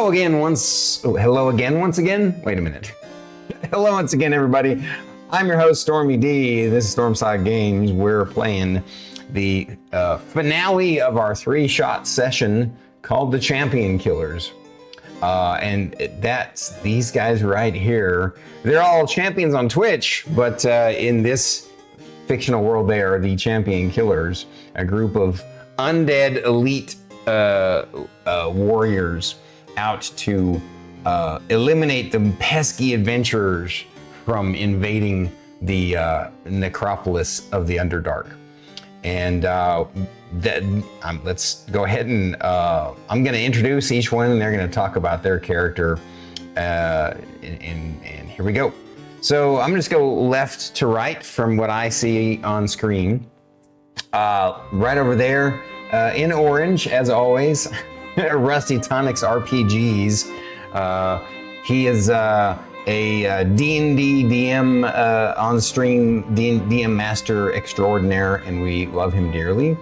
Hello again once again. Wait a minute. Hello once again, everybody. I'm your host, StormyD. This is Saga Games. We're playing the finale of our 3-shot session called The Champion Killers. And that's these guys right here. They're all champions on Twitch, but in this fictional world, they are the Champion Killers, a group of undead elite warriors out to eliminate the pesky adventurers from invading the necropolis of the Underdark. And let's go ahead and I'm going to introduce each one, and they're going to talk about their character. And here we go. So I'm just go left to right from what I see on screen. Right over there, in orange, as always, RustyTonixRPGs. He is a D&D DM on-stream DM master extraordinaire, and we love him dearly.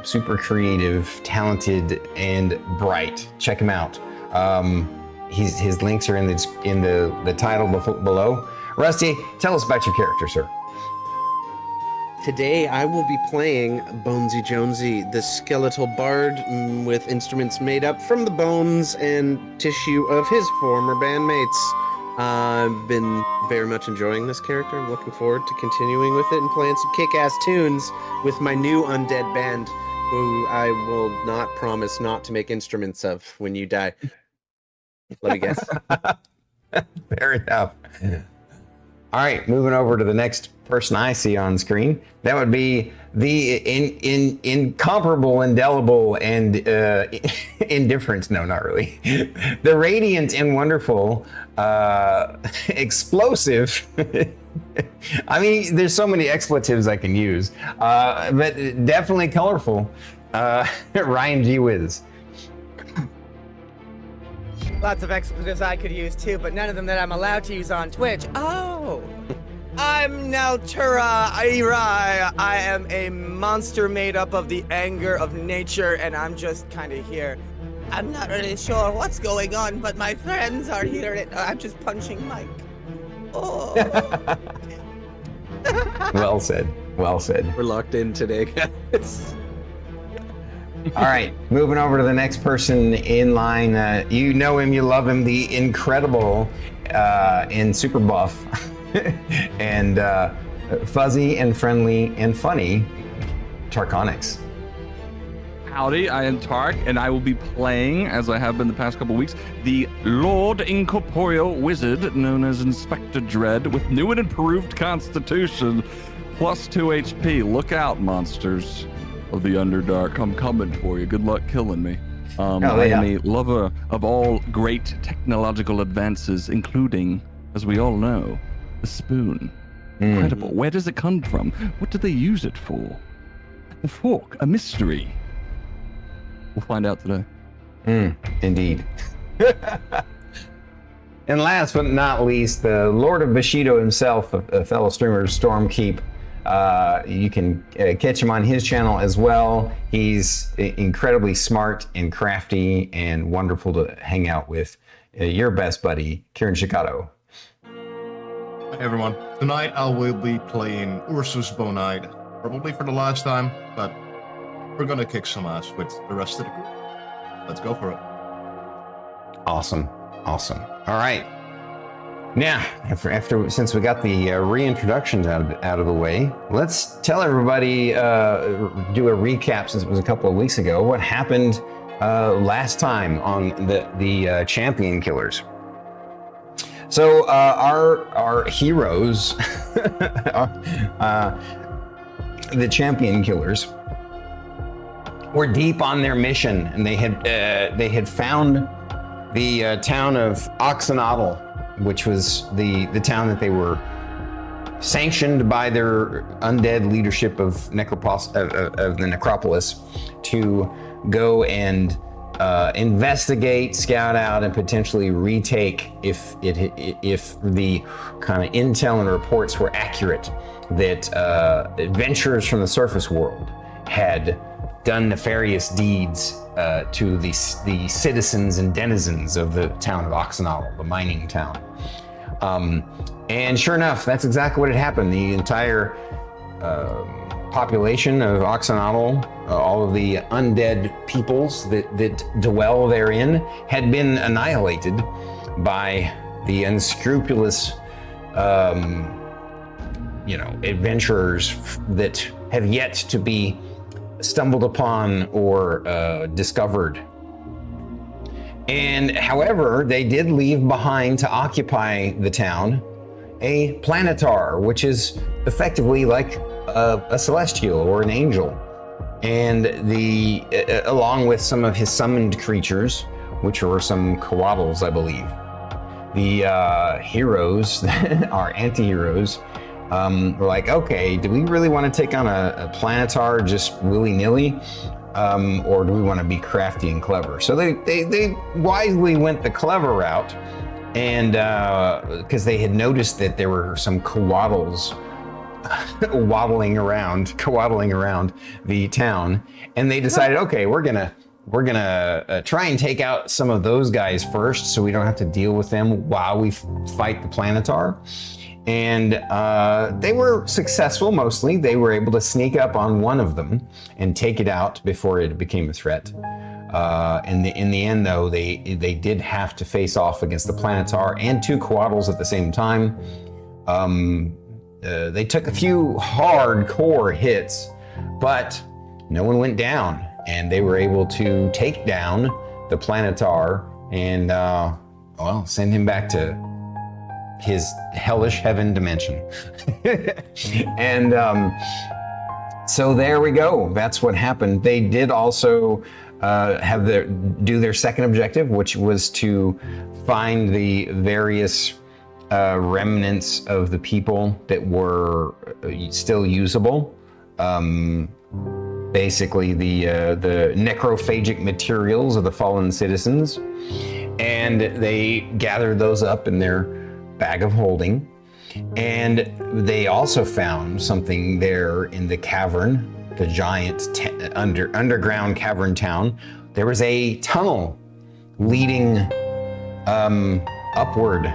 Super creative, talented, and bright. Check him out. His links are in the title below. Rusty, tell us about your character, sir. Today I will be playing BonesyJonesy, the skeletal bard with instruments made up from the bones and tissue of his former bandmates. I've been very much enjoying this character. I'm looking forward to continuing with it and playing some kick-ass tunes with my new undead band, who I will not promise not to make instruments of when you die. Let me guess. Fair enough. All right, moving over to the next person I see on screen. That would be the incomparable, indelible, and indifferent. No, not really. The radiant and wonderful, explosive. I mean, there's so many expletives I can use, but definitely colorful. RyanGeeWhiz. Lots of expletives I could use too, but none of them that I'm allowed to use on Twitch. Oh, I'm Naltura-Irai. I am a monster made up of the anger of nature, and I'm just kind of here. I'm not really sure what's going on, but my friends are here, and I'm just punching Mike. Oh. Well said. Well said. We're locked in today, guys. All right, moving over to the next person in line. You know him, you love him, the incredible and super buff and fuzzy and friendly and funny Tarkonix. Howdy, I am Tark, and I will be playing, as I have been the past couple weeks, the Lord Incorporeal Wizard known as Inspectre Dread with new and improved constitution, plus 2 HP. Look out, monsters of the Underdark. I'm coming for you. Good luck killing me. I am a lover of all great technological advances, including, as we all know, the spoon. Incredible. Where does it come from? What do they use it for? The fork, a mystery. We'll find out today. Indeed. And last but not least, the Lord of Bushido himself, a fellow streamer, Stormkeep. You can catch him on his channel as well. He's incredibly smart and crafty and wonderful to hang out with. Your best buddy, Kirinshikato. Hi everyone. Tonight I will be playing Ursus Bonehide, probably for the last time, but we're gonna kick some ass with the rest of the group. Let's go for it. Awesome. All right. Now, since we got the reintroductions out of the way, let's tell everybody, do a recap since it was a couple of weeks ago, what happened last time on the Champion Killers. So our heroes, the Champion Killers, were deep on their mission, and they had found the town of Oxenotl, which was the town that they were sanctioned by their undead leadership of the necropolis to go and investigate, scout out, and potentially retake if the kind of intel and reports were accurate that adventurers from the surface world had done nefarious deeds to the citizens and denizens of the town of Oxenottle, the mining town. And sure enough, that's exactly what had happened. The entire population of Oxenottle, all of the undead peoples that dwell therein, had been annihilated by the unscrupulous adventurers that have yet to be stumbled upon or discovered. And however, they did leave behind to occupy the town a planetar, which is effectively like a celestial or an angel. And along with some of his summoned creatures, which were some coatls, I believe. The heroes, our anti-heroes, were like, okay, do we really want to take on a planetar just willy-nilly? Or do we want to be crafty and clever? So they wisely went the clever route, and because they had noticed that there were some coatls coatling around the town, and they decided, okay, we're gonna try and take out some of those guys first, so we don't have to deal with them while we fight the planetar. And they were successful mostly. They were able to sneak up on one of them and take it out before it became a threat. In the end, though, they did have to face off against the planetar and two coatls at the same time. They took a few hardcore hits, but no one went down, and they were able to take down the planetar and send him back to his hellish heaven dimension. And so there we go. That's what happened. They did also do their second objective, which was to find the various remnants of the people that were still usable. Basically the necrophagic materials of the fallen citizens. And they gathered those up in their bag of holding, and they also found something there in the cavern, the giant underground cavern town. There was a tunnel leading upward,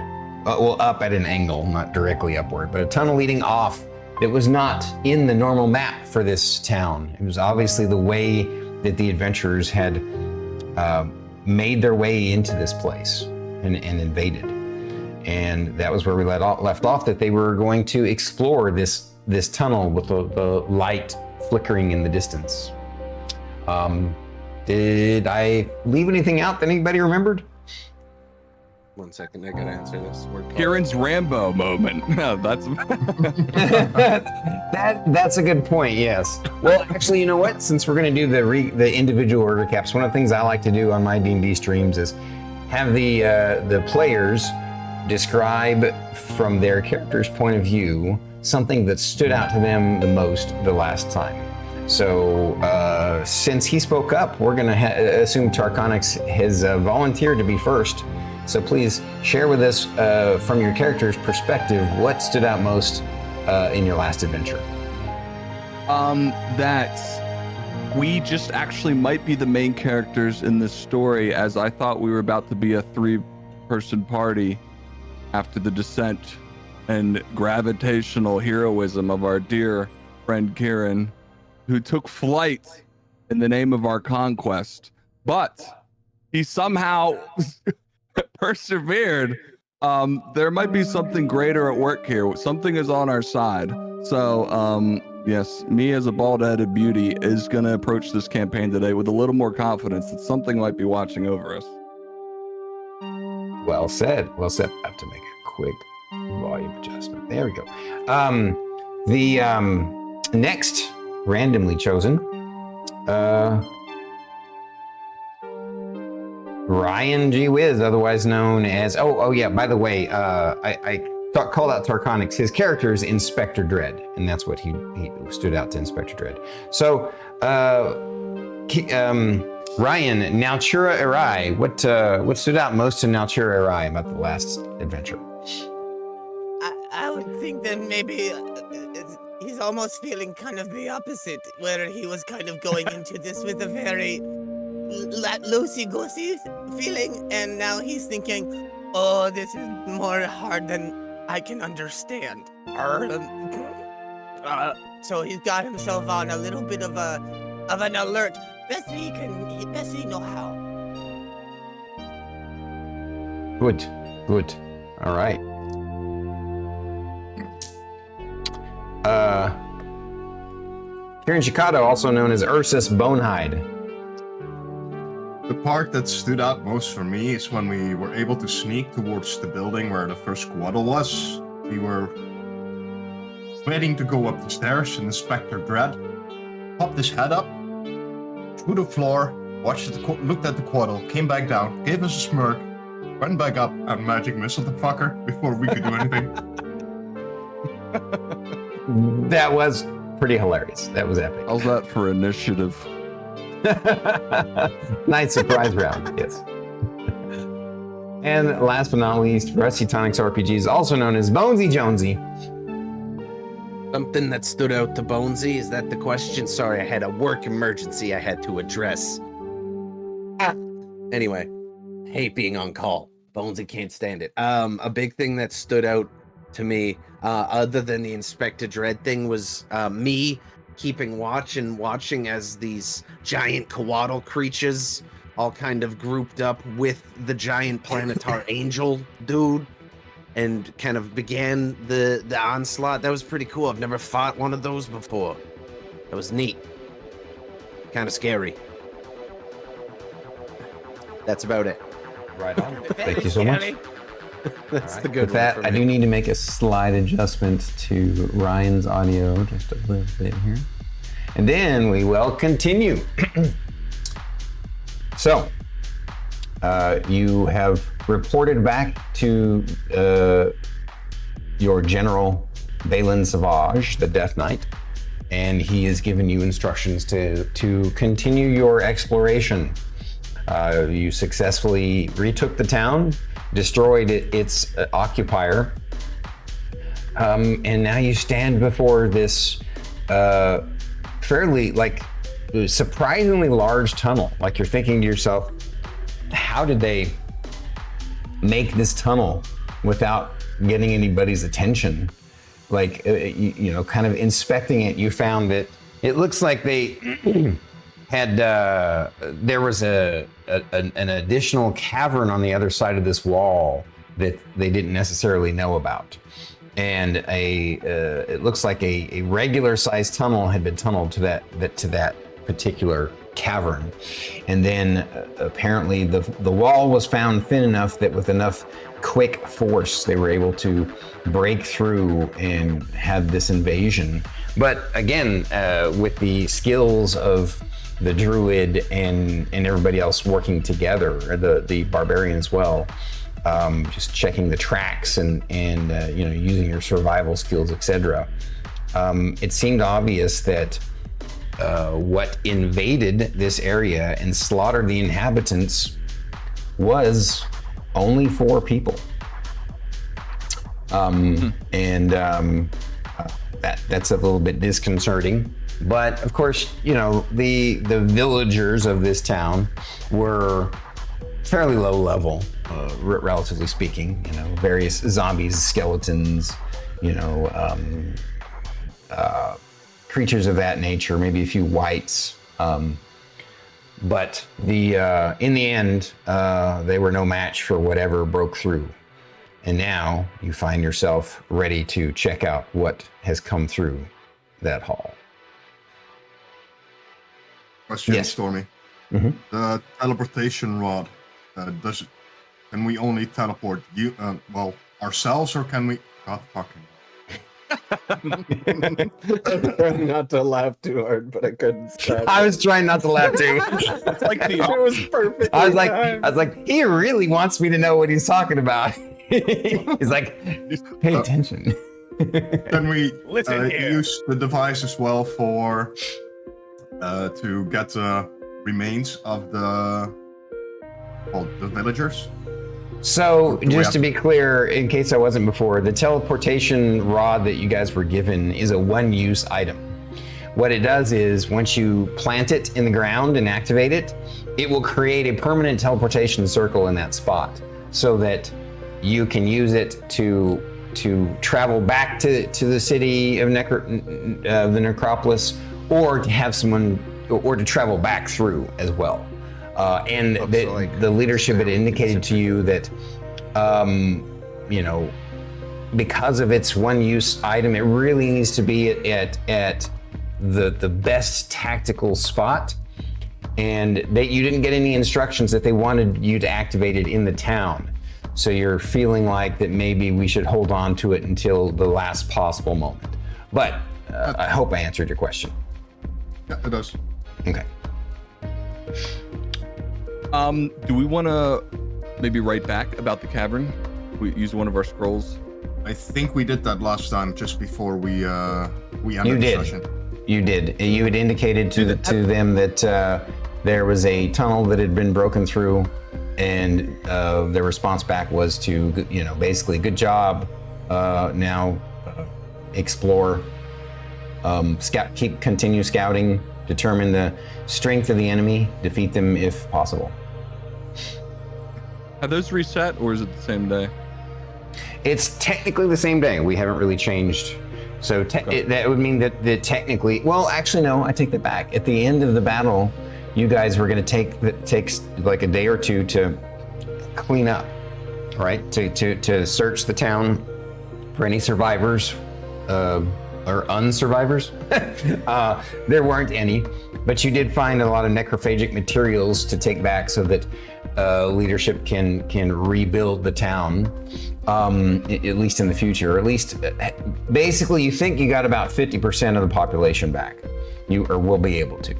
up at an angle, not directly upward, but a tunnel leading off that was not in the normal map for this town. It was obviously the way that the adventurers had made their way into this place and invaded. And that was where we left off, that they were going to explore this tunnel with the light flickering in the distance. Did I leave anything out that anybody remembered? 1 second, I gotta answer this. Kieran's Rambo moment. No, that's that's a good point. Yes. Well, actually, you know what? Since we're going to do the individual recaps, one of the things I like to do on my D&D streams is have the players describe from their character's point of view something that stood out to them the most the last time. So since he spoke up, we're going to assume Tarkonix has volunteered to be first. So please share with us from your character's perspective what stood out most in your last adventure. That we just actually might be the main characters in this story, as I thought we were about to be a 3-person party after the descent and gravitational heroism of our dear friend Kieran, who took flight in the name of our conquest, but he somehow persevered. There might be something greater at work here. Something is on our side. So yes, me as a bald-headed beauty is going to approach this campaign today with a little more confidence that something might be watching over us. Well said. Well said. I have to make a quick volume adjustment. There we go. The next randomly chosen, RyanGeeWhiz, otherwise known as, oh yeah, by the way, I called out Tarkonix. His character is Inspectre Dread, and that's what he stood out to Inspectre Dread. So, Ryan, Naltura-Irai, what stood out most to Naltura-Irai about the last adventure? I would think that maybe he's was almost feeling kind of the opposite, where he was kind of going into this with a very loosey-goosey feeling, and now he's thinking, oh, this is more hard than I can understand. So he's got himself on a little bit of an alert. Best he know how. Good. All right. Kirinshikato, also known as Ursus Bonehide. The part that stood out most for me is when we were able to sneak towards the building where the first squad was. We were waiting to go up the stairs, and Inspector Dread popped his head up, through the floor, looked at the quaddle, came back down, gave us a smirk, went back up, and magic missiled the fucker before we could do anything. That was pretty hilarious. That was epic. How's that for initiative? Nice surprise round, yes. And last but not least, RustyTonixRPGs, also known as BonesyJonesy. Something that stood out to Bonesy? Is that the question? Sorry, I had a work emergency I had to address. Anyway, hate being on call. Bonesy can't stand it. A big thing that stood out to me, other than the Inspector Dread thing, was me keeping watch and watching as these giant coatl creatures all kind of grouped up with the giant planetar angel dude and kind of began the onslaught. That was pretty cool. I've never fought one of those before. That was neat. Kind of scary. That's about it. Right on. Thank you so much. That's Right. the good With that, one. I do need to make a slight adjustment to Ryan's audio just a little bit here. And then we will continue. So, you have reported back to your General Balin Savage, the Death Knight, and he has given you instructions to continue your exploration. You successfully retook the town, destroyed its occupier, and now you stand before this fairly, surprisingly large tunnel. Like, you're thinking to yourself, how did they make this tunnel without getting anybody's attention? Like, kind of inspecting it, you found that it looks like they had there was an additional cavern on the other side of this wall that they didn't necessarily know about, and it looks like a regular sized tunnel had been tunneled to that particular cavern, and then apparently the wall was found thin enough that with enough quick force they were able to break through and have this invasion. But again, with the skills of the druid and everybody else working together, the barbarian as well, just checking the tracks and using your survival skills, etc. It seemed obvious that what invaded this area and slaughtered the inhabitants was only 4 people. That's a little bit disconcerting. But of course, the villagers of this town were fairly low level, relatively speaking. Various zombies, skeletons, creatures of that nature, maybe a few wights. But in the end, they were no match for whatever broke through. And now you find yourself ready to check out what has come through that hall. Question, Yes. Stormy. Mhm. The teleportation rod, can we only teleport ourselves, or can we? God fucking. I'm trying not to laugh too hard, but I couldn't stop. I was trying not to laugh too. It's like the It was perfect. I was like, he really wants me to know what he's talking about. He's like, pay attention. Can we Listen here. use the device as well for to get the remains of the villagers? So, Do we just have- to be clear, in case I wasn't before, the teleportation rod that you guys were given is a one-use item. What it does is, once you plant it in the ground and activate it, it will create a permanent teleportation circle in that spot, so that you can use it to travel back to the city of the necropolis, or to have someone, or to travel back through as well. And the leadership had indicated to you that, because of its one-use item, it really needs to be at the best tactical spot, and that you didn't get any instructions that they wanted you to activate it in the town. So you're feeling like that maybe we should hold on to it until the last possible moment. But I hope I answered your question. Yeah, it does. Okay. Do we want to maybe write back about the cavern? We use one of our scrolls. I think we did that last time, just before we ended You the did. session. You did. You had indicated to them that there was a tunnel that had been broken through, and their response back was to, basically, good job. Now explore, continue scouting, determine the strength of the enemy, defeat them if possible. Have those reset, or is it the same day? It's technically the same day. We haven't really changed. So that would mean that technically, well, actually, no, I take that back. At the end of the battle, you guys were going to take like a day or two to clean up, right? To search the town for any survivors or unsurvivors. There weren't any, but you did find a lot of necrophagic materials to take back so that leadership can rebuild the town, at least in the future. Or at least, basically, you think you got about 50% of the population back. You will be able to.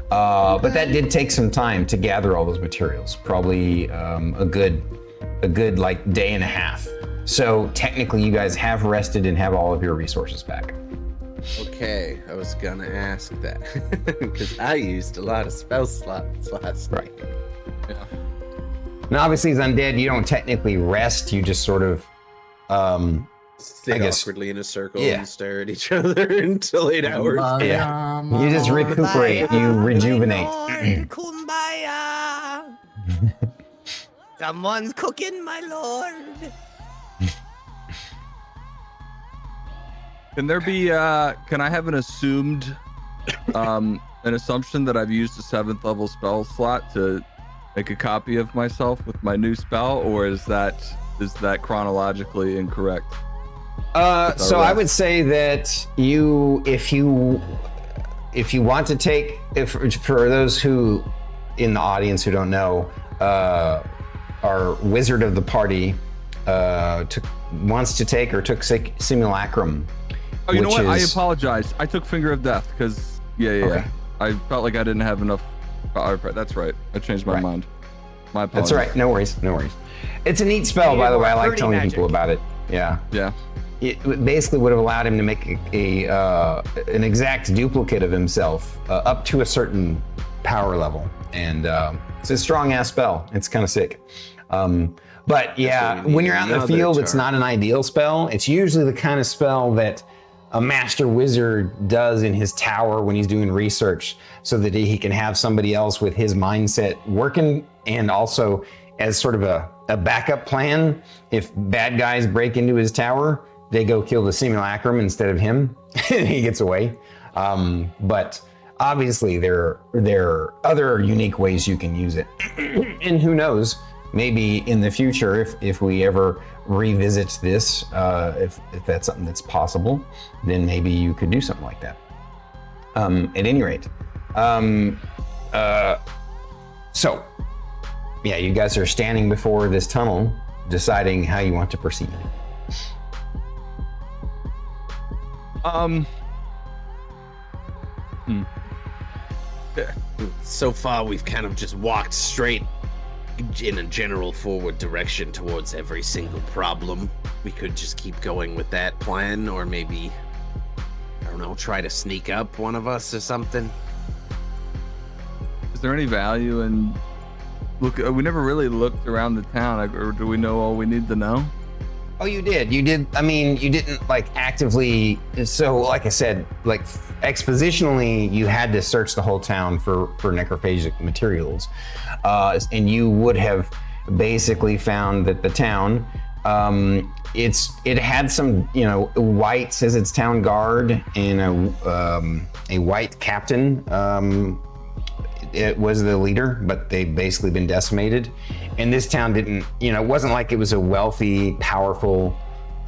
But that did take some time to gather all those materials. Probably a good like day and a half. So technically, you guys have rested and have all of your resources back. Okay, I was gonna ask that because I used a lot of spell slots last night. Yeah. Now, obviously, as undead, you don't technically rest. You just sort of, Sit I guess- awkwardly in a circle Yeah. and stare at each other until 8 hours. Yeah. You just recuperate. You rejuvenate. My lord, kumbaya. Someone's cooking, my lord. Can there be? Can I have an assumed, an assumption that I've used a 7th level spell slot to make a copy of myself with my new spell, or is that chronologically incorrect? So I would say that if you want to take, for those who in the audience who don't know, our wizard of the party wants to take or took simulacrum. Oh, you know which what? I is- apologize. I took Finger of Death because Okay. I felt like I didn't have enough. That's right. I changed my Right. mind. My That's apologies. all right. No worries. No worries. It's a neat spell, Needed by the more way. I like hurting telling magic. people about it. Yeah. Yeah. It basically would have allowed him to make an exact duplicate of himself up to a certain power level, and it's a strong ass spell. It's kind of sick. But yeah, we need when you're out in the another field, it's charm. not an ideal spell. It's usually the kind of spell that a master wizard does in his tower when he's doing research, so that he can have somebody else with his mindset working, and also as sort of a backup plan. If bad guys break into his tower, they go kill the simulacrum instead of him. He gets away. But obviously there are other unique ways you can use it. And who knows, maybe in the future, if we ever revisit this, if that's something that's possible, then maybe you could do something like that. At any rate, so yeah, you guys are standing before this tunnel, deciding how you want to proceed. So far, we've kind of just walked straight in a general forward direction towards every single problem. We could just keep going with that plan, or maybe, I don't know, try to sneak up one of us or something. Is there any value in Look, we never really looked around the town, or do we know all we need to know? Oh, you did. You did. I mean, you didn't like actively. So, like I said, like expositionally, you had to search the whole town for necrophagic materials, and you would have basically found that the town, it had some, whites as its town guard and a white captain. It was the leader, but they've basically been decimated. And this town didn't, it wasn't like it was a wealthy, powerful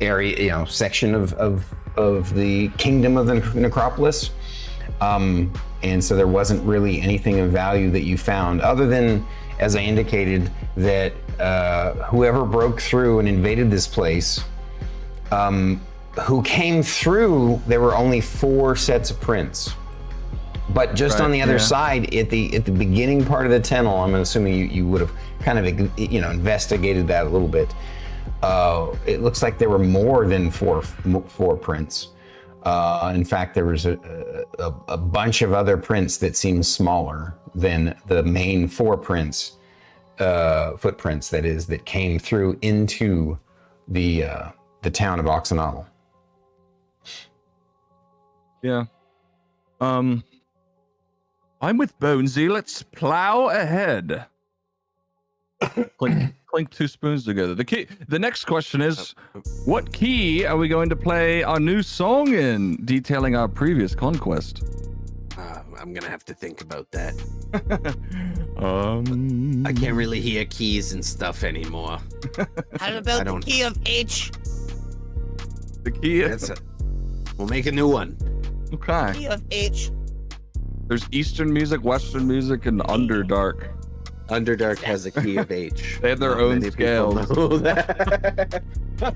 area, section of the kingdom of the necropolis. And so there wasn't really anything of value that you found, other than, as I indicated, that whoever broke through and invaded this place, who came through, there were only 4 sets of prints. But just on the other side, at the beginning part of the tunnel, I'm assuming you would have kind of investigated that a little bit. It looks like there were more than four prints. In fact, there was a bunch of other prints that seemed smaller than the main 4 prints, footprints that came through into the town of Oxenotl. Yeah. I'm with Bonesy. Let's plow ahead. Clink 2 spoons together. The next question is, what key are we going to play our new song in, detailing our previous conquest? I'm gonna have to think about that. I I can't really hear keys and stuff anymore. How about the key of H? The key. We'll make a new one. Okay. Key of H. There's Eastern music, Western music, and Underdark. Underdark has a key of H. They have their own Many people scales. know that.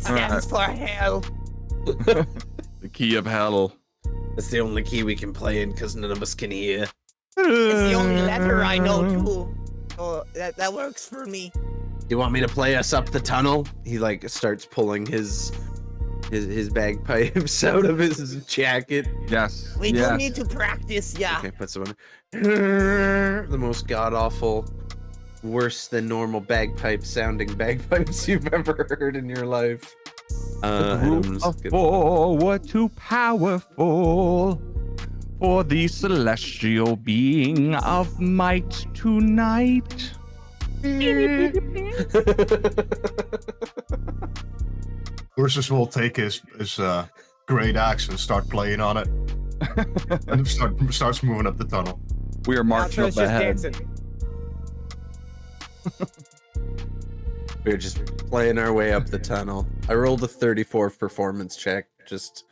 Stands for hell. The key of hell. That's the only key we can play in because none of us can hear. It's the only letter I know too. So that works for me. You want me to play us up the tunnel? He starts pulling his bagpipes out of his jacket. Yes. We do need to practice, yeah. Okay, put some on. The most god-awful, worse than normal bagpipe sounding bagpipes you've ever heard in your life. Were too powerful for the celestial being of might tonight. Ursus will take his great axe and start playing on it, and starts moving up the tunnel. We are marching up Just ahead. dancing. We're just playing our way up the tunnel. I rolled a 34 performance check. Just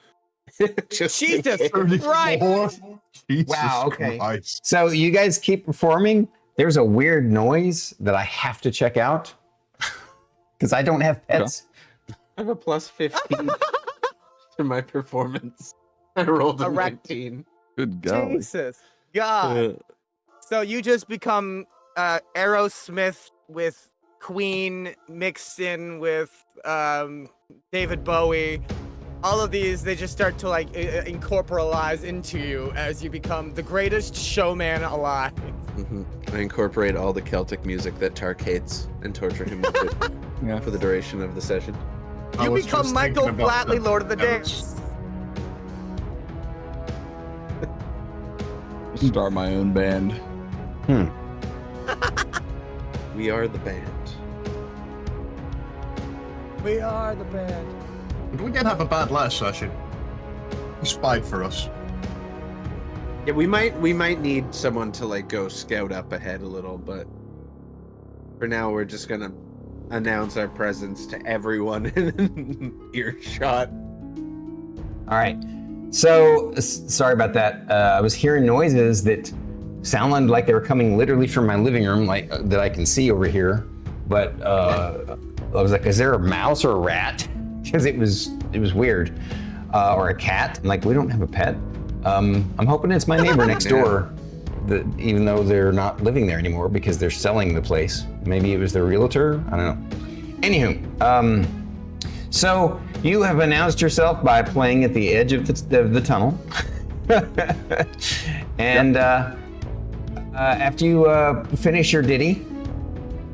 Jesus Right. Christ! Jesus Wow, okay. Christ. So you guys keep performing. There's a weird noise that I have to check out because I don't have pets. I have a plus 15 to my performance. I rolled a 19. Good golly. Jesus God. So you just become Aerosmith with Queen mixed in with David Bowie. All of these, they just start to incorporalize into you as you become the greatest showman alive. Mm-hmm. I incorporate all the Celtic music that Tark hates and torture him with it for the duration of the session. I You was become just Michael thinking about Flatley, the Lord of the parents. Dance. Start my own band. We are the band. We are the band. But we did have a bad last session. He spied for us. Yeah, we might need someone to go scout up ahead a little, but for now we're just gonna announce our presence to everyone in earshot. All right. So sorry about that. I was hearing noises that sounded like they were coming literally from my living room, that I can see over here. But I was like, "Is there a mouse or a rat?" Because it was weird, or a cat. I'm like, we don't have a pet. I'm hoping it's my neighbor next door. Even though they're not living there anymore because they're selling the place. Maybe it was their realtor. I don't know. Anywho, so you have announced yourself by playing at the edge of the tunnel, and after you finish your ditty,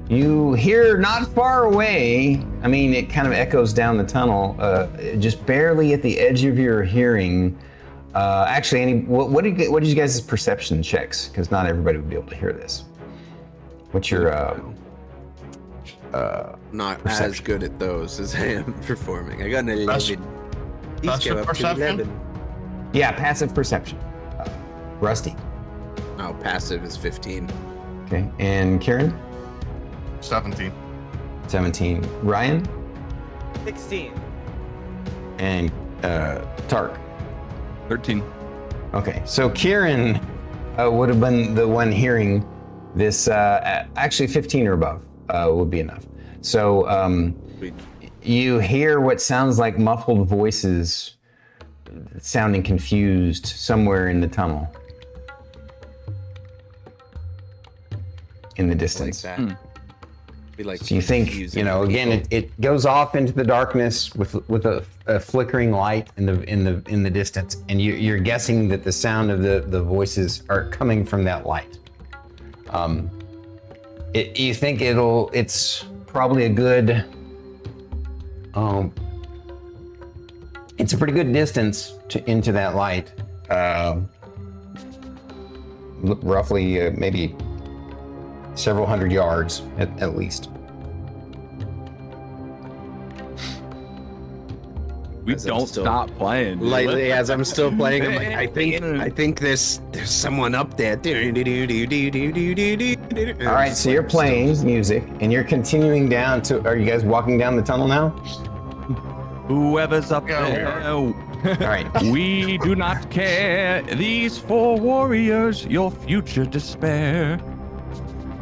You hear not far away, I mean, it kind of echoes down the tunnel, just barely at the edge of your hearing. Actually, what did you guys' perception checks? Because not everybody would be able to hear this. What's your Not perception? as good at those as I am performing. I got an 11. That's These your go up to perception? 11. Yeah, passive perception. Rusty. Oh, passive is 15. Okay, and Kieran? 17. 17. Ryan? 16. And Tark? 13. Okay, so Kieran would have been the one hearing this. Actually, 15 or above would be enough. So you hear what sounds like muffled voices sounding confused somewhere in the tunnel. In the distance. Like that. Be like So you think, confusing again, people. it goes off into the darkness with a flickering light in the distance, and you're guessing that the sound of the voices are coming from that light. You think it's probably a good, it's a pretty good distance into that light, roughly maybe several hundred yards at least. We As I'm don't still- stop playing. dude. Lightly as I'm still playing, I'm like, I think there's someone up there. All right, so you're playing music and you're continuing down to. Are you guys walking down the tunnel now? Whoever's up Yeah, we there. All right. We do not care. These four warriors, your future despair.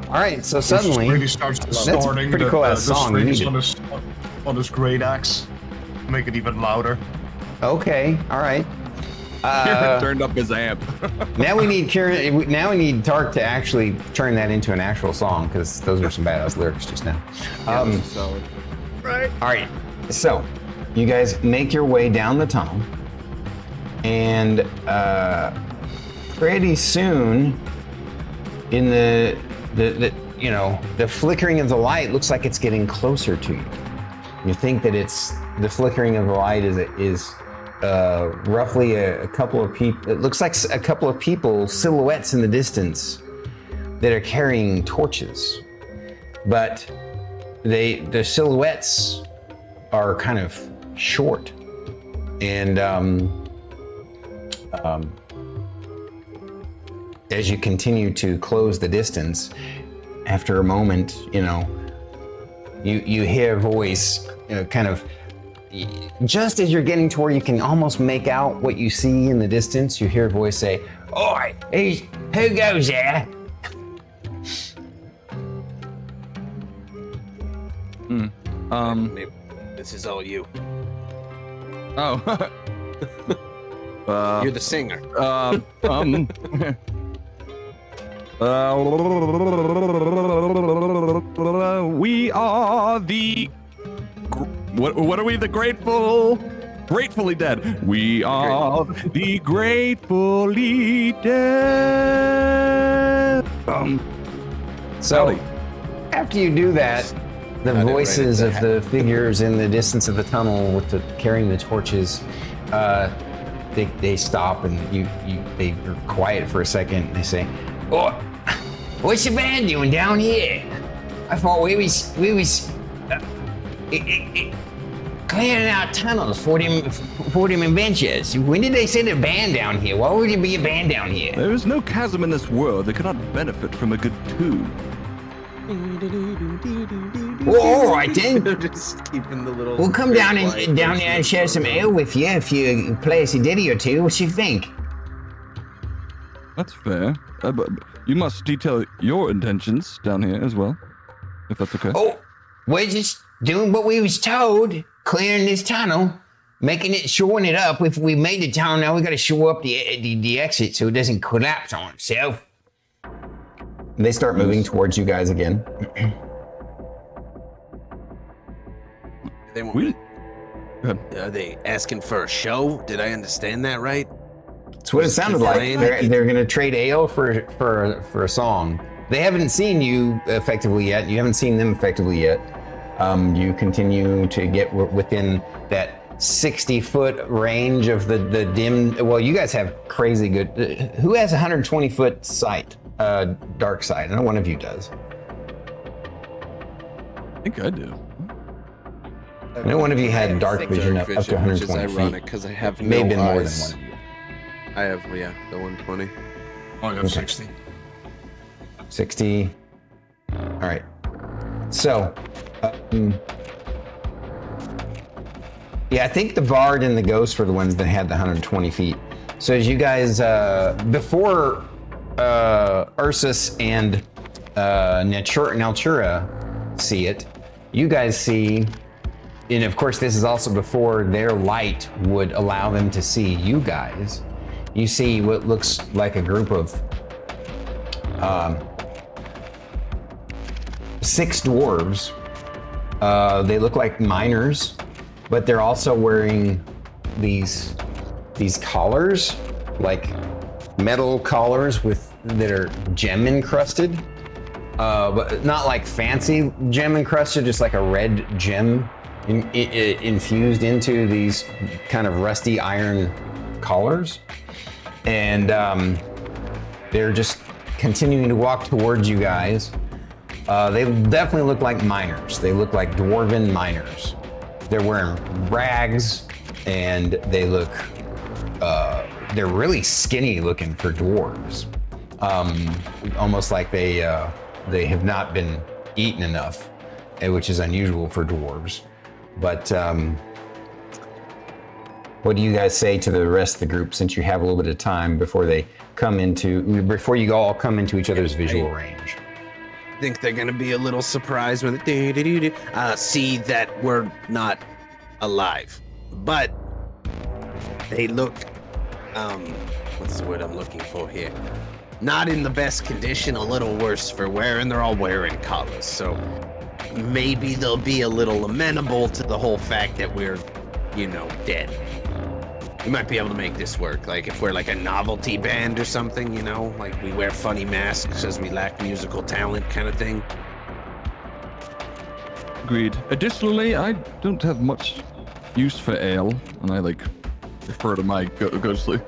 All right. So Ursus suddenly, really starts distorting pretty the, cool the, ass the song. You strings need on his great axe. Make it even louder. okay. All right. Kieran turned up his amp. Now we need Kieran. Now we need Tark to actually turn that into an actual song because those are some badass lyrics just now. Solid. Right. All right. So you guys make your way down the tunnel, and pretty soon, in the flickering of the light looks like it's getting closer to you. You think that it's the flickering of the light is roughly a couple of people. It looks like a couple of people, silhouettes in the distance, that are carrying torches, but the silhouettes are kind of short, and as you continue to close the distance, after a moment, you hear a voice, kind of, just as you're getting to where you can almost make out what you see in the distance, you hear a voice say, "Oi, who goes there?" Maybe this is all you. Oh. You're the singer. We are the. What are we? The gratefully dead. We are the gratefully dead. So, Howdy. after you do that, the Got it right voices at of the the figures in the distance of the tunnel with carrying the torches, they stop and they're quiet for a second. And they say, "Oh, what's the band doing down here? I thought we was clearing out tunnels for them adventures. When did they send a band down here? Why would there be a band down here?" There is no chasm in this world that cannot benefit from a good tune. Well, all right then. Just keeping the little. We'll come down quiet there and share some ale with you if you play us a ditty or two. What you think? That's fair. But you must detail your intentions down here as well, if that's okay. Oh, we're just doing what we was told, clearing this tunnel, making it, shoring it up. If we made the tunnel, now we got to shore up the exit so it doesn't collapse on itself. They start moving towards you guys again. They want, We. Go ahead. are they asking for a show? Did I understand that right? That's what it sounded like. Keep They're going to trade ale for a song. They haven't seen you effectively yet. You haven't seen them effectively yet. You continue to get within that 60-foot range of the dim. Well, you guys have crazy good. Who has 120-foot sight? Dark sight. I know one of you does. I think I do. I know one of you had dark vision up to which is 120 ironic feet. because I have May have no been more than eyes. one of you. I have, the 120. I have Okay. 60. 60. All right. So, yeah, I think the Bard and the Ghost were the ones that had the 120 feet. So as you guys, before Ursus and Naltura see it, you guys see, and of course this is also before their light would allow them to see you guys. You see what looks like a group of 6 dwarves. They look like miners, but they're also wearing these collars, like metal collars that are gem encrusted, but not like fancy gem encrusted, just like a red gem infused into these kind of rusty iron collars. And they're just continuing to walk towards you guys. They definitely look like miners. They look like dwarven miners. They're wearing rags, and they look, they're really skinny looking for dwarves. Almost like they have not been eaten enough, which is unusual for dwarves. But what do you guys say to the rest of the group, since you have a little bit of time before you all come into each other's visual range? I think they're gonna be a little surprised when they see that we're not alive. But they look, what's the word I'm looking for here? Not in the best condition, a little worse for wear, and they're all wearing collars. So maybe they'll be a little amenable to the whole fact that we're, dead. We might be able to make this work. Like if we're like a novelty band or something, like we wear funny masks as we lack musical talent kind of thing. Agreed. Additionally, I don't have much use for ale, and I refer to my ghostly.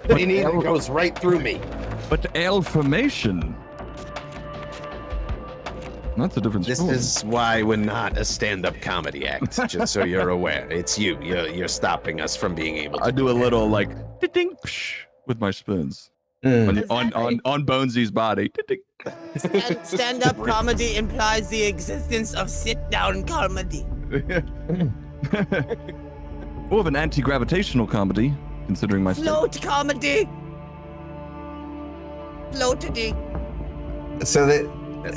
Me neither. It goes right through me. But ale formation. That's a different This story. is why we're not a stand-up comedy act, just so you're aware. It's you. You're stopping us from being able to. I do a little ding psh with my spoons on Bonesy's body. Stand-up comedy implies the existence of sit-down comedy. More of an anti-gravitational comedy, considering my Float comedy. Floatity. So that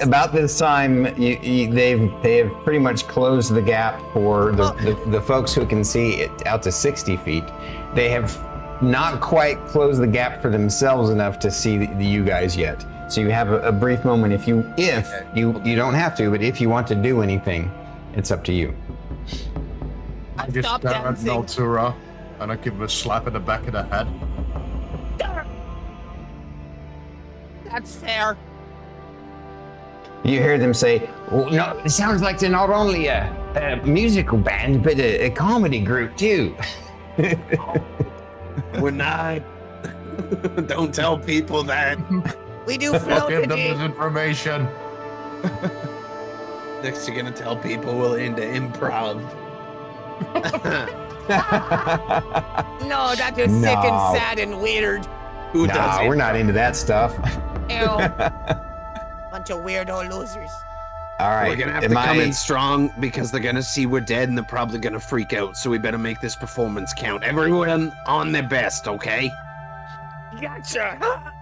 about this time, they have pretty much closed the gap for the folks who can see it out to 60 feet. They have not quite closed the gap for themselves enough to see you guys yet. So you have a brief moment if you don't have to, but if you want to do anything, it's up to you. I just Stop stare at dancing. Naltura and I give him a slap in the back of the head. That's fair. You hear them say, well, no, it sounds like they're not only a musical band, but a comedy group too. We're not. Don't tell people that. We do I'll give them this floatity. information. Next, you're gonna tell people we're into improv. No, that is sick and sad and weird. Who does Nah, it? we're not into that stuff. Ew. Bunch of weirdo losers. All right. We're gonna have to come in strong because they're gonna see we're dead and they're probably gonna freak out. So we better make this performance count. Everyone on their best, okay? Gotcha.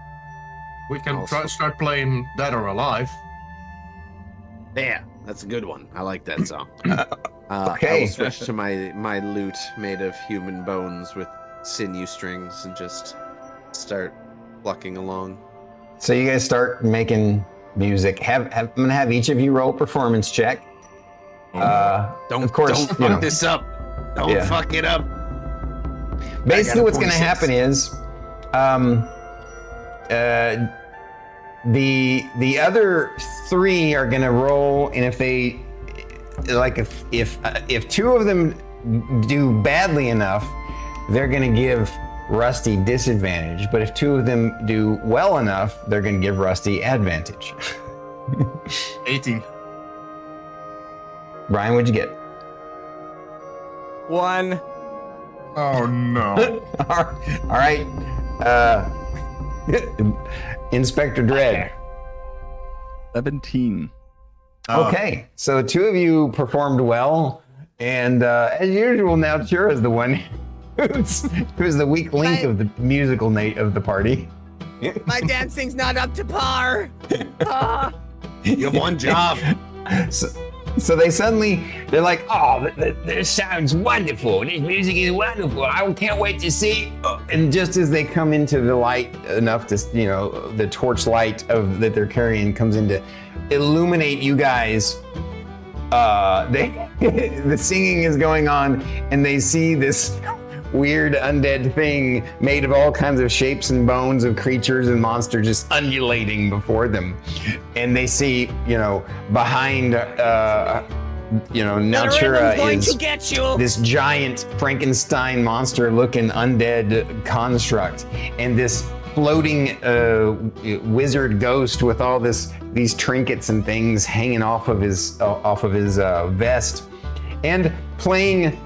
We can Awesome. start playing Dead or Alive. There, that's a good one. I like that song. I Okay. will switch to my lute made of human bones with sinew strings and just start plucking along. So you guys start making music. I'm gonna have each of you roll a performance check. Don't Of course, don't you know. fuck this up. Don't Yeah. fuck it up. Basically, got a what's gonna 26. happen is, the other 3 are gonna roll, and if they if 2 of them do badly enough, they're gonna give Rusty disadvantage. But if 2 of them do well enough, they're gonna give Rusty advantage. 18. Brian, what'd you get? 1. Oh no. All right. Inspector Dread. 17. Okay, so 2 of you performed well, and as usual, now Chura's the one who's the weak link of the musical of the party. My dancing's not up to par. Ah. You have one job. So they're like, oh, this sounds wonderful. This music is wonderful. I can't wait to see. And just as they come into the light enough to, the torch light that they're carrying comes in to illuminate you guys, the singing is going on, and they see this weird undead thing made of all kinds of shapes and bones of creatures and monsters just undulating before them. And they see, behind, Naltura going is to get you. this giant Frankenstein monster-looking undead construct, and this floating wizard ghost with all these trinkets and things hanging off of his vest, and playing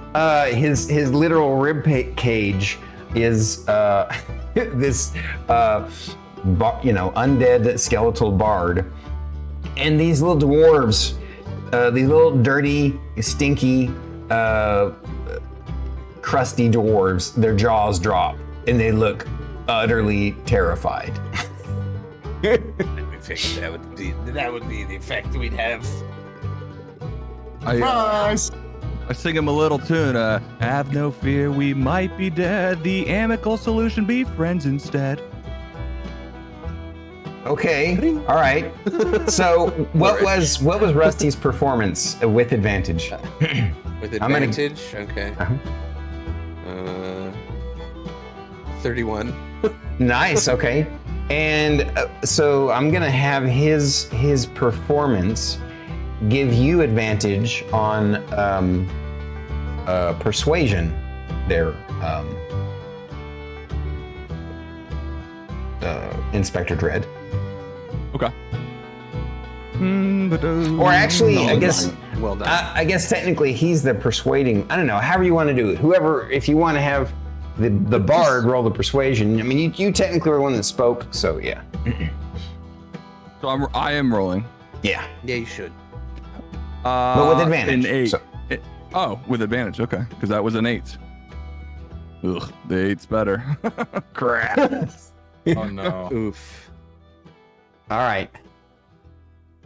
his literal rib cage is this undead skeletal bard, and these little dwarves, these little dirty, stinky, crusty dwarves, their jaws drop and they look utterly terrified. We figured that would be the effect we'd have. I sing him a little tune. Have no fear, we might be dead. The amicable solution, be friends instead. Okay, all right. So what was Rusty's performance with advantage? With advantage? Okay. 31. Nice. Okay. And so I'm gonna have his performance give you advantage on persuasion there, Inspector Dread. Okay. Or actually, I guess. Well done. I guess technically he's the persuading. I don't know. However you want to do it. Whoever, if you want to have the bard roll the persuasion. I mean, you technically were the one that spoke. So yeah. So I am rolling. Yeah. Yeah, you should. But with advantage. An 8. So- with advantage. Okay, because that was an 8. Ugh, the 8's better. Crap. Oh no. Oof. All right.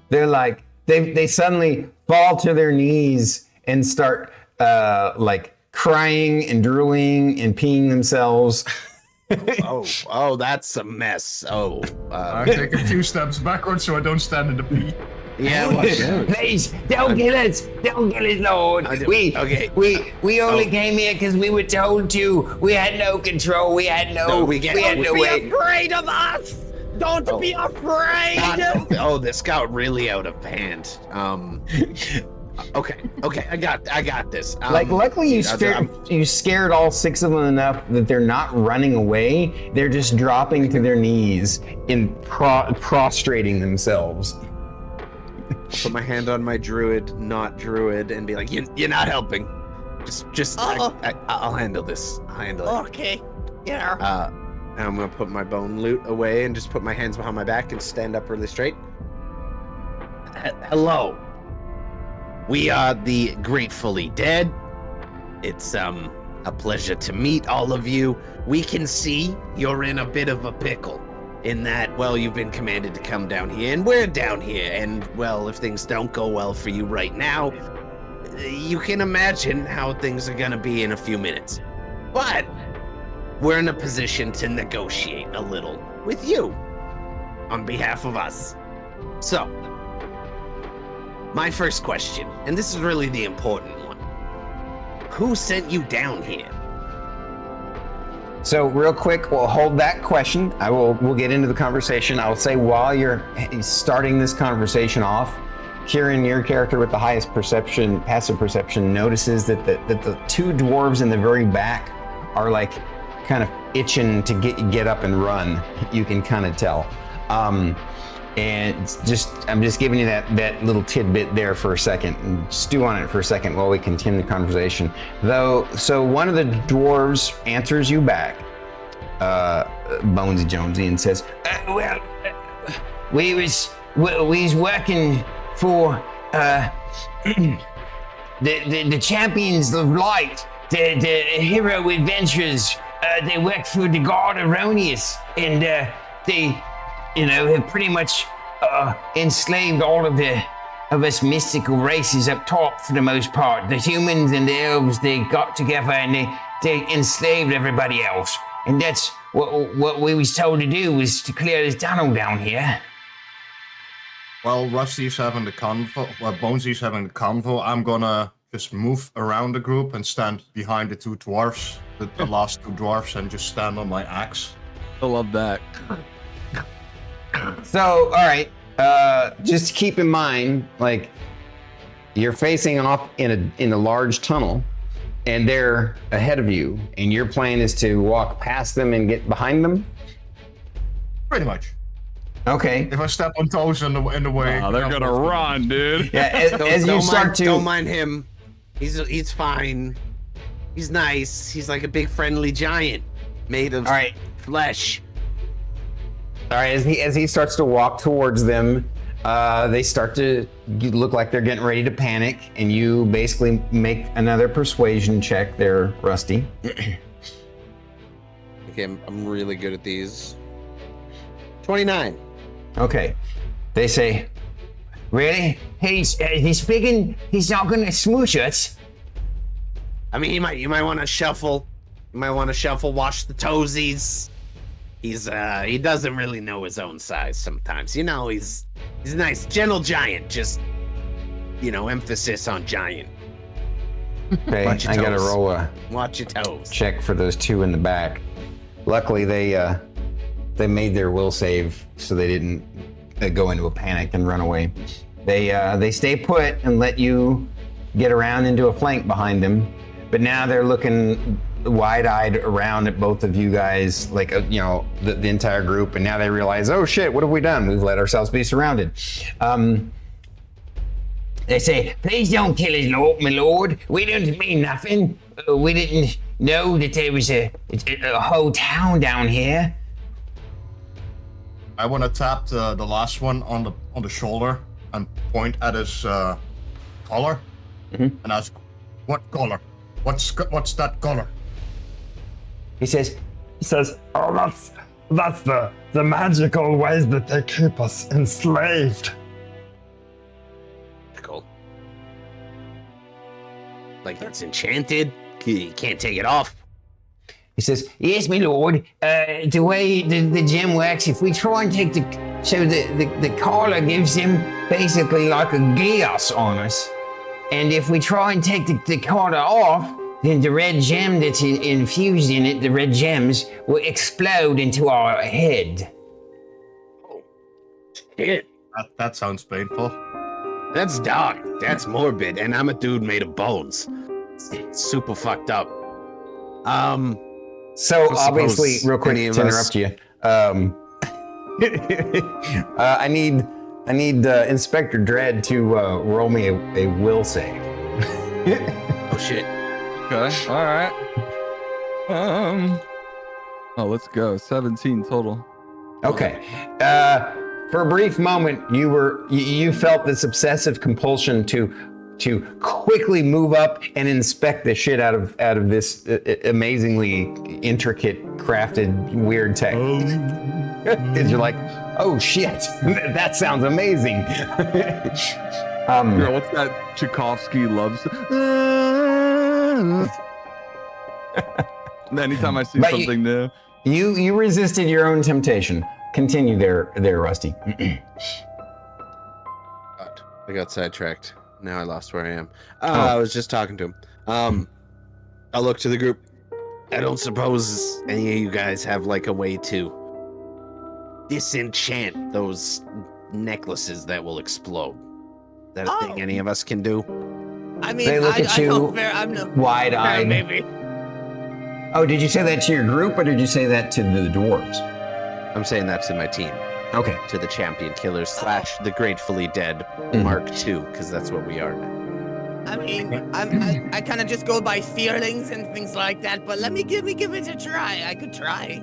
They're like they suddenly fall to their knees and start like crying and drooling and peeing themselves. Oh, that's a mess. I take a few steps backwards so I don't stand in the pee. Yeah. Please don't kill us! Don't kill us, Lord. We only came here because we were told to. We had no control. We had no Be way. afraid of us. Don't be afraid. This got really out of hand. Okay, I got this. Luckily you scared all 6 of them enough that they're not running away. They're just dropping to their knees and prostrating themselves. Put my hand on my not druid, and be like, "You're not helping. Just I'll handle this. I'll handle it." Okay. Yeah. And I'm gonna put my bone loot away and just put my hands behind my back and stand up really straight. Hello. We are the Gratefully Dead. It's a pleasure to meet all of you. We can see you're in a bit of a pickle in that, well, you've been commanded to come down here, and we're down here, and, well, if things don't go well for you right now, you can imagine how things are gonna be in a few minutes. But we're in a position to negotiate a little with you on behalf of us. So, my first question, and this is really the important one. Who sent you down here? So real quick, we'll hold that question. We'll get into the conversation. I'll say while you're starting this conversation off, Kieran, your character with the highest perception, passive perception, notices that the two dwarves in the very back are like kind of itching to get up and run. You can kind of tell. And I'm just giving you that little tidbit there for a second, and stew on it for a second while we continue the conversation. So one of the dwarves answers you back, BonesyJonesy, and says, we was working for the champions of light, the hero adventurers. They work for the god Erroneous, and they have pretty much enslaved all of us mystical races up top for the most part. The humans and the elves, they got together and they enslaved everybody else. And that's what we was told to do, was to clear this tunnel down here. While Rusty's having the convo, Bonesy's having the convo, I'm gonna just move around the group and stand behind the two dwarfs, the last two dwarfs, and just stand on my axe. I love that. So, all right, just keep in mind, like, you're facing off in a large tunnel, and they're ahead of you, and your plan is to walk past them and get behind them? Pretty much. Okay. If I step on toes in the way, Oh, they're gonna run, dude. Yeah, as you start to... Don't mind him. He's fine. He's nice. He's like a big friendly giant made of flesh. All right, as he starts to walk towards them, they start to look like they're getting ready to panic, and you basically make another persuasion check there, Rusty. Okay, I'm really good at these. 29. Okay. They say, really? He's speaking, he's not gonna smooch us? I mean, you might want to shuffle. You might want to shuffle, wash the toesies. He doesn't really know his own size sometimes. He's a nice, gentle giant, just, emphasis on giant. Okay, I gotta roll a Watch your toes. check for those two in the back. Luckily, they made their will save, so they didn't go into a panic and run away. They stay put and let you get around into a flank behind them, but now they're looking wide-eyed around at both of you guys, like the entire group, and now they realize, oh shit, what have we done? We've let ourselves be surrounded. They say, please don't kill us, my lord. We don't mean nothing. We didn't know that there was a whole town down here. I want to tap the last one on the shoulder and point at his collar and ask, "What collar? What's that collar?" He says, "Oh, that's the magical ways that they keep us enslaved." Cool. Like it's enchanted. You can't take it off. He says, yes, my lord. The way the gem works, if we try and take the collar gives him basically like a geas on us. And if we try and take the collar off, then the red gem that's infused in it, the red gems, will explode into our head. Oh, shit. That sounds painful. That's dark. That's morbid. And I'm a dude made of bones. It's super fucked up. So obviously, real quick to interrupt you, I need Inspector Dread to roll me a will save. Oh shit. Okay, all right. Let's go. 17 total. Okay. For a brief moment, you felt this obsessive compulsion to quickly move up and inspect the shit out of this amazingly intricate, crafted, weird tech. Because you're like, oh shit, that sounds amazing. Girl, what's that Tchaikovsky loves? Anytime I see something new. You resisted your own temptation. Continue there, Rusty. God, I got sidetracked. Now I lost where I am. I was just talking to him. I look to the group. I don't suppose any of you guys have like a way to disenchant those necklaces that will explode. Is that a thing any of us can do? I mean, They look I at you don't fair, I'm no wide-eyed. maybe. Oh, did you say that to your group, or did you say that to the dwarves? I'm saying that to my team, Okay. to the champion killers / the Gratefully Dead Mark II, because that's what we are now. I mean, I kind of just go by feelings and things like that, but let me give it a try. I could try.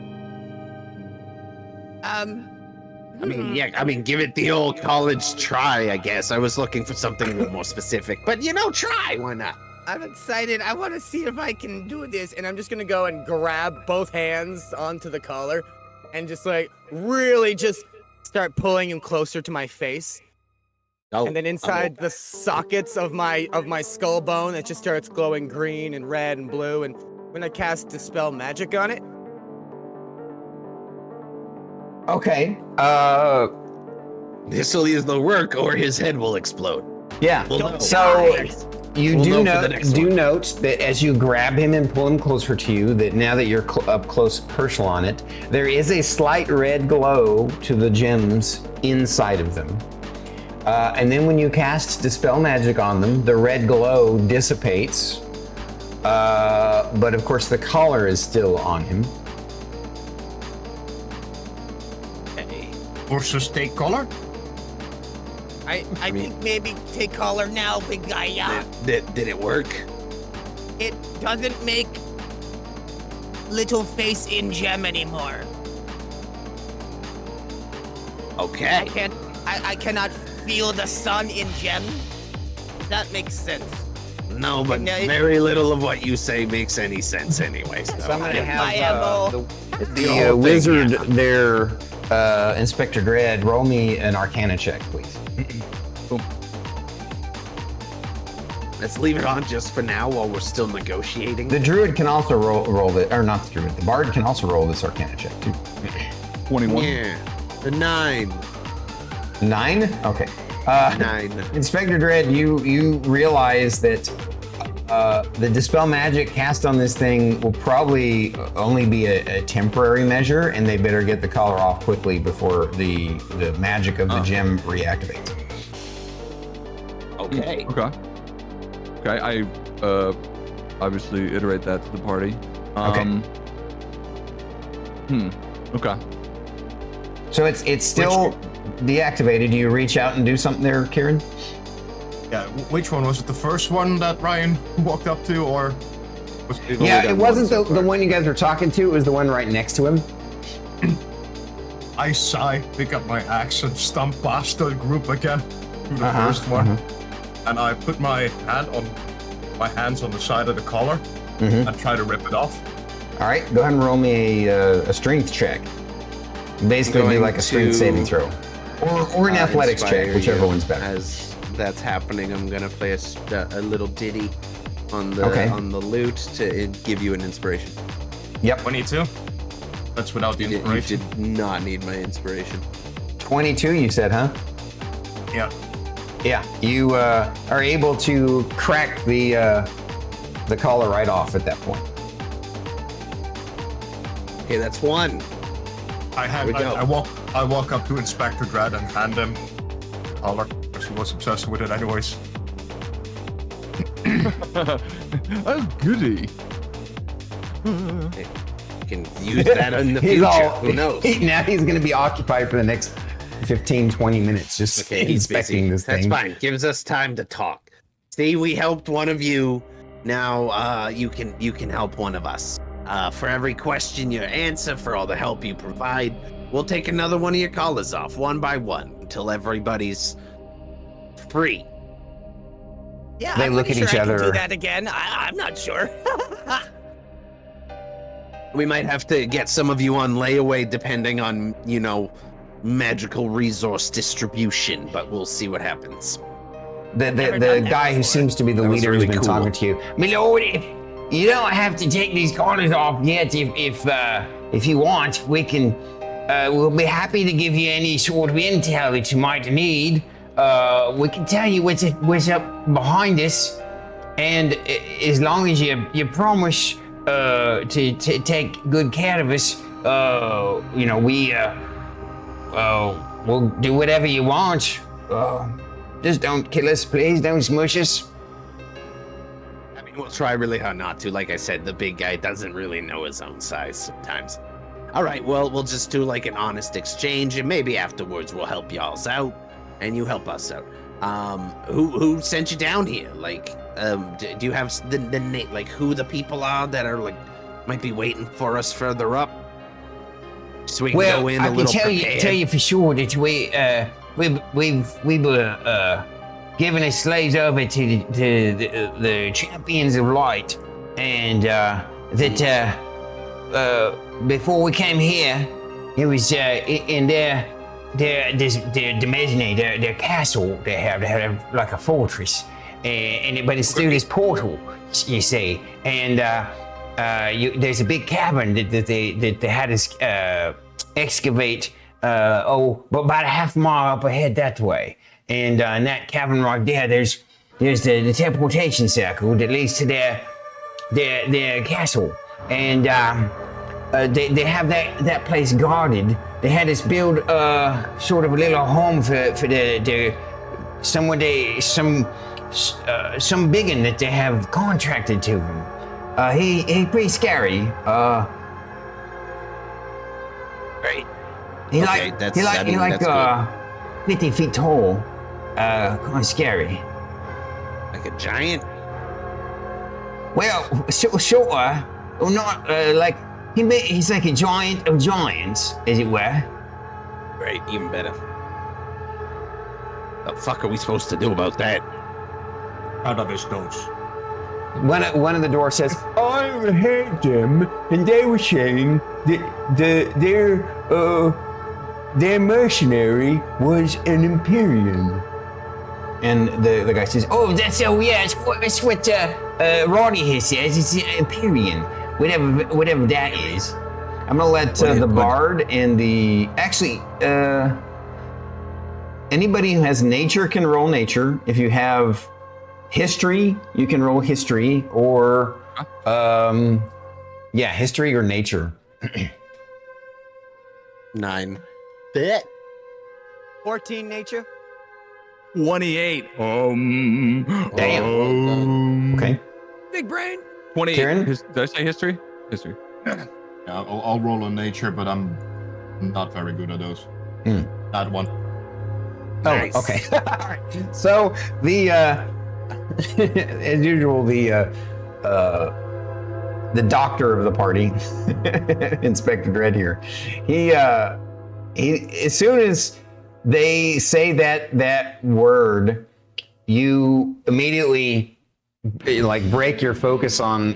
I mean, give it the old college try, I guess. I was looking for something a little more specific, but try. Why not? I'm excited. I want to see if I can do this, and I'm just gonna go and grab both hands onto the collar, and just like really just start pulling him closer to my face. Oh, And then inside the sockets of my skull bone, it just starts glowing green and red and blue. And when I cast Dispel Magic on it, Okay. this will either work or his head will explode. Yeah. We'll know. So you We'll do know for the next one. note that as you grab him and pull him closer to you, that now that you're up close personal on it, there is a slight red glow to the gems inside of them. And then when you cast Dispel Magic on them, the red glow dissipates. But of course the collar is still on him. Hey, Ursus take color? I think maybe take collar now, big guy. Yeah. did it work? It doesn't make little face in gem anymore. Okay. I cannot feel the sun in gem. That makes sense. No, but No, it- very little of what you say makes any sense anyway. So. So I'm gonna My have ammo. The whole thing, wizard yeah. there, Inspector Dread, roll me an Arcana check, please. Let's leave it on just for now while we're still negotiating. The druid can also roll it, or not the druid. The bard can also roll this Arcana check too. 21. Yeah, the 9. 9? Okay. 9. Inspector Dread, you realize that the Dispel Magic cast on this thing will probably only be a temporary measure, and they better get the collar off quickly before the magic of the gem reactivates. Okay. Okay, I obviously iterate that to the party. Okay. Okay. So it's still deactivated. Do you reach out and do something there, Kieran? Yeah, which one? Was it the first one that Ryan walked up to, or was it Yeah, it wasn't the one you guys were talking to. It was the one right next to him. I sigh, pick up my axe and stomp past the group again to the Uh-huh, first one. And I put my hands on the side of the collar and try to rip it off. All right, go ahead and roll me a strength check. Basically, be Going like a strength to, saving throw, or an athletics inspire check, whichever you. one's better. As that's happening, I'm gonna play a little ditty on the Okay. on the lute to give you an inspiration. Yep, 22? That's without the You inspiration. did not need my inspiration. 22. You said, huh? Yeah. Yeah, you are able to crack the collar right off at that point. Okay, that's 1. I we go. walk up to Inspector Dread and hand him the collar, because he was obsessed with it anyways. Oh, goody. You can use that in the He's future. all, Who knows? Now he's going to be occupied for the next 15, 20 minutes just Okay, he's inspecting busy. this That's thing. fine. Gives us time to talk. See, we helped one of you. Now you can help one of us. For every question you answer, for all the help you provide, we'll take another one of your collars off, one by one, until everybody's free. Yeah, They I'm look pretty at sure each I can other. do that again. I'm not sure. We might have to get some of you on layaway, depending on magical resource distribution, but we'll see what happens. The never done that guy who before. seems to be the That was leader who's really been cool. talking to you. My lord, if you don't have to take these collars off yet. If you want, we can. We'll be happy to give you any sort of intel that you might need. We can tell you what's up behind us, and as long as you promise to take good care of us, we'll do whatever you want. Just don't kill us, please. Don't smush us. I mean, we'll try really hard not to. Like I said, the big guy doesn't really know his own size sometimes. All right, well, we'll just do like an honest exchange, and maybe afterwards we'll help y'all's out, and you help us out. Who sent you down here? Like, do you have the name, like who the people are that are like might be waiting for us further up? So we can go in a little prepared. tell you for sure that we were giving as slaves over to the champions of light, and that before we came here, it was in their mezzanine, their castle. They have like a fortress, but it's through this portal, you see, and there's a big cavern that they had us excavate. But about a half mile up ahead that way, and in that cavern right there, there's the teleportation circle that leads to their castle, and they have that place guarded. They had us build sort of a little home for some biggin that they have contracted to him. He's pretty scary. Great. He Okay, like that's- he like I mean, he like that's 50 feet tall. Kind of scary. Like a giant? Well, sort of. Or not like he's like a giant of giants, as it were. Great, even better. The fuck are we supposed to do about that? Out of his nose. One of the dwarves says, I heard them, and they were saying that their mercenary was an Empyrean. and the guy says, "Oh, it's what Roddy here says. It's Empyrean, whatever that is." I'm gonna let the bard and anybody who has nature can roll nature. If you have history, you can roll history, or history or nature. 9. 14 nature. 28. Damn. Okay. Big brain. 28. Kieran? Did I say history? History. Yeah, I'll roll on nature, but I'm not very good at those. That one. Nice. Oh, okay. All right. So the as usual, the doctor of the party, Inspectre Dread here, he as soon as they say that word, you immediately like break your focus on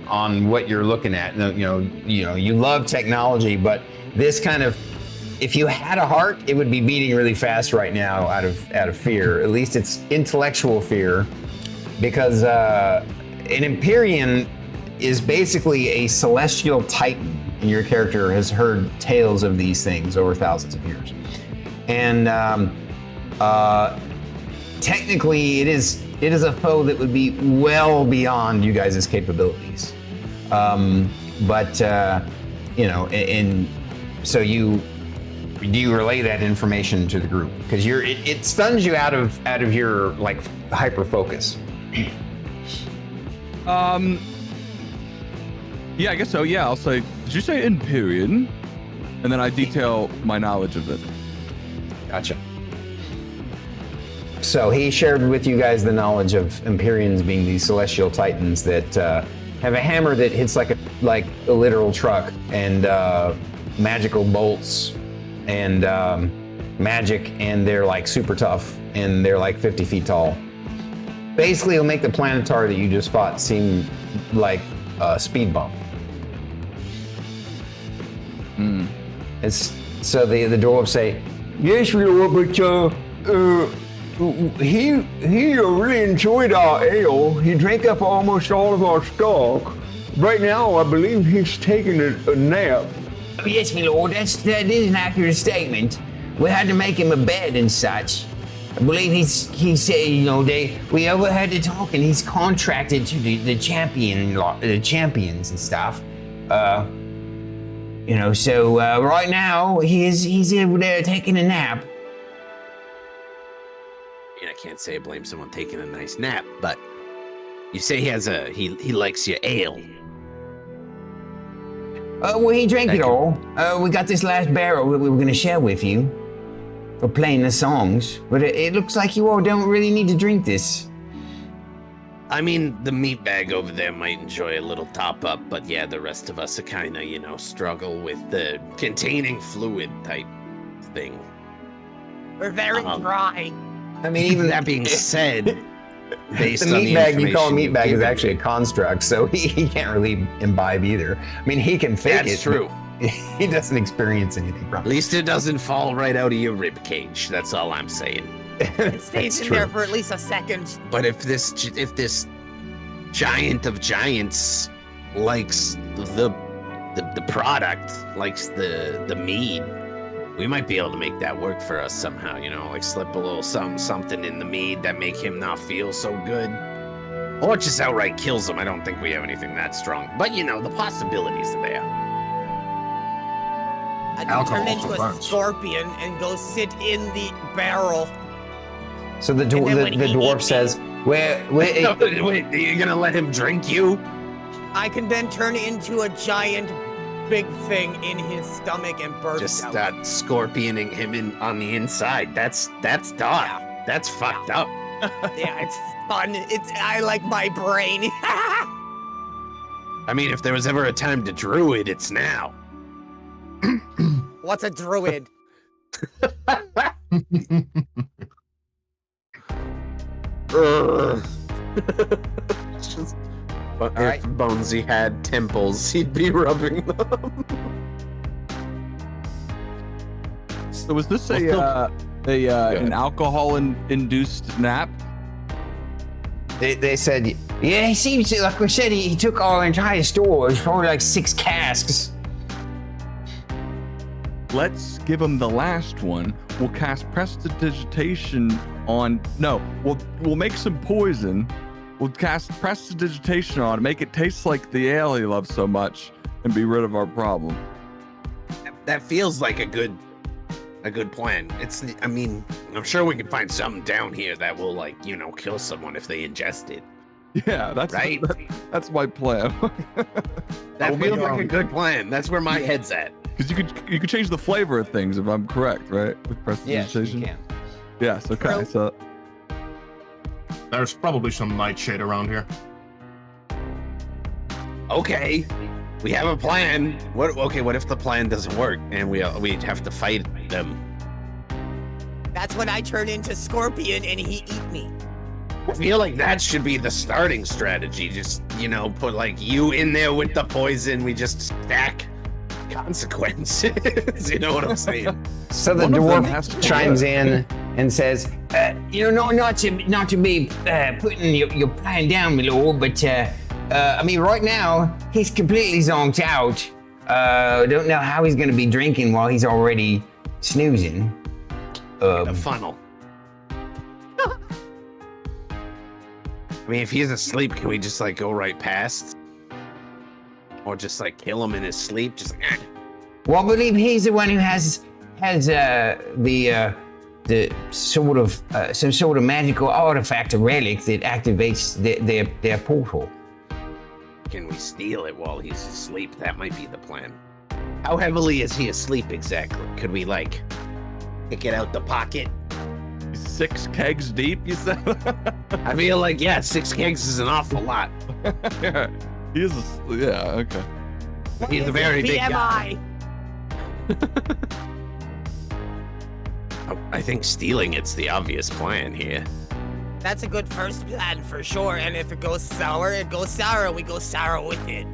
what you're looking at. You love technology, but this kind of, if you had a heart, it would be beating really fast right now out of fear. At least it's intellectual fear, because an Empyrean is basically a celestial titan, and your character has heard tales of these things over thousands of years. And technically, it is a foe that would be well beyond you guys' capabilities. So you relay that information to the group, because it stuns you out of your like hyper focus. Yeah, I guess so. Yeah, I'll say, did you say Empyrean? And then I detail my knowledge of it. Gotcha. So he shared with you guys the knowledge of Empyreans being these celestial titans that have a hammer that hits like a literal truck, and magical bolts and magic, and they're like super tough, and they're like 50 feet tall. Basically, it'll make the Planetar that you just fought seem like a speed bump. So the dwarves say, Yes, Lord, but he really enjoyed our ale. He drank up almost all of our stock. Right now, I believe he's taking a nap. "Oh, yes, my lord, that is an accurate statement. We had to make him a bed and such. I believe he said, we overheard the talk, and he's contracted to the champions and stuff. So right now he's over there taking a nap. I mean, I can't say I blame someone taking a nice nap, but you say he likes your ale. Well, he drank it all. We got this last barrel that we were going to share with you for playing the songs, but it looks like you all don't really need to drink this. I mean, the meat bag over there might enjoy a little top up, but yeah, the rest of us are kind of, struggle with the containing fluid type thing. We're very dry. I mean, even That being said, based the on meat bag you call a information meat you've bag is given actually a me. construct, so he can't really imbibe either. I mean, he can fake it. That's true. but He doesn't experience anything from At least it doesn't fall right out of your rib cage. That's all I'm saying. It stays in there for at least a second. But if this giant of giants likes the product, likes the mead, we might be able to make that work for us somehow. Like slip a little something in the mead that make him not feel so good, or just outright kills him. I don't think we have anything that strong, but the possibilities are there. I can Alcohol turn into a burns. scorpion and go sit in the barrel. So the And then when he dwarf eats says, "Where?" Wait, you're gonna let him drink you? I can then turn into a giant big thing in his stomach and burst Just out. start scorpioning him on the inside. That's dark. That's fucked up. Yeah, it's fun. I like my brain. I mean, if there was ever a time to druid, it's now. What's a druid? But All if Bonesy had temples, he'd be rubbing them. So was this an alcohol-induced nap? They said, "Yeah, he seems to, like we said, he took our entire store. It's probably like 6 casks." Let's give him the last one. We'll cast Prestidigitation on. No, we'll make some poison. We'll cast Prestidigitation on it, make it taste like the ale he loves so much, and be rid of our problem. That feels like a good plan. I'm sure we can find something down here that will kill someone if they ingest it. Yeah, that's Right? that's my plan. That feels like a good plan. That's where my head's at. Because you could change the flavor of things if I'm correct, right? With Yes, Prestidigitation. you can. Yes. Okay. True. So There's probably some nightshade around here. Okay, we have a plan. What if the plan doesn't work and we'd have to fight them? That's when I turn into scorpion and he eat me. I feel like that should be the starting strategy. Just, put you in there with the poison. We just stack consequences. You know what I'm saying? So the One of them has dwarf to chimes work. in and says, not to be putting your plan down, my lord, but right now he's completely zonked out. Don't know how he's going to be drinking while he's already snoozing. A funnel. I mean, if he's asleep, can we just go right past? Or just kill him in his sleep? Just Well, I believe he's the one who has the sort of some sort of magical artifact or relic that activates their portal. Can we steal it while he's asleep? That might be the plan. How heavily is he asleep exactly? Could we pick it out the pocket? 6 kegs deep, you said? I feel 6 kegs is an awful lot. Yeah. He is. Okay. He's a very big BMI. guy. I think stealing it's the obvious plan here. That's a good first plan for sure. And if it goes sour, it goes sour, and we go sour with it.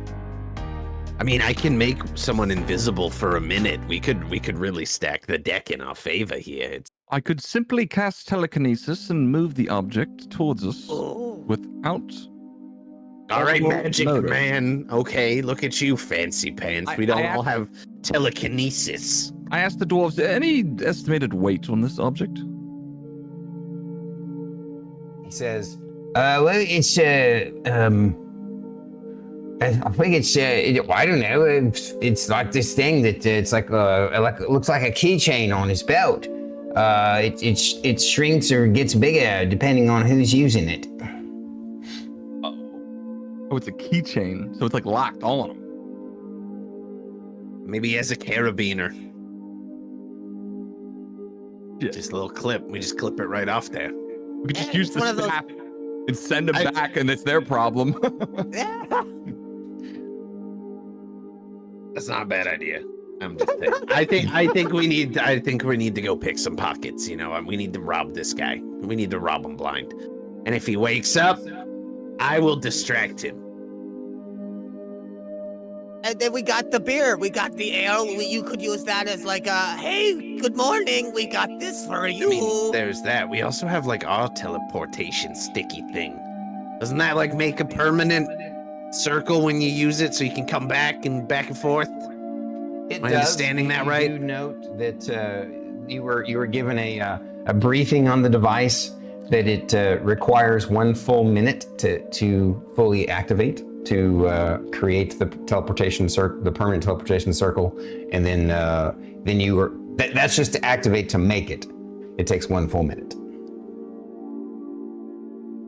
I mean, I can make someone invisible for a minute. We could really stack the deck in our favor here. I could simply cast telekinesis and move the object towards us Ooh. without. All right, Well, magic noted. man. Okay, look at you, fancy pants. We don't all have telekinesis. I asked the dwarves, any estimated weight on this object? He says, well, it's I think it's I don't know. It's like this thing that it's like it looks like a keychain on his belt. It shrinks or gets bigger depending on who's using it. Oh, it's a keychain, so it's like locked on him. Maybe he has a carabiner. Yeah. Just a little clip. We just clip it right off there. We could just Yeah, use it's one the of those- staff and send them back, and it's their problem. Yeah. That's not a bad idea. I'm just saying. I think we need to go pick some pockets. You know, we need to rob this guy. We need to rob him blind. And if he wakes up, I will distract him. And then we got the beer. We got the ale. You could use that as like a, hey, good morning. We got this for you. I mean, there's that. We also have like our teleportation sticky thing. Doesn't that like make a permanent circle when you use it so you can come back and forth? It Am I understanding that right? You do note that you were given a briefing on the device that it requires 1 full minute to fully activate, to create the teleportation circle, the permanent teleportation circle, and then you were that's just to activate. To make it, it takes 1 full minute.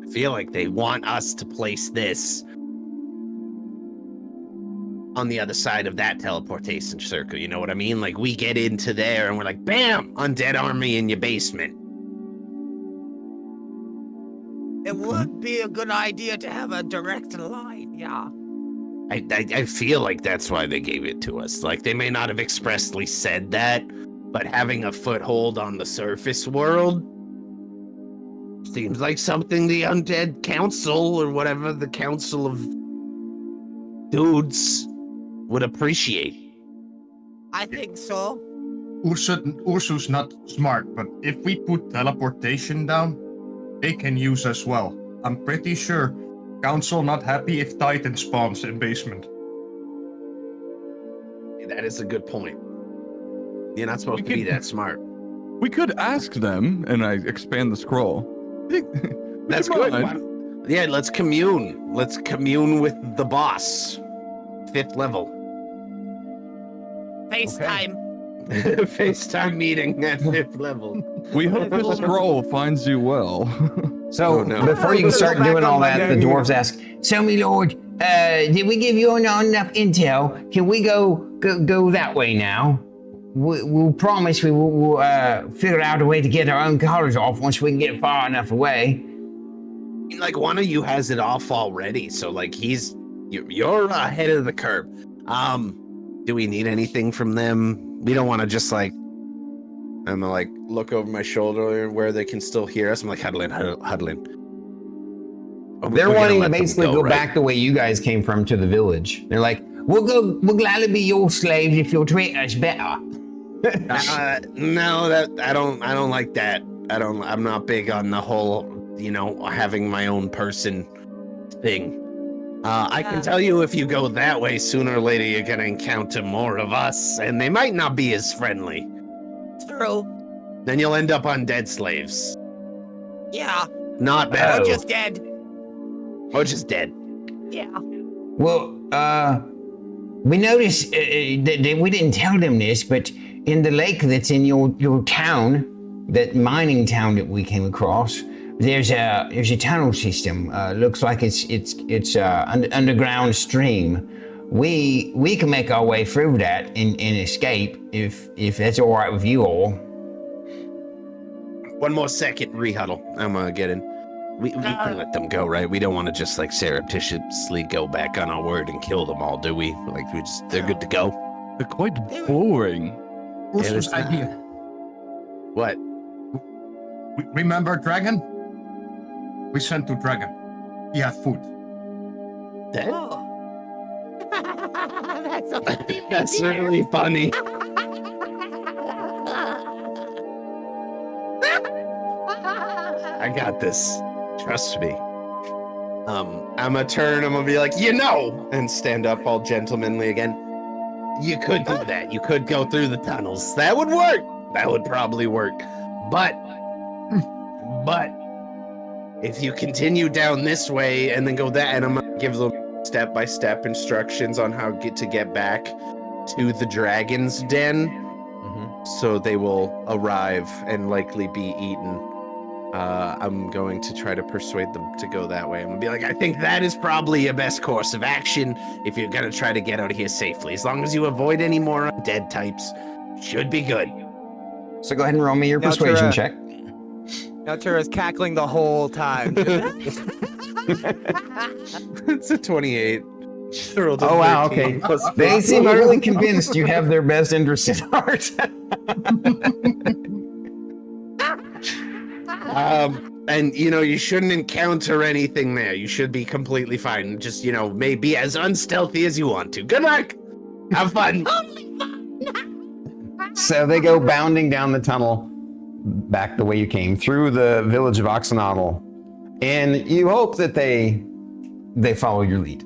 I feel like they want us to place this on the other side of that teleportation circle. You know what I mean? Like we get into there and we're like, bam, undead army in your basement. It would be a good idea to have a direct line, yeah. I feel like that's why they gave it to us. Like they may not have expressly said that, but having a foothold on the surface world seems like something the undead council or whatever, the council of dudes would appreciate. I think so. Ursus not smart, but if we put teleportation down, they can use as well. I'm pretty sure Council not happy if Titan spawns in basement. That is a good point. You're not supposed to be that smart. We could ask them, and I expand the scroll. That's Come good. on. Yeah, let's commune. Let's commune with the boss. 5th level. FaceTime. FaceTime meeting at 5th level. We hope this scroll finds you well. So Oh, no. before you can start Go back doing on all my that, the name. dwarves ask, "So, my lord, did we give you enough intel? Can we go that way now? We'll promise we'll figure out a way to get our own collars off once we can get far enough away." Like one of you has it off already, so like you're ahead of the curve. Do we need anything from them? We don't want to just like I'm gonna like look over my shoulder where they can still hear us. I'm like huddling. They're We're gonna wanting to let them basically go right? back the way you guys came from to the village. They're like, we'll gladly be your slaves if you'll treat us better. No, that I don't like that. I'm not big on the whole, having my own person thing. I can tell you if you go that way, sooner or later you're gonna encounter more of us, and they might not be as friendly. True. Then you'll end up on dead slaves. Yeah. Not bad. Or just dead. Or just dead. Yeah. Well, we noticed that we didn't tell them this, but in the lake that's in your town, that mining town that we came across, there's a tunnel system. Looks like it's underground stream. We can make our way through that and escape if that's all right with you all. One more second, rehuddle. I'm gonna get in. We can let them go, right? We don't want to just like surreptitiously go back on our word and kill them all, do we? Like they're good to go. They're quite boring. Ursus idea. What? Remember Dragon? We sent to Dragon. He had food. Dead? Oh. That's so funny. That's really funny. I got this. Trust me. I'm gonna turn, I'm gonna be like, and stand up all gentlemanly again. You could do that. You could go through the tunnels. That would work. That would probably work. But if you continue down this way and then go that, and I'm gonna give them step-by-step instructions on how to get back to the dragon's den. So they will arrive and likely be eaten. I'm going to try to persuade them to go that way. I'm gonna be like, I think that is probably your best course of action if you're gonna try to get out of here safely. As long as you avoid any more undead types, should be good. So go ahead and roll me your Now, persuasion Tura. check. Naltura is cackling the whole time. It's a 28. Rolled a Oh wow, 13 okay. plus They 4. seem utterly convinced you have their best interest at heart. And you shouldn't encounter anything there. You should be completely fine. Just, maybe as unstealthy as you want to. Good luck. Have fun. So they go bounding down the tunnel back the way you came, through the village of Oxenotl, and you hope that they follow your lead.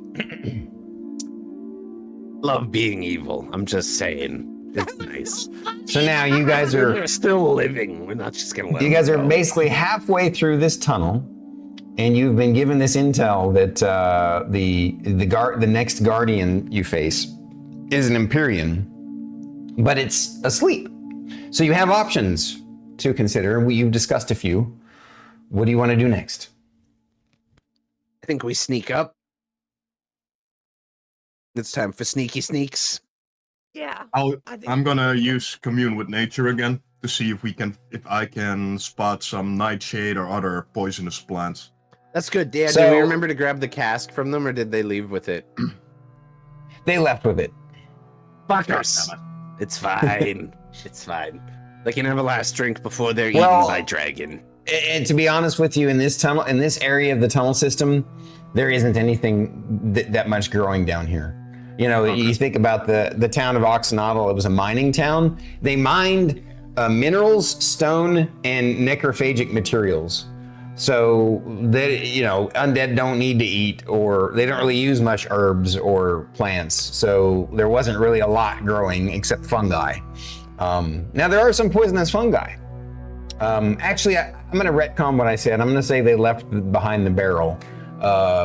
Love being evil. I'm just saying. It's nice. So now you guys are We're still living. We're not just gonna let you them guys are go. basically halfway through this tunnel, and you've been given this intel that the next guardian you face is an Empyrean, but it's asleep. So you have options to consider. You've discussed a few. What do you want to do next? I think we sneak up. It's time for sneaky sneaks. Yeah. I'm gonna use commune with nature again to see if I can spot some nightshade or other poisonous plants. That's good. Yeah, So- do we remember to grab the cask from them, or did they leave with it? They left with it. Fuckers. It's fine. It's fine. They can have a last drink before they're Well- eaten by dragon. And to be honest with you, in this area of the tunnel system, there isn't anything that much growing down here. You think about the town of Oxenotl, it was a mining town. They mined minerals, stone, and necrophagic materials. So undead don't need to eat, or they don't really use much herbs or plants. So there wasn't really a lot growing except fungi. Now there are some poisonous fungi. Actually, I'm going to retcon what I said. I'm going to say they left behind the barrel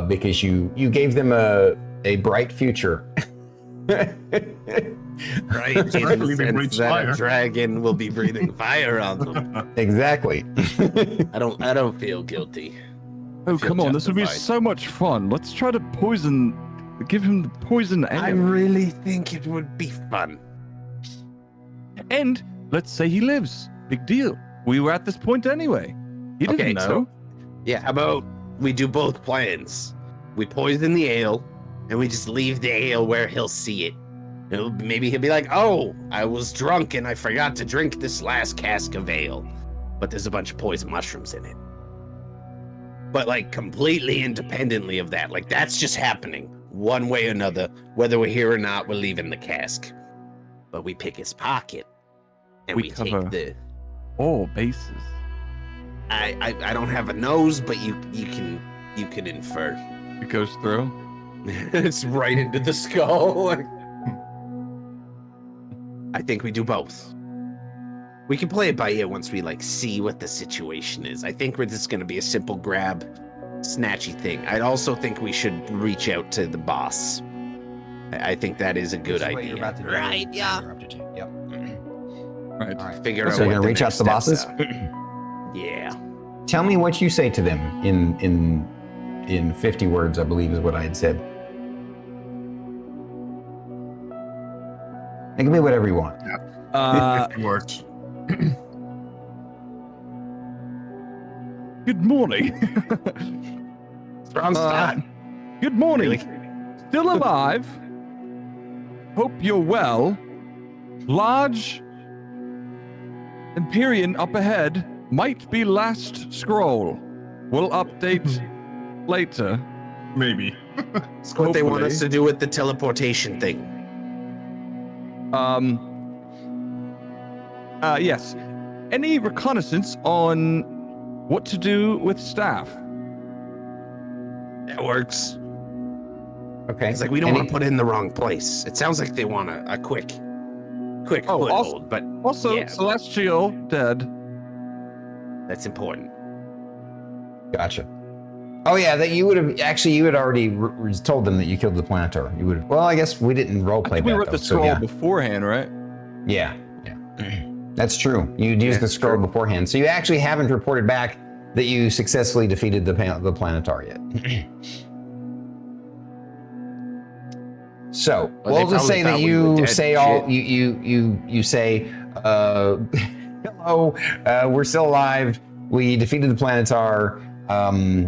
because you gave them a bright future. Right? Especially if it And breathes that fire. a dragon will be breathing fire on them. Exactly. I don't feel guilty. Oh, Feel come on. This would be justified. so much fun. Let's try to give him the poison I ale. really think it would be fun. And let's say he lives. Big deal. We were at this point anyway. He didn't Okay, know. so yeah, how about we do both plans? We poison the ale, and we just leave the ale where he'll see it. Maybe he'll be like, "Oh, I was drunk and I forgot to drink this last cask of ale, but there's a bunch of poison mushrooms in it." But like completely independently of that, like that's just happening one way or another. Whether we're here or not, we're leaving the cask. But we pick his pocket, and We we cover- take the. All bases. I don't have a nose, but you can infer. It goes through. It's right into the skull. I think we do both. We can play it by ear once we see what the situation is. I think we're just gonna be a simple grab, snatchy thing. I also think we should reach out to the boss. I think that is a good idea. Right, yeah. Yep. Right. All right. Figure out So you're what gonna the reach out next to the steps bosses? are. Yeah. Tell me what you say to them in 50 words, I believe is what I had said. It can be whatever you want. It works. Good morning. Strong start. Good morning. Really? Still alive. Hope you're well. Large Empyrean up ahead. Might be last scroll. We'll update later. Maybe. It's what they want us Hopefully. to do with the teleportation thing. Yes. Any reconnaissance on what to do with staff? That works. Okay. It's like we don't want to put it in the wrong place. It sounds like they want a quick Oh, foothold, also- but Also, Yeah. Celestial dead. that's important. Gotcha. Oh yeah, that you would have actually. You had already told them that you killed the Planetaur. You would. Well, I guess we didn't roleplay that. We wrote though, the so scroll yeah. beforehand, right? Yeah. That's true. You'd used the scroll beforehand, so you actually haven't reported back that you successfully defeated the Planetaur yet. So we'll just say that you say you say, hello, we're still alive. We defeated the Planetaur,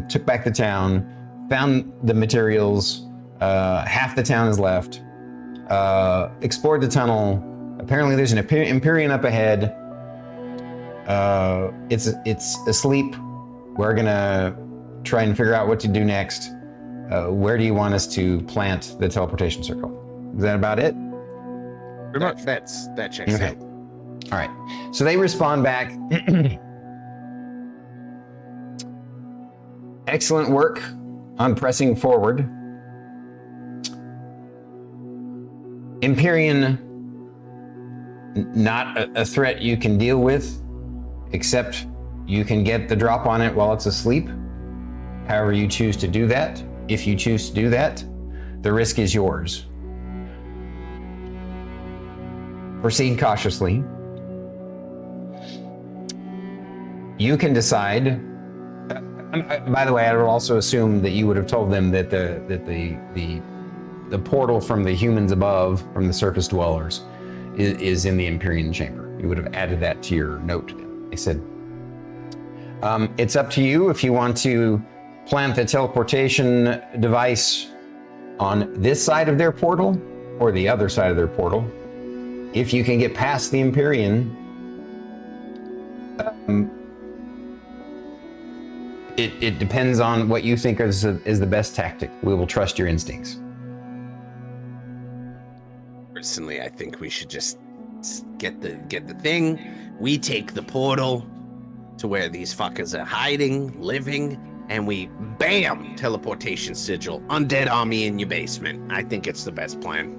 took back the town, found the materials. Half the town is left. Explored the tunnel. Apparently, there's an Empyrean up ahead. It's asleep. We're gonna try and figure out what to do next. Where do you want us to plant the teleportation circle? Is that about it? Pretty much. That checks Okay. out. All right. So they respond back. Excellent work on pressing forward. Empyrean, not a threat you can deal with, except you can get the drop on it while it's asleep. However you choose to do that. If you choose to do that, the risk is yours. Proceed cautiously. You can decide. By the way, I would also assume that you would have told them that the portal from the humans above, from the surface dwellers, is in the Empyrean chamber. You would have added that to your note to them. They said, it's up to you if you want to plant the teleportation device on this side of their portal or the other side of their portal. If you can get past the Empyrean, it depends on what you think is the best tactic. We will trust your instincts. Personally, I think we should just get the thing. We take the portal to where these fuckers are hiding, living, and we bam, teleportation sigil, undead army in your basement. I think it's the best plan.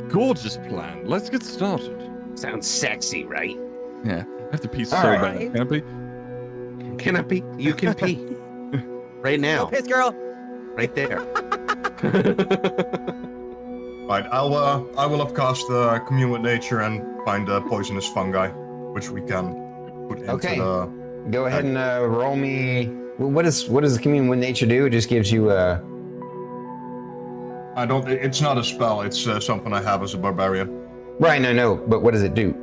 Gorgeous plan. Let's get started. Sounds sexy, right? Yeah, I have to pee so All bad. right. Can I pee? Can I pee? You can pee. Right Go now. piss, girl. Right there. Right, I will upcast commune with nature and find poisonous fungi, which we can put into Okay. the. Go ahead and roll me. What does the commune with nature do? It just gives you a. It's not a spell. It's something I have as a barbarian. Right, no, but what does it do?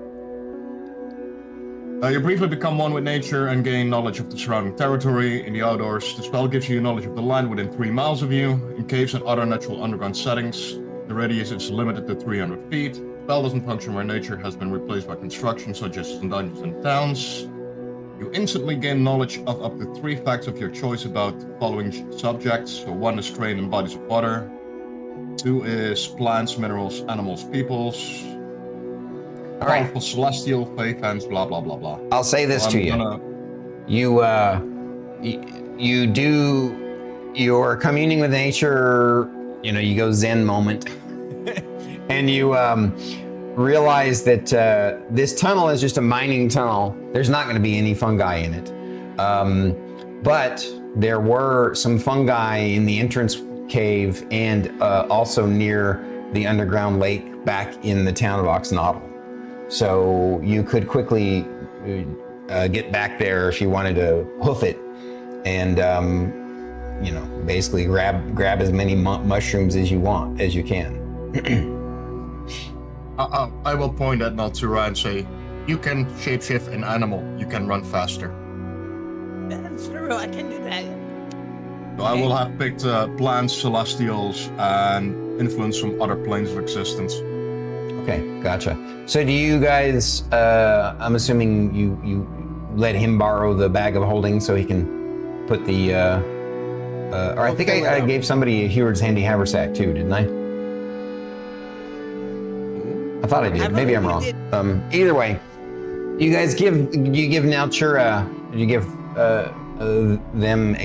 You briefly become one with nature and gain knowledge of the surrounding territory. In the outdoors, the spell gives you knowledge of the land within 3 miles of you. In caves and other natural underground settings, the radius is limited to 300 feet. The spell doesn't function where nature has been replaced by construction, such as in dungeons and towns. You instantly gain knowledge of up to 3 facts of your choice about the following subjects. So 1 is terrain and bodies of water. 2 is plants, minerals, animals, peoples. All right. Powerful celestial, faith hands, blah blah blah blah. I'll say this to you. You do your communing with nature. You go Zen moment, and you realize that this tunnel is just a mining tunnel. There's not going to be any fungi in it, but there were some fungi in the entrance cave and also near the underground lake back in the town of Oxnottle. So you could quickly get back there if you wanted to hoof it, and basically grab as many mushrooms as you can. I will point at Naltura and say, you can shapeshift an animal. You can run faster. That's true. I can do that. So I will have picked plants, celestials, and influence from other planes of existence. Okay, gotcha. So do you guys, I'm assuming you let him borrow the bag of holding so he can put the, or I think I gave somebody a Heward's handy haversack too, didn't I? I thought I did. Maybe I'm wrong. Either way, you guys give Naltura, you give them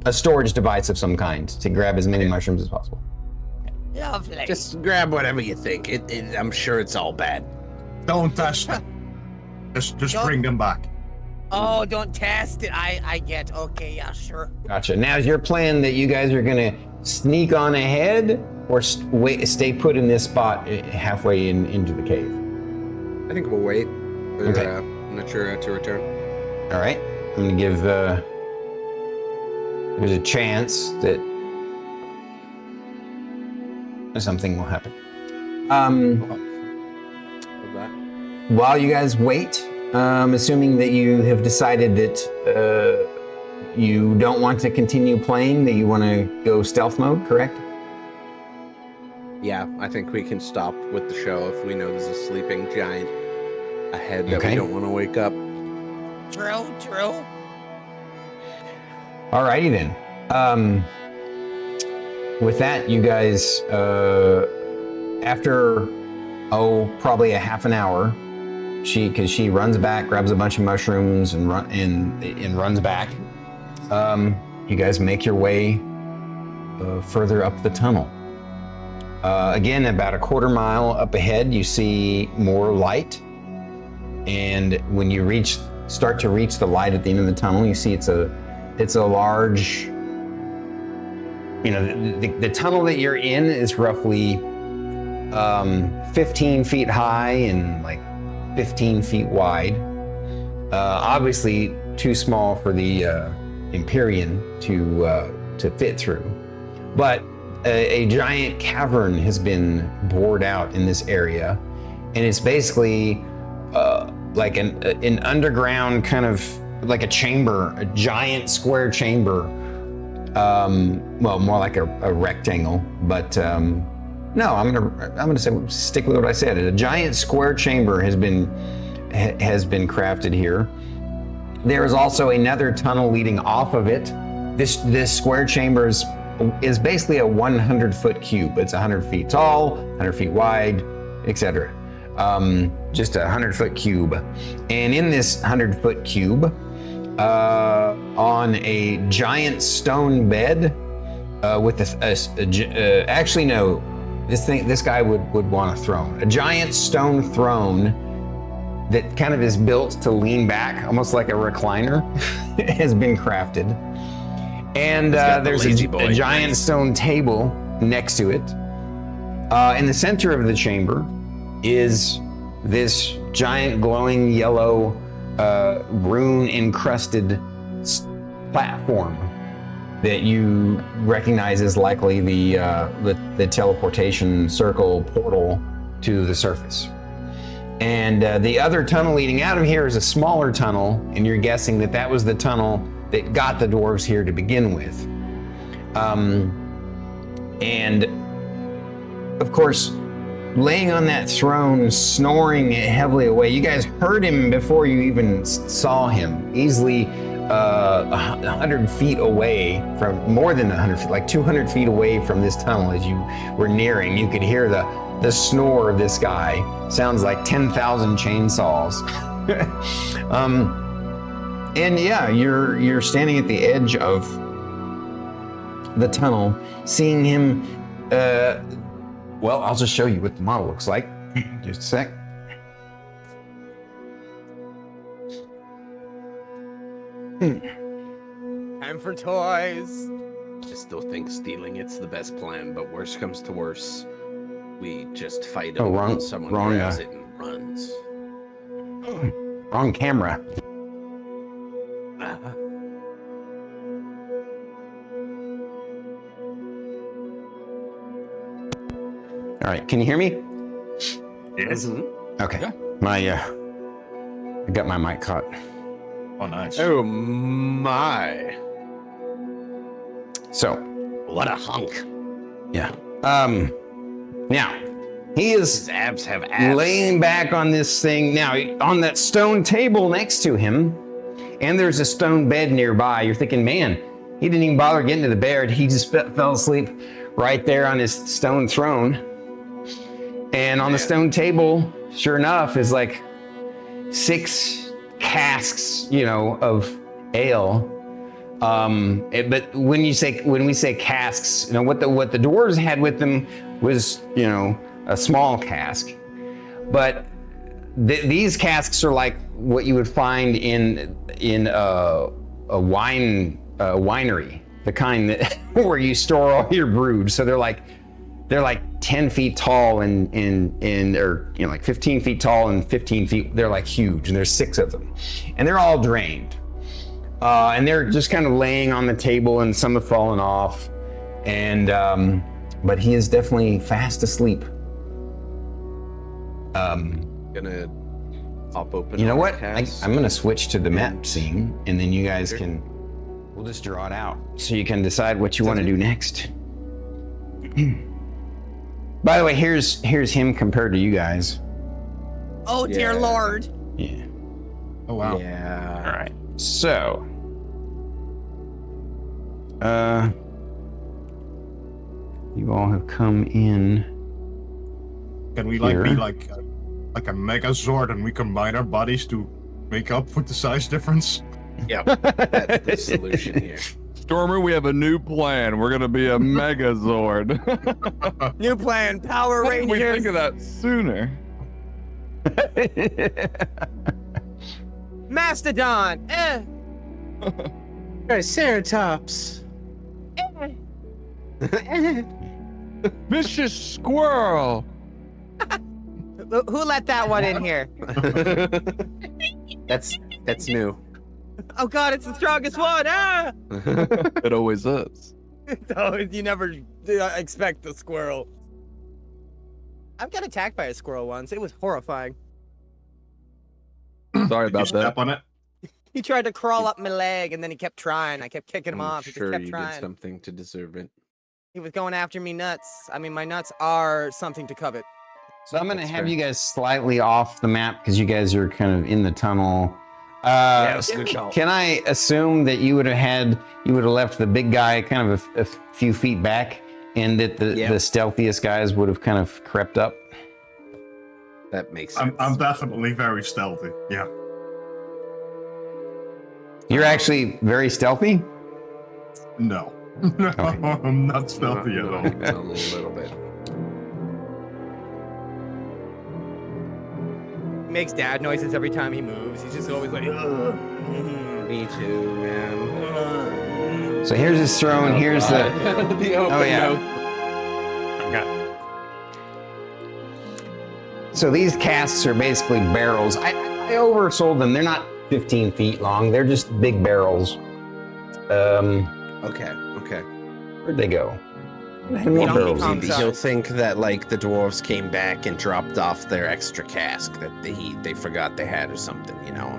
a storage device of some kind to grab as many mushrooms as possible. Lovely. Just grab whatever you think. I'm sure it's all bad. Don't test them. Just bring them back. Oh, don't test it. I get. Okay, yeah, sure. Gotcha. Now, is your plan that you guys are gonna sneak on ahead, or stay put in this spot halfway into the cave? I think we'll wait for Okay. Natura to return. All right. I'm gonna give. There's a chance that something will happen. Of that. While you guys wait, assuming that you have decided that you don't want to continue playing, that you want to go stealth mode, correct? Yeah, I think we can stop with the show if we know there's a sleeping giant ahead that Okay. we don't want to wake up. True. Alrighty then. With that, you guys, after probably a half an hour, because she runs back, grabs a bunch of mushrooms, and runs back. You guys make your way further up the tunnel. Again, about a quarter mile up ahead, you see more light, and when you start to reach the light at the end of the tunnel, you see it's a large. The tunnel that you're in is roughly 15 feet high and like 15 feet wide. Obviously, too small for the Empyrean to fit through, but a giant cavern has been bored out in this area, and it's basically like an underground kind of like a chamber, a giant square chamber. Well, more like a rectangle, but no, I'm gonna stick with what I said. A giant square chamber has been crafted here. There is also another tunnel leading off of it. This square chamber is basically a 100-foot cube. It's 100 feet tall, 100 feet wide, etc. Just a 100-foot cube. And in this 100-foot cube, on a giant stone bed, with actually no, this guy would want a throne. A giant stone throne that kind of is built to lean back, almost like a recliner, has been crafted. And there's a giant stone table next to it. In the center of the chamber is this giant glowing yellow rune-encrusted platform that you recognize as likely the teleportation circle portal to the surface. And the other tunnel leading out of here is a smaller tunnel, and you're guessing that was the tunnel that got the dwarves here to begin with. And of course, laying on that throne, snoring heavily away. You guys heard him before you even saw him. Easily 100 feet away from, more than 100 feet, like 200 feet away from this tunnel as you were nearing. You could hear the snore of this guy. Sounds like 10,000 chainsaws. And yeah, you're standing at the edge of the tunnel, seeing him. Well, I'll just show you what the model looks like. Just a sec. Time for toys. I still think stealing it's the best plan, but worse comes to worse, we just fight Oh, him wrong- and someone wrong, grabs it and runs. Wrong camera. All right, can you hear me? Yes. Okay. Yeah. I got my mic caught. Oh, nice. Oh my. So, What a hunk. yeah. Now, he is His abs have abs. laying back on this thing now on that stone table next to him, and there's a stone bed nearby. You're thinking, man, he didn't even bother getting to the bed. He just fell asleep right there on his stone throne. And on the stone table, sure enough, is like 6 casks, of ale. But when we say casks, what the dwarves had with them was, a small cask. But these casks are like what you would find in a winery, the kind that where you store all your brood. So they're like 10 feet tall and or like 15 feet tall and 15 feet. They're like huge, and there's 6 of them, and they're all drained. And they're just kind of laying on the table, and some have fallen off. And but he is definitely fast asleep. Gonna pop open. You know what? Podcast. I'm gonna switch to the map scene, and then you guys we'll just draw it out, so you can decide what you want to do next. By the way, here's him compared to you guys. Oh dear Lord. Yeah. Oh wow. Yeah. All right. So, you all have come in. Can we Here. be like a Megazord and we combine our bodies to make up for the size difference? Yeah. That's the solution here. Stormer, we have a new plan. We're gonna be a Megazord. New plan, Power How did we Rangers. think of that sooner? Mastodon. Triceratops. Vicious squirrel. Who let that one in here? That's new. Oh God, it's the strongest one. Ah! It always is. So you never expect the squirrel. I got attacked by a squirrel once. It was horrifying. Sorry Did you about that. step on it? He tried to crawl up my leg, and then he kept trying. I kept kicking him off. He just Sure, kept you trying. did something to deserve it. He was going after me nuts. I mean, my nuts are something to covet. So I'm gonna That's have fair. you guys slightly off the map because you guys are kind of in the tunnel. that's a good call. Can I assume that you would have left the big guy kind of a few feet back, and that the stealthiest guys would have kind of crept up? That makes sense. I'm definitely very stealthy. Yeah. You're actually very stealthy. No. No, I'm not stealthy at all. Even a little bit. He makes dad noises every time he moves. He's just always like, ugh. Me too, man. So here's his throne. Here's the. The open Oh yeah. mouth. So these casks are basically barrels. I oversold them. They're not 15 feet long. They're just big barrels. Okay. Where'd they go? Donkey Kong Maybe size. he'll think that like the dwarves came back and dropped off their extra cask that they forgot they had or something, you know.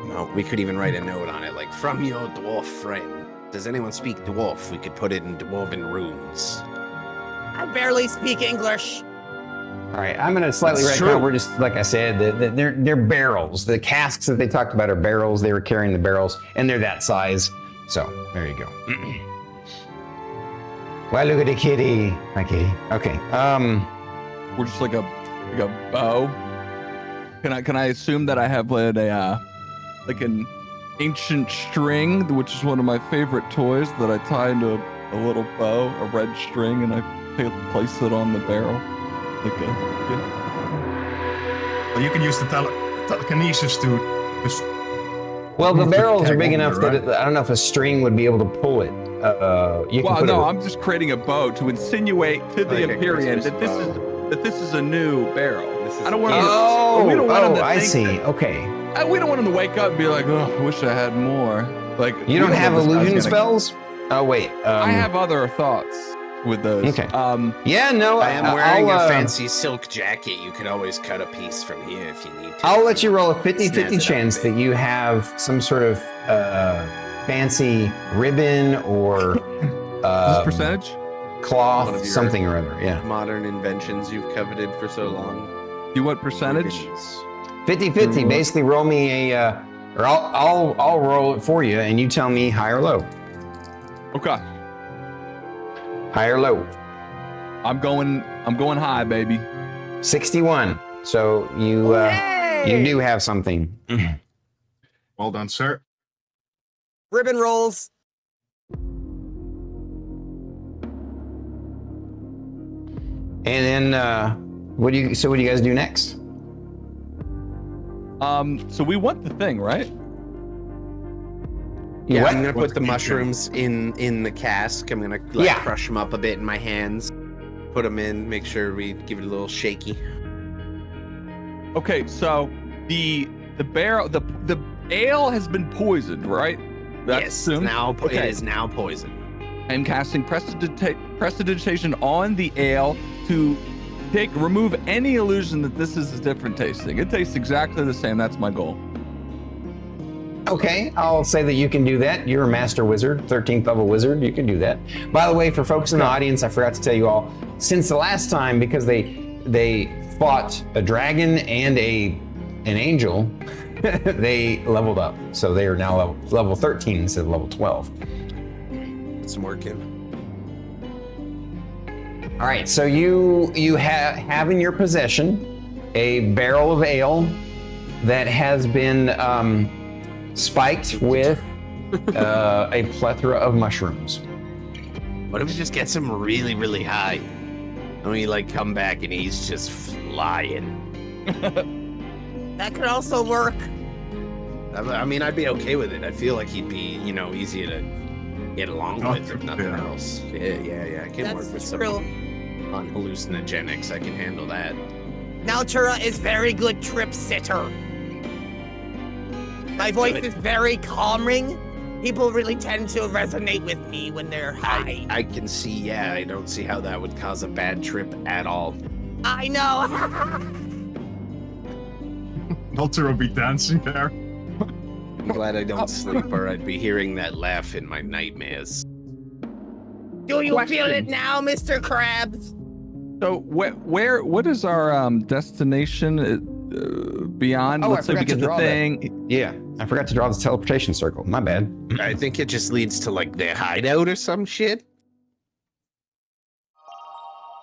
No, we could even write a note on it like from your dwarf friend. Does anyone speak dwarf? We could put it in dwarven runes. I barely speak English. All right, I'm gonna slightly That's retcon. true. We're just like I said, they're barrels. The casks that they talked about are barrels. They were carrying the barrels, and they're that size. So there you go. Well, look at the kitty, my kitty. Okay. We're just like a bow. Can I assume that I have like an ancient string, which is one of my favorite toys that I tie into a little bow, a red string, and I place it on the barrel. Like a, Well, you can use the telekinesis to just Well, the move the barrels are keg big over, enough that right? I don't know if a string would be able to pull it. You can well, put no, it. I'm just creating a bow to insinuate to the Like a Empyrean Christmas that this is a new barrel. This is I don't want to. Oh, we don't want him to I think see. that- Okay. We don't want him to wake up and be like, "Oh, I wish I had more." Like You don't we have know this guy's illusion gonna- spells? Oh wait. I have other thoughts with those. Okay. Yeah, no, I am wearing I'll, a fancy silk jacket. You could always cut a piece from here if you need to. I'll let you roll a Snazz 50-50 it up chance a that bit. you have some sort of fancy ribbon or Is this percentage? One cloth, of your- something or other. Yeah. modern inventions you've coveted for so long. You want percentage? Ribbons. 50-50. Basically, roll me a, or I'll roll it for you, and you tell me high or low. Okay. High or low. I'm going high, baby. 61. So you do have something. well done, sir. Ribbon rolls. And then what do you guys do next? So we want the thing, right? Yeah, What? I'm gonna What's put the the mushrooms in the cask. I'm gonna like Yeah. crush them up a bit in my hands, put them in, make sure we give it a little shaky. Okay, so the barrel, the ale has been poisoned, right? That's yes, assumed? now Okay. it is now poisoned. I'm casting prestidigitation on the ale to remove any illusion that this is different tasting. It tastes exactly the same. That's my goal. Okay, I'll say that you can do that. You're a master wizard, 13th level wizard. You can do that. By the way, for folks in the audience, I forgot to tell you all, since the last time, because they fought a dragon and an angel, they leveled up. So they are now level 13 instead of level 12. Put some work in. All right, so you have in your possession a barrel of ale that has been spiked with a plethora of mushrooms. What if we just get him really, really high? And we like come back and he's just flying. That could also work. I mean, I'd be okay with it. I feel like he'd be, easier to get along with, if nothing Yeah. else. Yeah. I can work with That's some true. on hallucinogenics. I can handle that. Naltura is very good trip sitter. My voice is very calming. People really tend to resonate with me when they're high. I can see, yeah, I don't see how that would cause a bad trip at all. I know. Naltura will be dancing there. I'm glad I don't sleep or I'd be hearing that laugh in my nightmares. Do you feel Question. it now, Mr. Krabs? So what is our destination beyond? Oh, Let's I say we forgot to get the draw that. thing. Yeah, I forgot to draw this teleportation circle. My bad. I think it just leads to like their hideout or some shit.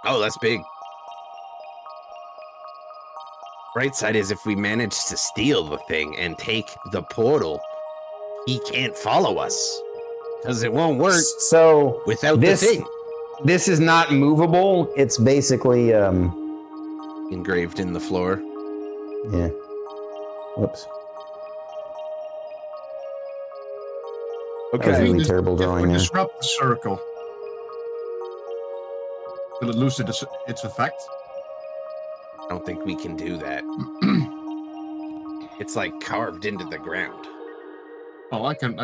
Oh, that's big. Bright side is if we manage to steal the thing and take the portal, he can't follow us. Because it won't work So without this the thing. this is not movable. It's basically Engraved in the floor. yeah. Whoops. That was a Okay. really terrible If we drawing there. disrupt the circle, will it lose its effect? I don't think we can do that. It's like carved into the ground. Well, I can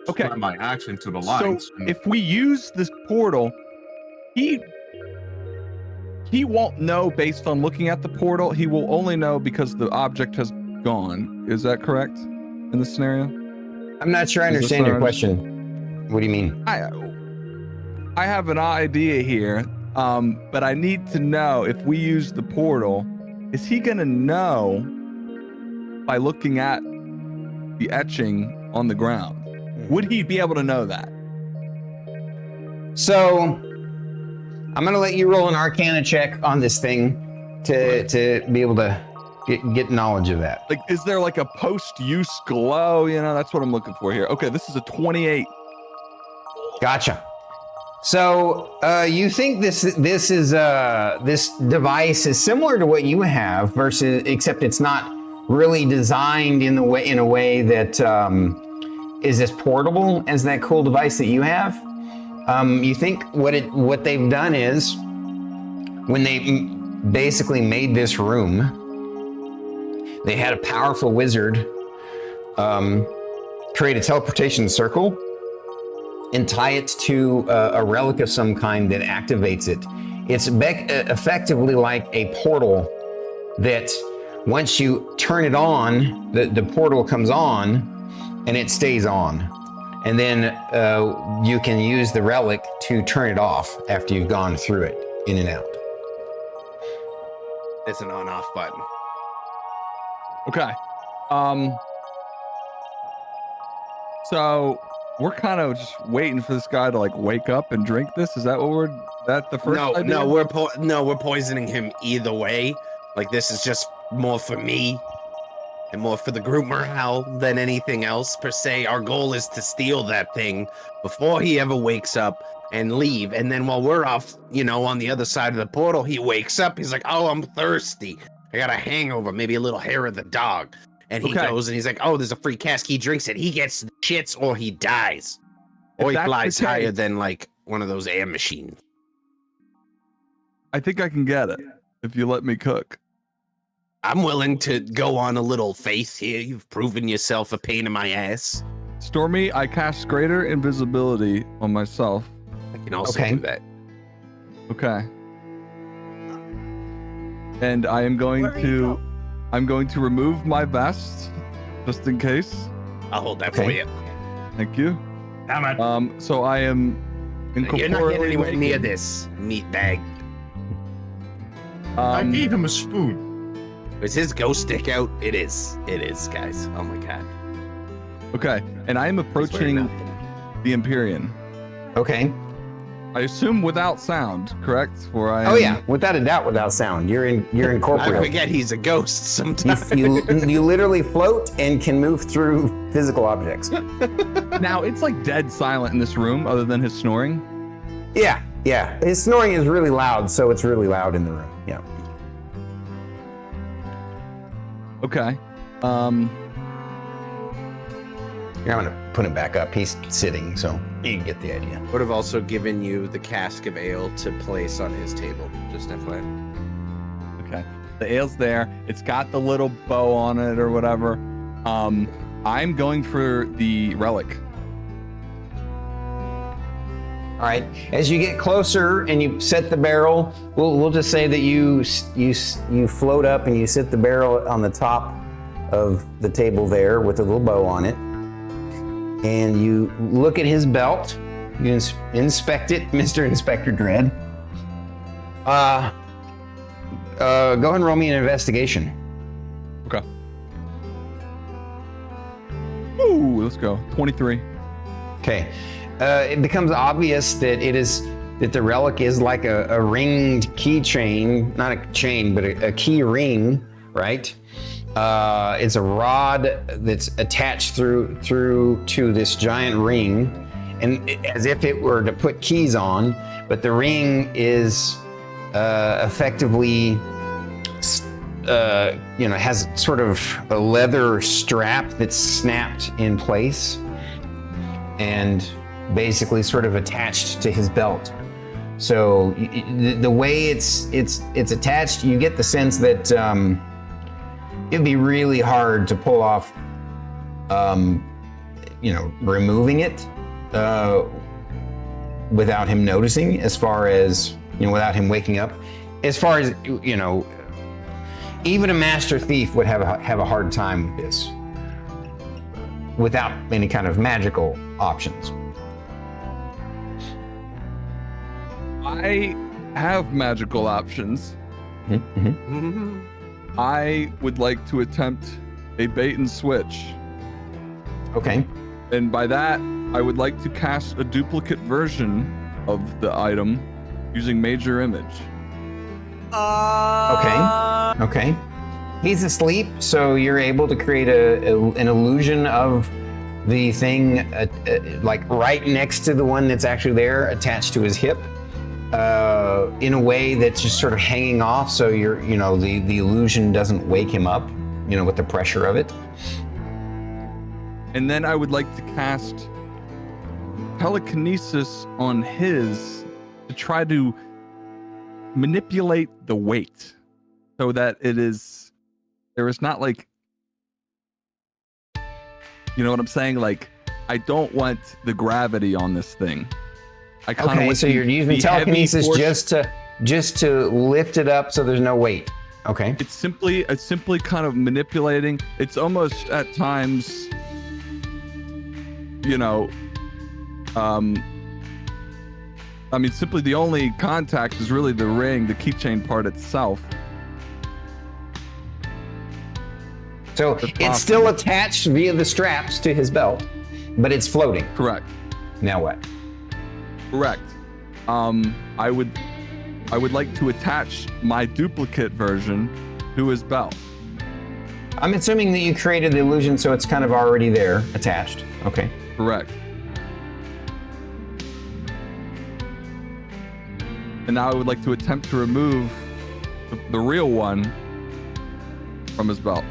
Okay. slam my axe into the So lines. and- if we use this portal, he won't know based on looking at the portal. He will only know because the object has gone. Is that correct in this scenario? I'm not sure I Is this understand your ours? question. What do you mean? I have an idea here, but I need to know if we use the portal, is he gonna know by looking at the etching on the ground? Would he be able to know that? So I'm gonna let you roll an Arcana check on this thing to be able to get knowledge of that. Like, is there like a post-use glow? That's what I'm looking for here. Okay, this is a 28. Gotcha. So you think this device is similar to what you have, versus except it's not really designed in a way that is as portable as that cool device that you have. You think what they've done is when they basically made this room, they had a powerful wizard create a teleportation circle and tie it to a relic of some kind that activates it. It's effectively like a portal that once you turn it on, the portal comes on and it stays on. And then you can use the relic to turn it off after you've gone through it, in and out. It's an on-off button. Okay. So we're kind of just waiting for this guy to like wake up and drink this. Is that that the first idea? No, we're poisoning him either way. Like, this is just more for me and more for the group morale than anything else per se. Our goal is to steal that thing before he ever wakes up and leave. And then while we're off, on the other side of the portal, he wakes up. He's like, "Oh, I'm thirsty," I got a hangover, maybe a little hair of the dog. And he Okay. goes and he's like, oh, there's a free cask. He drinks it. He gets the shits or he dies. Or he that's the flies case- higher than like one of those air machines. I think I can get it if you let me cook. I'm willing to go on a little faith here. You've proven yourself a pain in my ass. Stormy, I cast greater invisibility on myself. I can also Okay. do that. Okay. And I am going Where are you to remove my vest just in case. I'll hold that for Okay. you. Thank you. Damn it. So I am You're not getting incorporeally anywhere near naked. this meat bag. I gave him a spoon. Is his ghost stick out? It is. It is, guys. Oh my god. Okay, and I am He's wearing approaching nothing. the Empyrean. Okay. I assume without sound, correct? For I Oh am- yeah, without a doubt, without sound. You're I incorporeal. forget he's a ghost You, sometimes. you literally float and can move through physical objects. Now it's like dead silent in this room, other than his snoring. Yeah, yeah. His snoring is really loud, so it's really loud in the room. Yeah. Okay. Here, I'm gonna put him back up. He's sitting, so you can get the idea. Would have also given you the cask of ale to place on his table. Just FYI. Okay. The ale's there. It's got the little bow on it or whatever. I'm going for the relic. All right. As you get closer and you set the barrel, we'll just say that you float up and you sit the barrel on the top of the table there with a little bow on it, and you look at his belt. You inspect it, Mr. Inspector Dread. Go ahead and roll me an investigation. Okay. Ooh, let's go. 23. Okay. It becomes obvious that the relic is like a ringed keychain, not a chain, but a key ring, right? It's a rod that's attached through to this giant ring, and as if it were to put keys on, but the ring is effectively, has sort of a leather strap that's snapped in place, and basically sort of attached to his belt. So the way it's attached, you get the sense that it'd be really hard to pull off, removing it without him noticing, as far as, without him waking up. As far as, even a master thief would have a hard time with this without any kind of magical options. I have magical options. I would like to attempt a bait and switch. Okay. And by that, I would like to cast a duplicate version of the item using major image. Okay. He's asleep, so you're able to create an illusion of the thing, like right next to the one that's actually there, attached to his hip, in a way that's just sort of hanging off, so the illusion doesn't wake him up, with the pressure of it. And then I would like to cast telekinesis on his to try to manipulate the weight so that there is not like, you know what I'm saying? Like, I don't want the gravity on this thing. I kind of Okay, want so you're using the heavy telekinesis force- just to lift it up so there's no weight. Okay. It's simply kind of manipulating. It's almost at times, simply the only contact is really the ring, the keychain part itself. So If it's still attached via the straps to his belt, but it's floating. Correct. Now what? Correct. I would like to attach my duplicate version to his belt. I'm assuming that you created the illusion, so it's kind of already there, attached. Okay. Correct. And now I would like to attempt to remove the real one from his belt.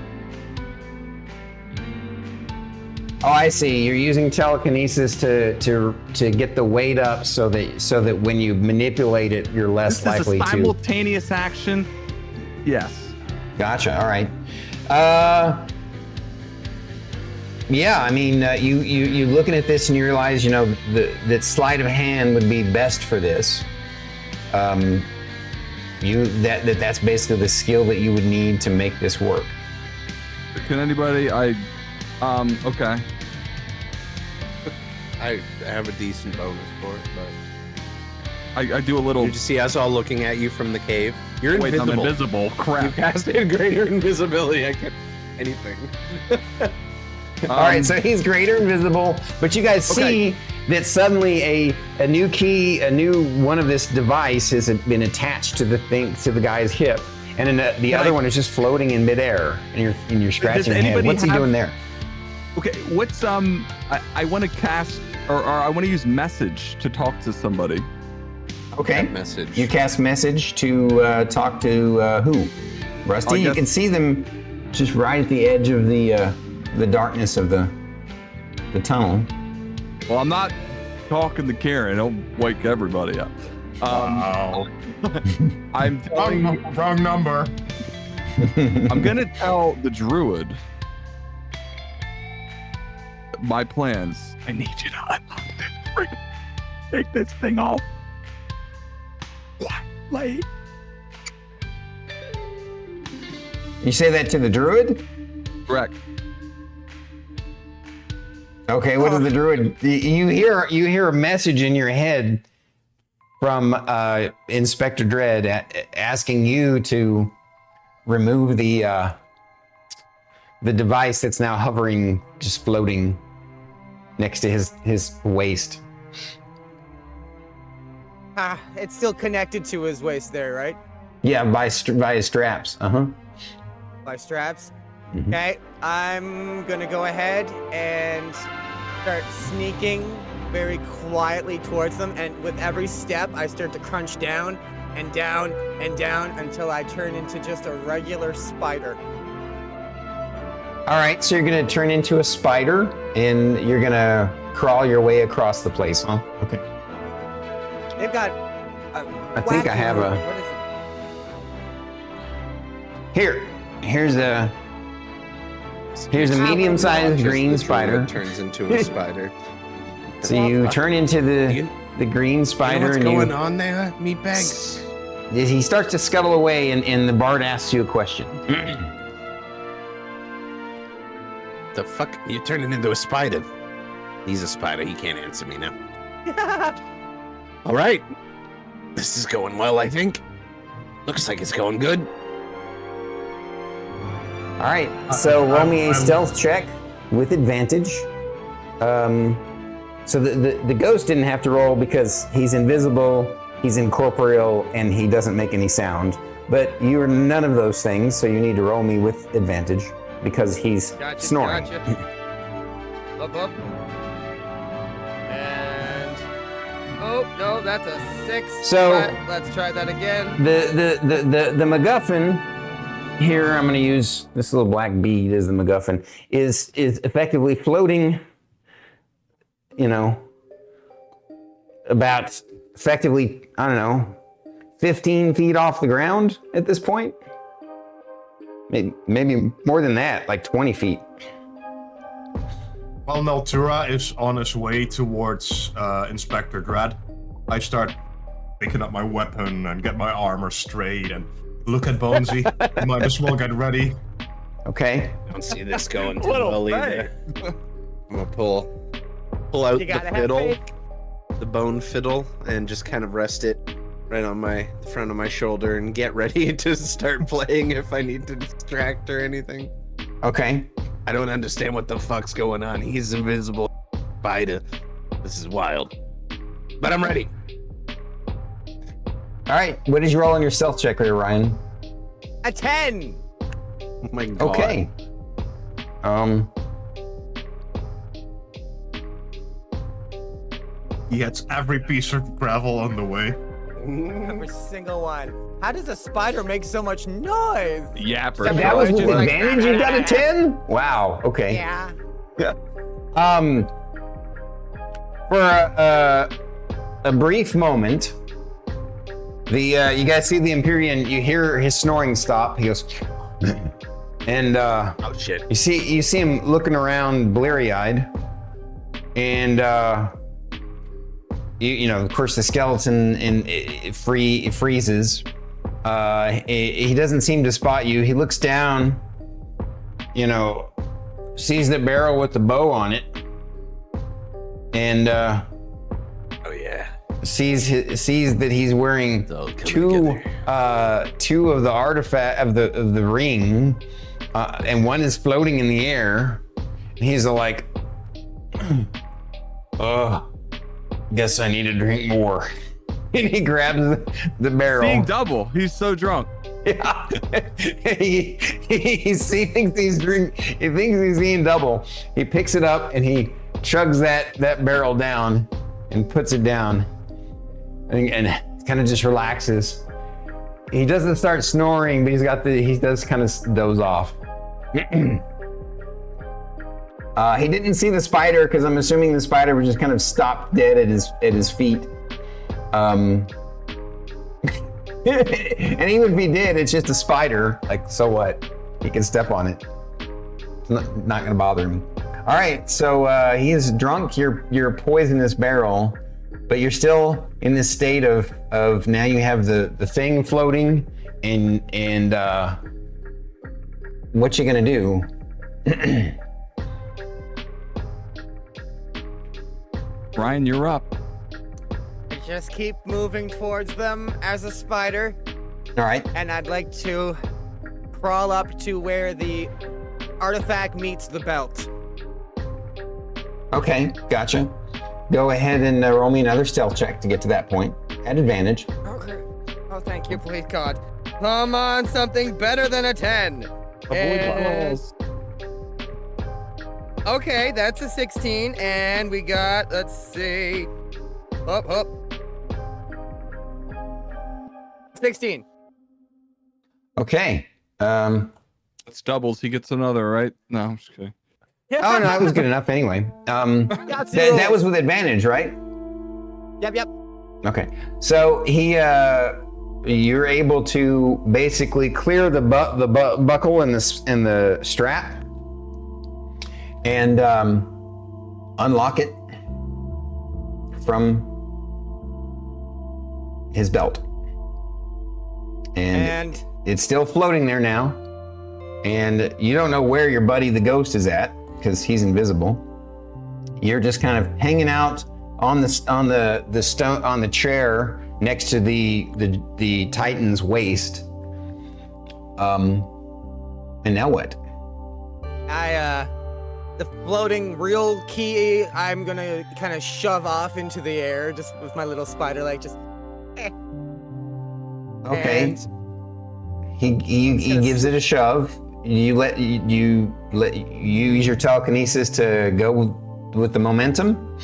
Oh, I see. You're using telekinesis to get the weight up so that when you manipulate it, you're less This likely is a to. simultaneous action. Yes. Gotcha. All right. Yeah. I mean, you looking at this and you realize, that sleight of hand would be best for this. That's basically the skill that you would need to make this work. Can anybody? Okay. I have a decent bonus for it, but I do a little. you just see us all looking at you from the cave. You're Wait, invisible. I'm invisible. You Crap. casted greater invisibility. I can't anything. All right, so he's greater invisible, but you guys see that suddenly a new key, a new one of this device has been attached to the guy's hip, and then the other one is just floating in midair, and you're scratching your head. What's he doing there? Okay, what's I want to cast or I want to use message to talk to somebody. Okay. Message. You cast message to talk to who? Rusty. You guess- can see them just right at the edge of the darkness of the tunnel. Well, I'm not talking to Karen. I'll wake everybody up. Wow. I'm telling you, Wrong number. I'm gonna tell the druid my plans. I need you to unlock this ring. Take this thing off. Like, You say that to the druid? correct. Okay, what does the druid? You hear a message in your head from Inspector Dread asking you to remove the device that's now hovering, just floating next to his waist. It's still connected to his waist there, right? Yeah, by his straps. By straps. Mhm. Okay, I'm gonna go ahead and start sneaking very quietly towards them, and with every step, I start to crunch down and down and down until I turn into just a regular spider. All right, so you're gonna turn into a spider, and you're gonna crawl your way across the place, huh? Okay. They've got. I think I have a- What is it? Here's a medium-sized green spider. Turns into a spider. So you turn into the green spider, what's and going on there, meatbags? he starts to scuttle away, and the bard asks you a question. The fuck? You're turning into a spider. He's a spider. He can't answer me now. All right. This is going well, I think. Looks like it's going good. All right, so roll me a stealth check with advantage. So the ghost didn't have to roll because he's invisible, he's incorporeal, and he doesn't make any sound. But you are none of those things, so you need to roll me with advantage because he's snoring. Up. And oh no, that's a 6. So- let's try that again. The MacGuffin here, I'm going to use this little black bead as the MacGuffin, is effectively floating, about effectively, I don't know, 15 feet off the ground at this point. Maybe more than that, like 20 feet. While Naltura is on his way towards Inspector Dread, I start picking up my weapon and get my armor straight and look at Bonesy. Might as well get ready. Okay. I don't see this going too Little well either. I'm gonna pull out You the gotta have fiddle, faith. the bone fiddle, and just kind of rest it right on the front of my shoulder and get ready to start playing if I need to distract or anything. Okay. I don't understand what the fuck's going on. He's invisible spider. This is wild. But I'm ready. All right. What did you roll on your stealth check there, Ryan? A 10. Oh my god. Okay. He hits every piece of gravel on the way. Every single one. How does a spider make so much noise? Yeah, for So sure. that was with Just like- advantage. You got a 10. Wow. Okay. Yeah. For a brief moment, you guys see the Empyrean. You hear his snoring stop. He goes, and Oh shit. you see him looking around, bleary-eyed, and you know, of course, the skeleton freezes. He doesn't seem to spot you. He looks down, you know, sees the barrel with the bow on it, and Oh yeah. sees that he's wearing It's all coming two together. two of the artifact of the ring, and one is floating in the air. And he's like, guess I need to drink more. And he grabs the barrel. Seeing double. He's so drunk. Yeah. he thinks he's seeing double. He picks it up and he chugs that barrel down and puts it down and kind of just relaxes. He doesn't start snoring, but he does kind of doze off. He didn't see the spider because I'm assuming the spider was just kind of stopped dead at his feet. And even if he did, it's just a spider. Like, so what? He can step on it. It's not gonna bother him. All right, so he is drunk. You're poisonous barrel, but you're still in this state of now you have the thing floating, and what you gonna do? Ryan, you're up. Just keep moving towards them as a spider, All right. and I'd like to crawl up to where the artifact meets the belt. Okay, gotcha. Go ahead and roll me another stealth check to get to that point at advantage. Okay. Oh, thank you, please God. Come on, something better than a 10. And- Okay, that's a 16, and we got, let's see, up. 16. Okay. It's doubles. He gets another, right? No, I'm just kidding. Oh no, that was good enough anyway. Got That was with advantage, right? Yep. Okay. So you're able to basically clear the buckle and the strap, and unlock it from his belt. And it's still floating there now. And you don't know where your buddy the ghost is at because he's invisible. You're just kind of hanging out on the stone on the chair next to the Titan's waist. And now what? The floating real key, I'm gonna kind of shove off into the air just with my little spider leg, just. Okay. And He gives it a shove. You use your telekinesis to go with the momentum.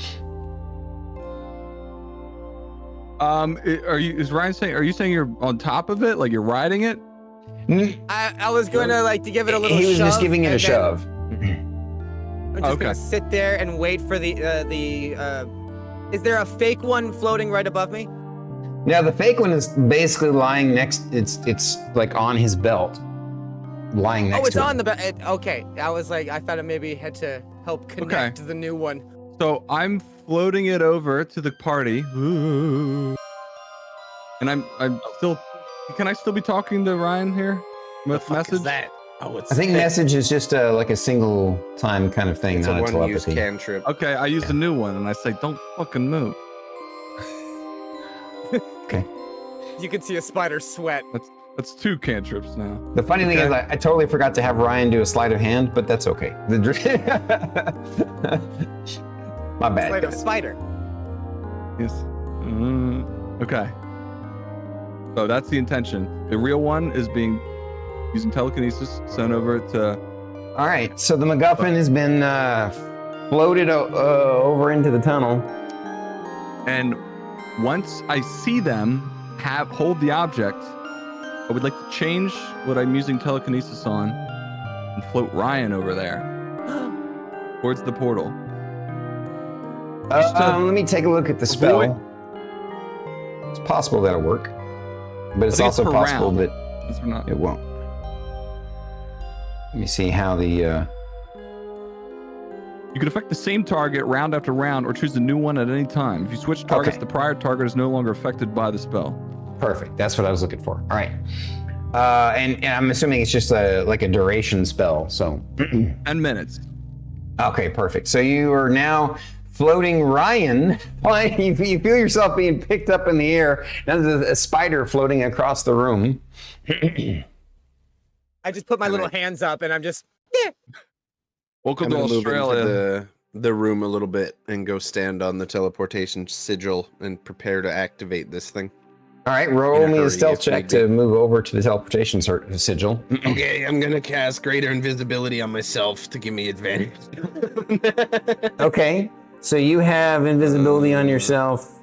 Are you saying you're on top of it, like you're riding it? I was gonna like to give it a little. He was just shove, giving it a and then shove. I'm just Okay. gonna sit there and wait for the. Is there a fake one floating right above me? Now the fake one is basically lying next. It's like on his belt, lying next Oh, it's to on him. the back. Okay, I was like, I thought it maybe had to help connect the new one. So I'm floating it over to the party. Ooh. And I'm still. Can I still be talking to Ryan here with message? that? Oh, it's I think message is just like a single time kind of thing, It's not a a one-use telepathy. cantrip. Okay, I use the new one and I say, "Don't fucking move." Okay. You can see a spider sweat. That's two cantrips now. The funny thing is, I totally forgot to have Ryan do a sleight of hand, but that's okay. My bad. Sleight of spider. Yes. Okay. So that's the intention. The real one is using telekinesis, sent over to. All right. So the MacGuffin has been floated over into the tunnel. And once I see them, hold the object. I would like to change what I'm using telekinesis on and float Ryan over there towards the portal. Let me take a look at the spell. It's possible that'll work, but it's also possible that it won't. Let me see how the. You can affect the same target round after round, or choose a new one at any time. If you switch targets, the prior target is no longer affected by the spell. Perfect. That's what I was looking for. All right. And I'm assuming it's just like a duration spell. So 10 minutes. Okay, perfect. So you are now floating Ryan. You feel yourself being picked up in the air. Now there's a spider floating across the room. I just put my little hands up and I'm just, yeah. Welcome to Move Australia. into the room a little bit and go stand on the teleportation sigil and prepare to activate this thing. All right, roll me a hurry stealth if check need to move over to the teleportation sigil. Okay, I'm gonna cast greater invisibility on myself to give me advantage. Okay, so you have invisibility on yourself,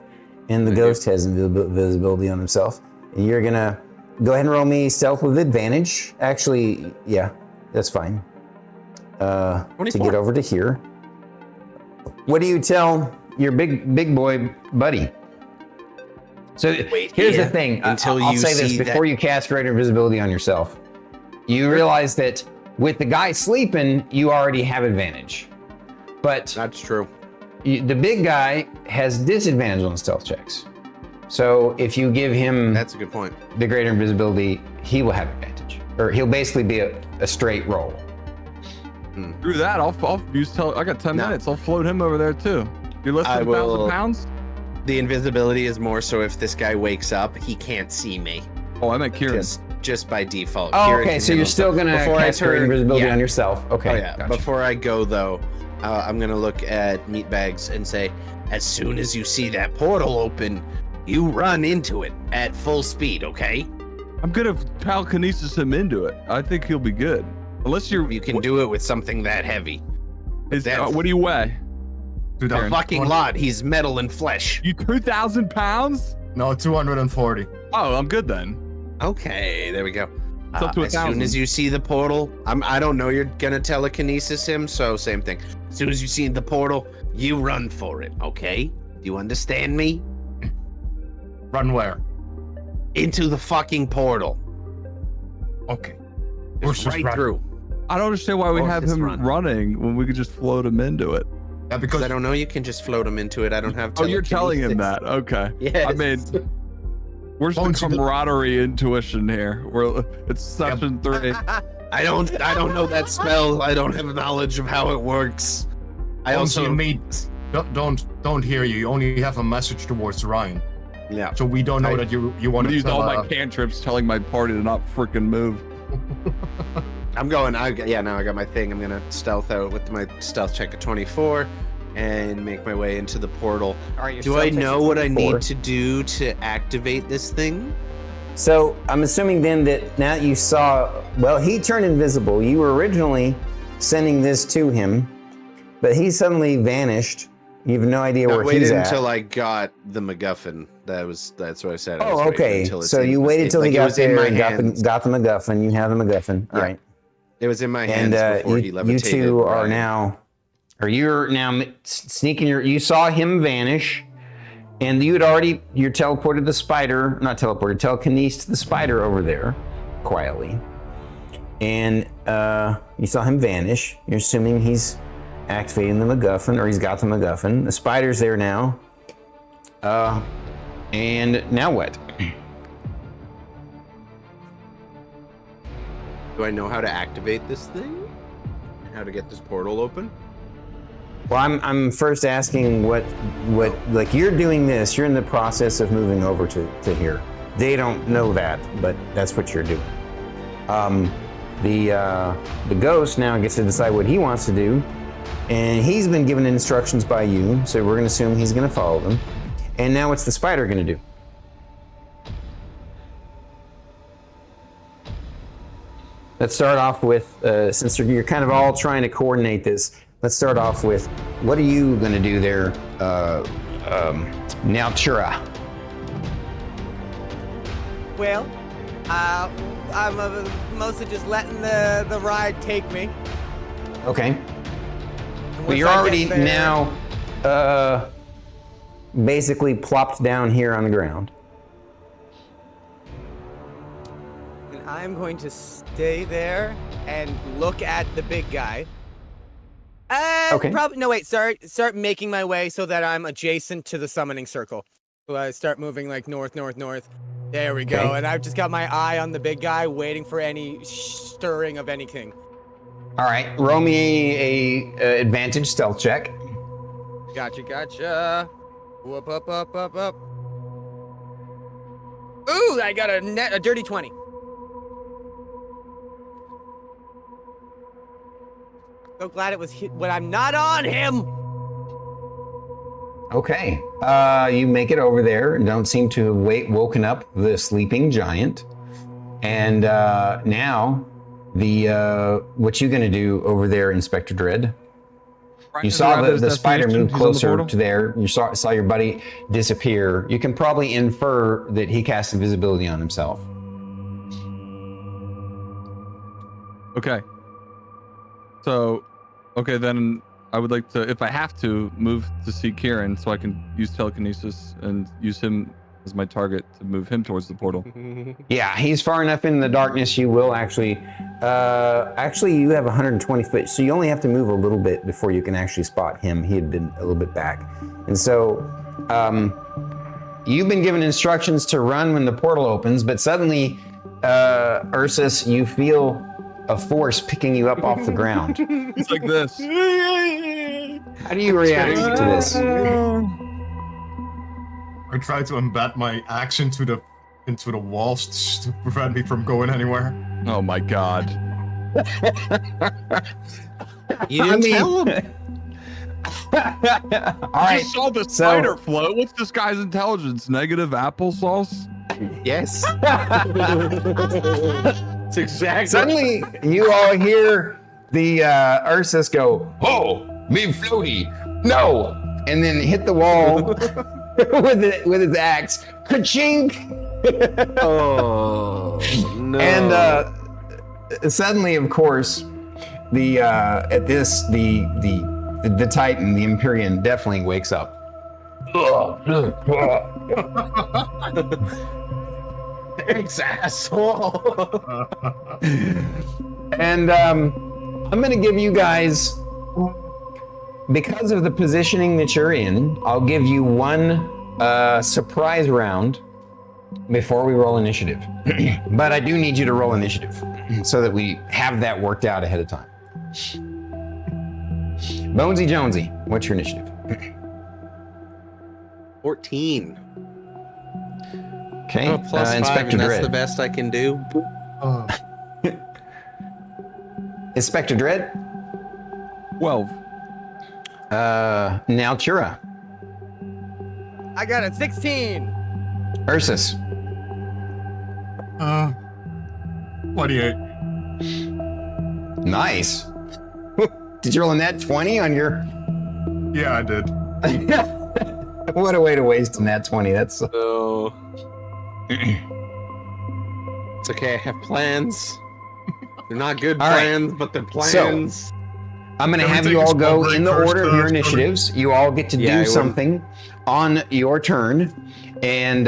and the ghost has invisibility on himself. And you're gonna go ahead and roll me stealth with advantage. Actually, yeah, that's fine. To 24. get over to here. What do you tell your big boy buddy? So here's the thing. Until I'll you say this see before you cast greater invisibility on yourself. You realize that with the guy sleeping, you already have advantage. But That's true. the big guy has disadvantage on stealth checks. So if you give him That's a good point. the greater invisibility, he will have advantage. Or he'll basically be a straight roll. Through that, I'll use I got 10 minutes. I'll float him over there too. You're less than 1,000 pounds? The invisibility is more so if this guy wakes up, he can't see me. Oh, I meant Kieran. Just by default. Oh, Kieran okay, can so you're handle still stuff. gonna Before I cast greater turn- invisibility yeah. on yourself. Okay, Oh yeah. gotcha. Before I go though, I'm gonna look at Meatbags and say, as soon as you see that portal open, you run into it at full speed, okay? I'm gonna telekinesis him into it. I think he'll be good. Unless You can do it with something that heavy. what do you weigh? Dude, A fucking lot. He's metal and flesh. You 2,000 pounds? No, 240. Oh, I'm good then. Okay, there we go. It's up to As soon 1,000. as you see the portal, I don't know you're gonna telekinesis him, so same thing. As soon as you see the portal, you run for it, okay? Do you understand me? Run where? Into the fucking portal. Okay. Just Ursus, right run. through. I don't understand why we Or have just him run. running when we could just float him into it. Yeah, Because because I don't know you can just float him into it. I don't have Oh, you're telling him telekinesis. that. Okay. Yes. I mean, where's the Bonesy, camaraderie intuition here? It's session 3. I don't know that spell. I don't have knowledge of how it works. I also me don't hear you. You only have a message towards Ryan, yeah. so we don't know that you want I to used tell. all my cantrips telling my party to not freaking move. I'm going. Now I got my thing. I'm gonna stealth out with my stealth check of 24 and make my way into the portal. All right, your Do stealth I check's know what I 24. need to do to activate this thing? So I'm assuming then that now you saw, well, he turned invisible. You were originally sending this to him, but he suddenly vanished. You have no idea I where waited he's at. until I got the MacGuffin. That's what I said. I was Oh, waiting okay. until it's So in- you waited till like, he it got was in there my and hands. got the MacGuffin. You have the MacGuffin. All Yeah. right. It was in my And hands before he you levitated. two are Ryan. now, or you're now sneaking you saw him vanish, and you had already, you telekinesed the spider over there quietly. And you saw him vanish. You're assuming he's activating the MacGuffin, or he's got the MacGuffin. The spider's there now. And now what? Do I know how to activate this thing? How to get this portal open? Well, I'm first asking what like you're doing this. You're in the process of moving over to here. They don't know that, but that's what you're doing. The ghost now gets to decide what he wants to do, and he's been given instructions by you, so we're going to assume he's going to follow them. And now what's the spider going to do? Let's start off with, since you're kind of all trying to coordinate this, let's start off with, what are you going to do there, Naltura? Well, I'm mostly just letting the ride take me. Okay. And But once you're I get already there- now basically plopped down here on the ground. And I'm going to stay there and look at the big guy. Okay. Probably no. Wait. Start making my way so that I'm adjacent to the summoning circle. So I start moving like north. There we go. Okay. And I've just got my eye on the big guy, waiting for any stirring of anything. All right. Roll me a advantage stealth check. Gotcha. Whoop, up. Ooh, I got a dirty 20. So glad it was hit when I'm not on him. Okay. You make it over there and don't seem to have woken up the sleeping giant. And now, what you gonna do over there, Inspector Dread? You saw the spider move closer to there. You saw your buddy disappear. You can probably infer that he cast invisibility on himself. Okay. So, okay, then I would like to, if I have to, move to see Kirin so I can use telekinesis and use him as my target to move him towards the portal. Yeah, he's far enough in the darkness. You will actually you have 120 foot, so you only have to move a little bit before you can actually spot him. He had been a little bit back, and so you've been given instructions to run when the portal opens. But suddenly, Ursus, you feel a force picking you up off the ground. It's like this. How do you react to this? I try to embed my axe into the walls to prevent me from going anywhere. Oh my god. You didn't tell him. All I right. just saw the spider float. What's this guy's intelligence? Negative applesauce? Yes. It's exactly. Suddenly, you all hear the Ursus go, "Oh, me floaty, no!" and then hit the wall with his axe. Ka-chink! Oh no. And suddenly, of course, the Titan, the Empyrean, definitely wakes up. Thanks, asshole. And I'm gonna give you guys, because of the positioning that you're in, I'll give you one surprise round before we roll initiative. But I do need you to roll initiative so that we have that worked out ahead of time. BonesyJonesy, what's your initiative? 14. Okay, Oh, plus 5, Inspector and that's Dread. the best I can do. Oh, Inspector Dread, 12. Naltura, I got a 16. Ursus, 28. nice. Did you roll a net 20 on your? Yeah, I did. What a way to waste a nat 20. That's So it's okay. I have plans. They're not good All right. plans, but they're plans. I'm going to Can we have take you a all small go break in the first, order of your Stormy? initiatives. You all get to Yeah, I do would. something on your turn, and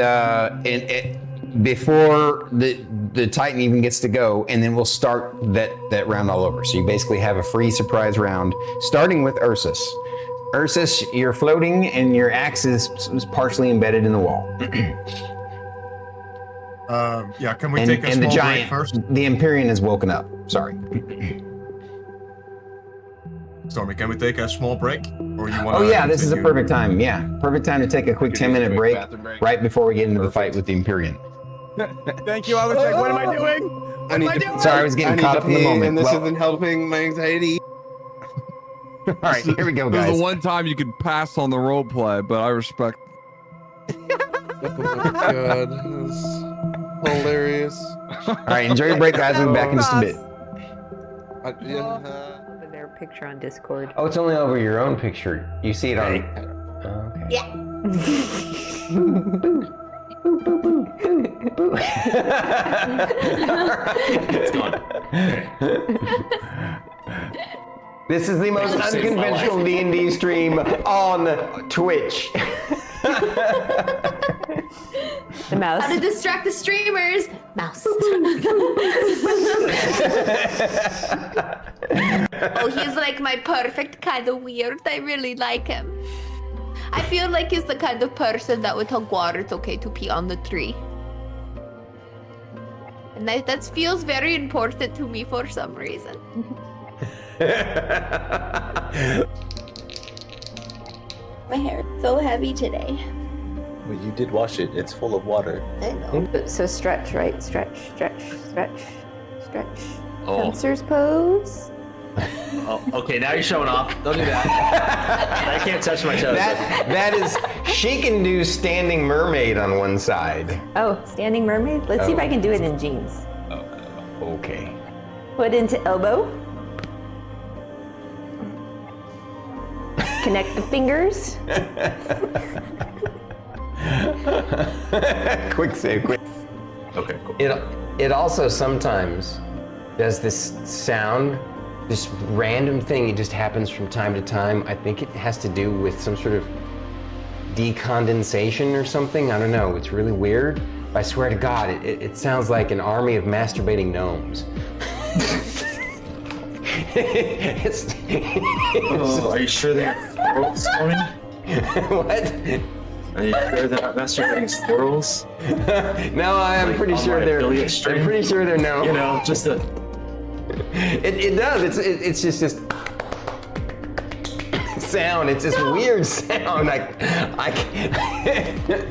before the Titan even gets to go, and then we'll start that round all over. So you basically have a free surprise round, starting with Ursus. Ursus, you're floating, and your axe is partially embedded in the wall. Yeah, can we And, take a and small the break giant, first? the Empyrean has woken up. Sorry. Stormy, can we take a small break? Or you want? Oh yeah, this is a perfect time. Yeah, perfect time to take a quick 10-minute break right before we get into the fight with the Empyrean. Thank you. I was like, what am I doing? What am I doing? Sorry, I was getting caught up in the moment. and this Well, isn't helping my anxiety. all right, here we go, This is guys. the one time you could pass on the role play, but I respect. Oh my god, this is hilarious. All right, enjoy your break, guys. We'll be back in just a bit. Over their picture on Discord. Oh, it's only over your own picture. You see it on. Okay. Yeah. It's gone. This is the most unconventional D&D stream on Twitch. The mouse. How to distract the streamers? Mouse. Oh, he's like my perfect kind of weird. I really like him. I feel like he's the kind of person that would tell Guar it's okay to pee on the tree. And that feels very important to me for some reason. My hair is so heavy today. Well, you did wash it. It's full of water. I know. So stretch, right? Stretch, stretch, stretch, stretch. Oh. Hamster's pose. Oh, okay, now you're showing off. Don't do that. I can't touch my toes. That is, she can do standing mermaid on one side. Oh, standing mermaid? Let's see if I can do it in jeans. Okay. Foot into elbow. Connect the fingers. Quick save, quick. Okay, cool. It also sometimes does this sound, this random thing. It just happens from time to time. I think it has to do with some sort of decondensation or something. I don't know. It's really weird. I swear to God, it sounds like an army of masturbating gnomes. Are you sure they're squirrels, Stormy? What? Are you sure they're not masturbating squirrels? No, I'm Like, pretty on sure my they're. affiliate I'm stream? pretty sure they're no. You know, just a... It does. It's just sound. It's this weird sound. I can't.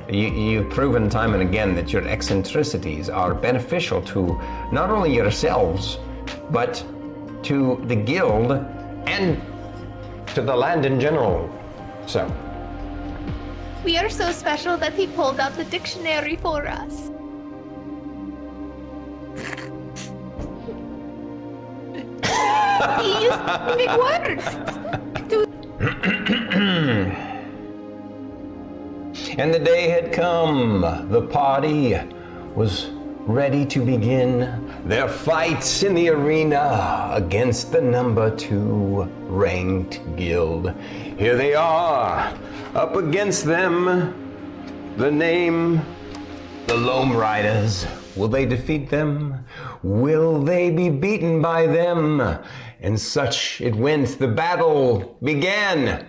You've proven time and again that your eccentricities are beneficial to not only yourselves, but to the guild and to the land in general. So. We are so special that he pulled out the dictionary for us. He used big words. And the day had come. The party was ready to begin their fights in the arena against the number 2 ranked guild. Here they are, up against them, the name, the Loam Riders. Will they defeat them? Will they be beaten by them? And such it went. The battle began.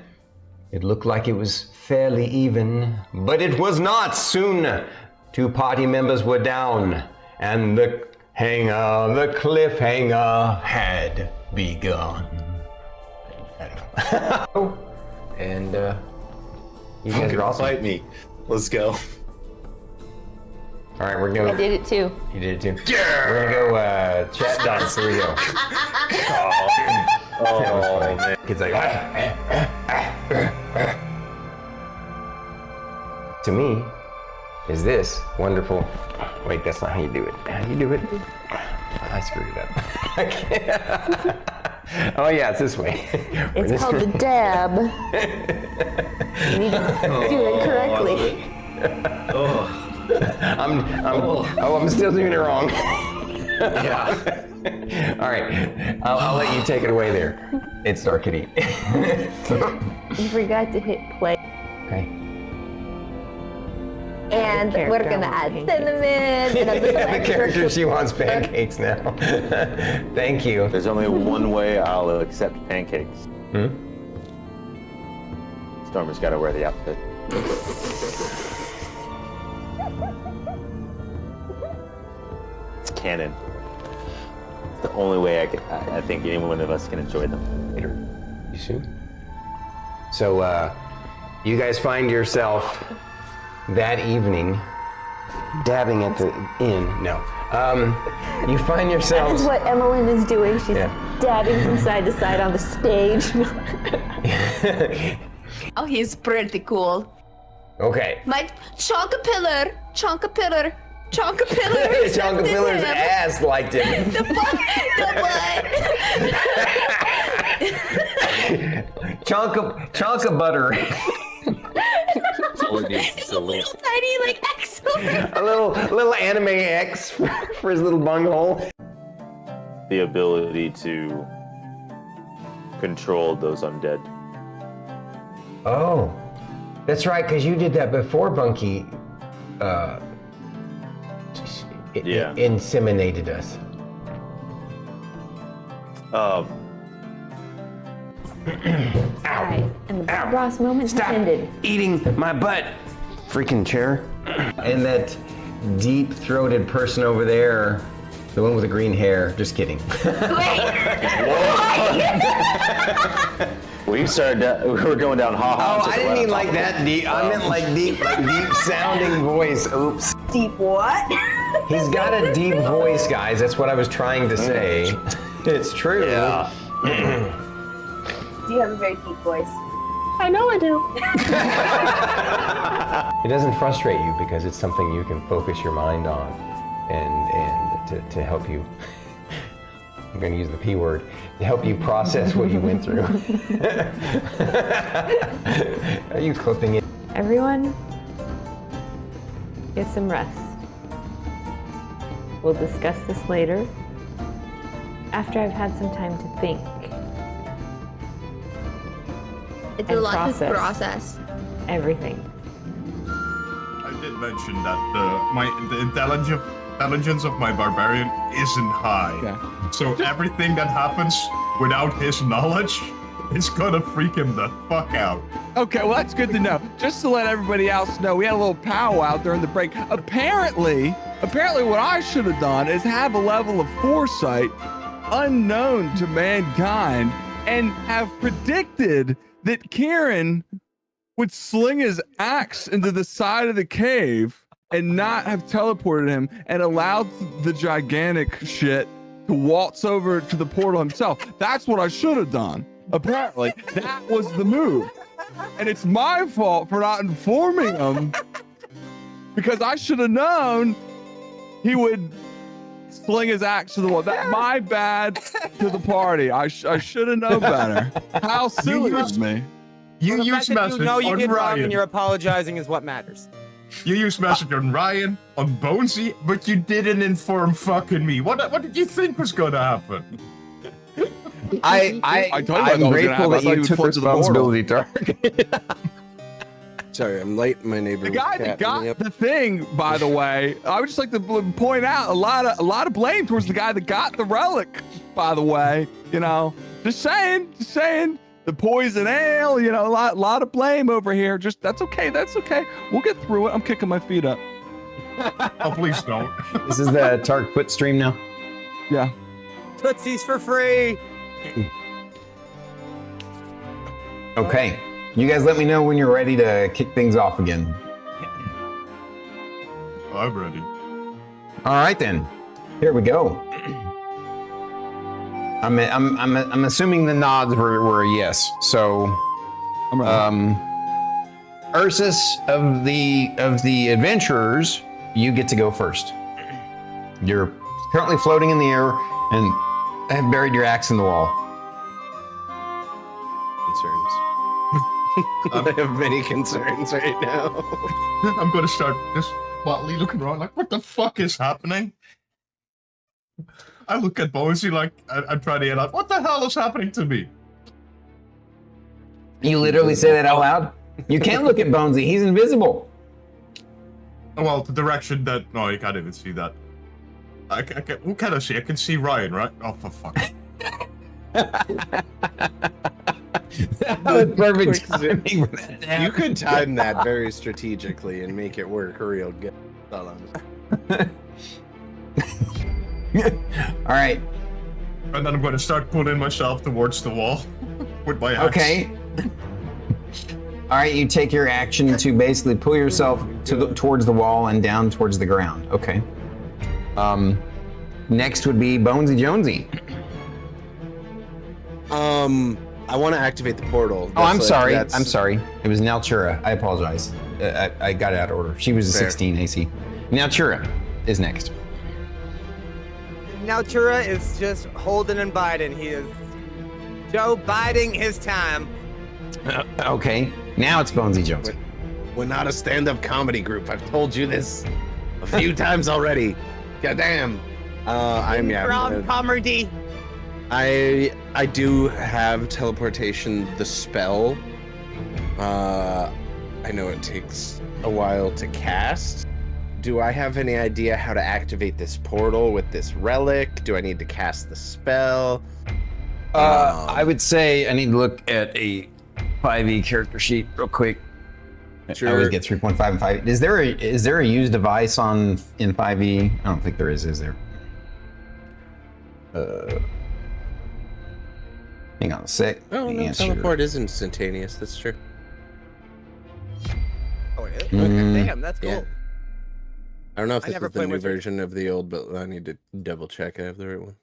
It looked like it was fairly even, but it was not. Soon, 2 party members were down, and the cliffhanger had begun. And you guys are awesome. Fight me. Let's go. All right, we're I going. did it too. You did it too. Yeah. We're gonna go chat dance. Here we go. Oh, man. Kids like. To me, is this wonderful? Wait, that's not how you do it. How do you do it? I screwed it up. I can't. Oh yeah, it's this way. It's called the dab. You need to do it correctly. I'm still doing it wrong. Yeah. All right, I'll let you take it away there. It's Star Kitty. You forgot to hit play. Okay. And we're gonna add cinnamon and a little The extra character, she wants pancakes now. Thank you. There's only one way I'll accept pancakes. Stormer's got to wear the outfit. It's canon. It's the only way I think any one of us can enjoy them. Later. You soon? So, you guys find yourself that evening dabbing at the inn. No. You find yourselves. That's what Emmeline is doing. She's Yeah. dabbing from side to side on the stage. Oh, he's pretty cool. Okay. My Chonkapillar. Chonkapillar's Chonkapillar's ass liked him. The butt. Chonka butter. It's a little tiny like X over. A little anime X for his little bunghole. The ability to control those undead. Oh, that's right, because you did that before Bunky inseminated us. Alright, and the Bob Ross moment has ended. Eating my butt, freaking chair. And that deep-throated person over there, the one with the green hair, just kidding. We're going down ha-ha. Oh, I didn't mean like that deep. I meant like deep sounding voice. Oops. Deep what? He's got a deep voice, guys. That's what I was trying to say. It's true. Yeah. Do you have a very deep voice? I know I do. It doesn't frustrate you because it's something you can focus your mind on and to help you, I'm going to use the P word, to help you process what you went through. Are you clipping it? Everyone, get some rest. We'll discuss this later, after I've had some time to think. It's a And lot to process. Everything. I did mention that the intelligence of my barbarian isn't high. Yeah. So everything that happens without his knowledge, it's gonna freak him the fuck out. Okay, well, that's good to know. Just to let everybody else know, we had a little powwow during the break. Apparently what I should have done is have a level of foresight unknown to mankind and have predicted that Kieran would sling his axe into the side of the cave and not have teleported him and allowed the gigantic shit to waltz over to the portal himself. That's what I should have done. Apparently, that was the move. And it's my fault for not informing him because I should have known he would sling his axe to the wall. That's my bad to the party. I should have known better. How silly of me. You use message on you did wrong and Ryan. you're apologizing is what matters. You used message on Ryan, on Bonesy, but you didn't inform fucking me. What did you think was gonna happen? I'm grateful that you took responsibility, Tark. Sorry, I'm late. My neighbor. The guy that got the thing, by the way, I would just like to point out a lot of blame towards the guy that got the relic, by the way. You know, just saying. The poison ale, you know, a lot of blame over here. Just that's okay. We'll get through it. I'm kicking my feet up. Oh, please don't. This is the Tark foot stream now. Yeah. Tootsies for free. Okay. You guys let me know when you're ready to kick things off again. I'm ready. All right then. Here we go. I'm assuming the nods were a yes. So I'm ready. Ursus of the adventurers, you get to go first. You're currently floating in the air and have buried your axe in the wall. Concerns. I have many concerns right now. I'm gonna start just quietly looking around like, what the fuck is happening? I look at Bonesy like I'm trying to yell out, what the hell is happening to me? You literally say that out loud? You can't look at Bonesy, he's invisible. Well, the direction that... No, you can't even see that. I can, who can I see? I can see Ryan, right? Oh, for fuck. That was perfect timing for that to happen. You could time that very strategically and make it work real good. That's all I'm saying. All right. And then I'm going to start pulling myself towards the wall with my axe. Okay. All right, you take your action to basically pull yourself towards the wall and down towards the ground. Okay. Next would be BonesyJonesy. I want to activate the portal. Oh, I'm sorry. I'm sorry. It was Naltura. I apologize. I got it out of order. She was a 16 AC. Naltura is next. Naltura is just holding and biding. He is Joe biding his time. Okay. Now it's BonesyJonesy. We're not a stand-up comedy group. I've told you this a few times already. Goddamn. Comedy. I do have teleportation, the spell. I know it takes a while to cast. Do I have any idea how to activate this portal with this relic? Do I need to cast the spell? I would say I need to look at a 5e character sheet real quick. Sure. I always get 3.5 and 5. Is there a use device in 5e? I don't think there is there? Hang on a sec. Oh, no, teleport is instantaneous. That's true. Oh, it is? Okay, damn, that's cool. Yeah. I don't know if this never is the played new Wizard. version of the old, but I need to double check I have the right one.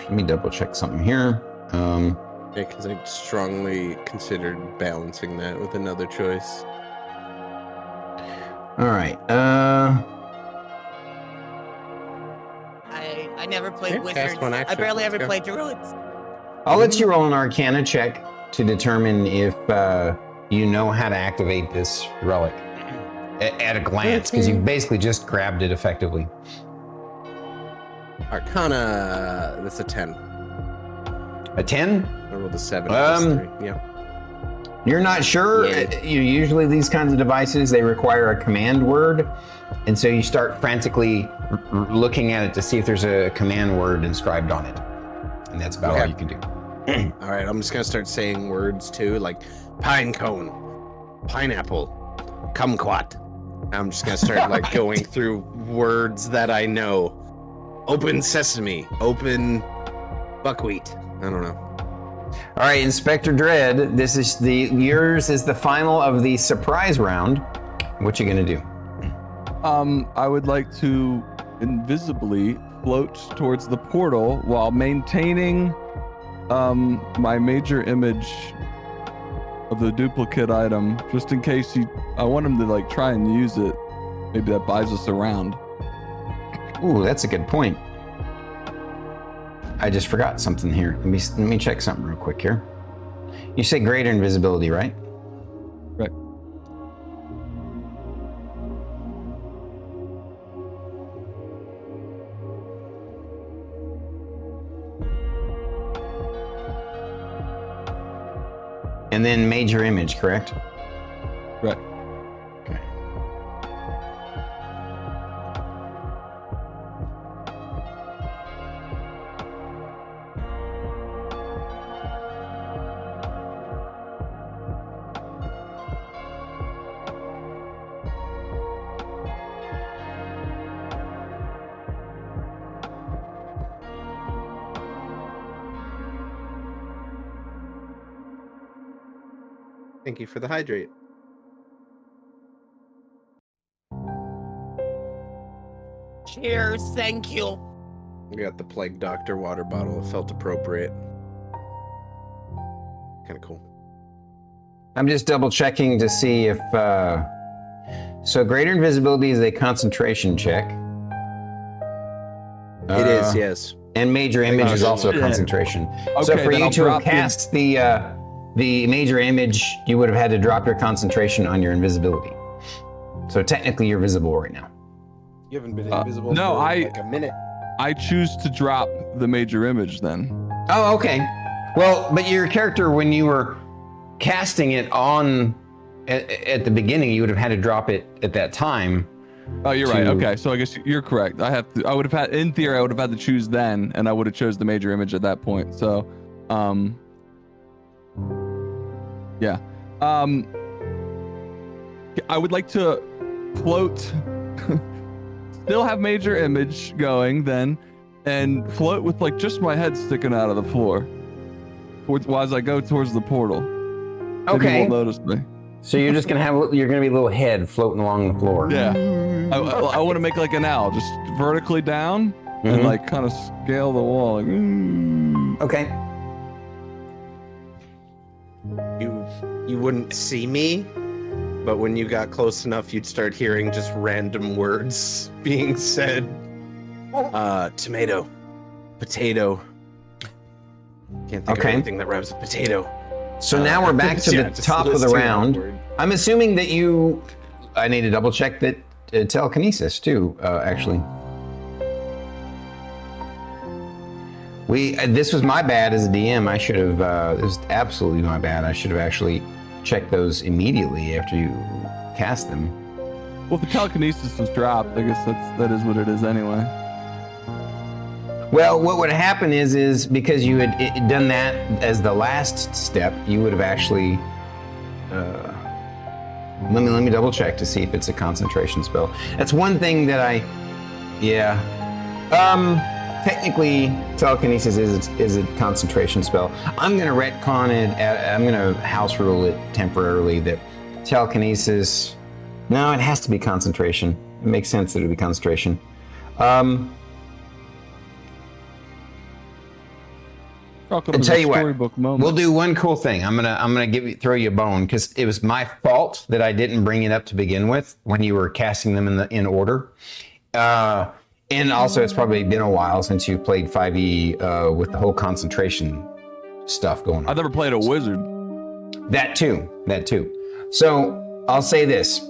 Let me double check something here. Yeah, because I strongly considered balancing that with another choice. All right. I never played Yeah, Wizards. cast one I action. barely Let's ever go. played Druids. I'll let you roll an Arcana check to determine if you know how to activate this relic at a glance, because you basically just grabbed it effectively. Arcana, that's a 10. A 10? I rolled a 7 plus 3. Yeah. You're not sure? Yeah. Usually these kinds of devices, they require a command word. And so you start frantically looking at it to see if there's a command word inscribed on it. And that's about all you can do. All right, I'm just going to start saying words too, like pine cone, pineapple, kumquat. I'm just going to start like going through words that I know. Open sesame, open buckwheat. I don't know. All right, Inspector Dread, yours is the final of the surprise round. What you gonna do? I would like to invisibly float towards the portal while maintaining my major image of the duplicate item, just in case I want him to like try and use it. Maybe that buys us around. Ooh, that's a good point. I just forgot something here. Let me check something real quick here. You say greater invisibility, right? Right. And then major image, correct? Right. Okay. Thank you for the hydrate. Cheers, thank you. We got the Plague Doctor water bottle. It felt appropriate. Kind of cool. I'm just double checking to see if, so greater invisibility is a concentration check. It is, yes. And major image is also a Yeah. concentration. So Okay, for then you I'll to have drop the- cast the major image, you would have had to drop your concentration on your invisibility. So technically you're visible right now. You haven't been invisible no, for, like a minute. I choose to drop the major image then. Oh, okay. Well, but your character, when you were casting it on at the beginning, you would have had to drop it at that time. Oh, you're right. Okay, so I guess you're correct. I would have had, in theory, I would have had to choose then, and I would have chose the major image at that point. So, yeah. I would like to float, still have major image going then, and float with like just my head sticking out of the floor, while as I go towards the portal. Maybe Okay. you won't notice me. So you're just gonna you're gonna be a little head floating along the floor. Yeah. I want to make like an owl, just vertically down and like kind of scale the wall. Like, Okay. You wouldn't see me, but when you got close enough, you'd start hearing just random words being said. Tomato, potato. Can't think of anything that rhymes with potato. So now we're back to Yeah, the just top of the listing round. outward. I'm assuming that I need to double check that telekinesis too, actually. This was my bad as a DM. I should have, this was absolutely my bad. I should have actually checked those immediately after you cast them. Well, if the telekinesis was dropped, I guess that is what it is anyway. Well, what would happen is because you had done that as the last step, you would have actually. Let me double check to see if it's a concentration spell. That's one thing that technically telekinesis is a concentration spell. I'm gonna retcon it. I'm gonna house rule it temporarily that telekinesis. No, it has to be concentration. It makes sense that it would be concentration. I'll tell you what. We'll do one cool thing. I'm gonna throw you a bone because it was my fault that I didn't bring it up to begin with when you were casting them in order. And also, it's probably been a while since you played 5e with the whole concentration stuff going on. I've never played a wizard. That too. So I'll say this.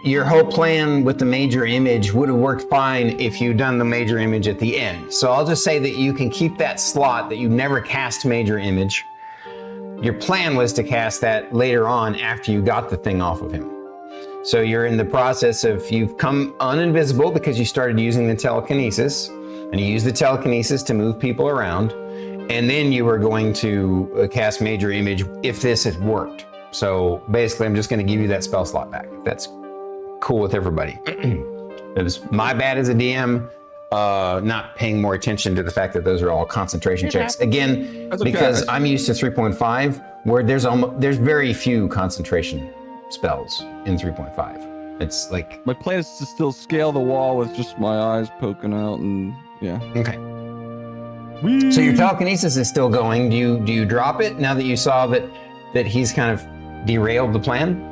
Your whole plan with the major image would have worked fine if you'd done the major image at the end. So I'll just say that you can keep that slot that you never cast major image. Your plan was to cast that later on after you got the thing off of him. So you're in the process of, you've come uninvisible because you started using the telekinesis, and you used the telekinesis to move people around, and then you were going to cast major image if this had worked. So basically, I'm just going to give you that spell slot back. That's cool with everybody. It was my bad as a DM, not paying more attention to the fact that those are all concentration checks. Again, because I'm used to 3.5, where there's very few concentration spells in 3.5. It's like my plan is to still scale the wall with just my eyes poking out, and yeah. Okay. So your telekinesis is still going. Do you drop it now that you saw that he's kind of derailed the plan?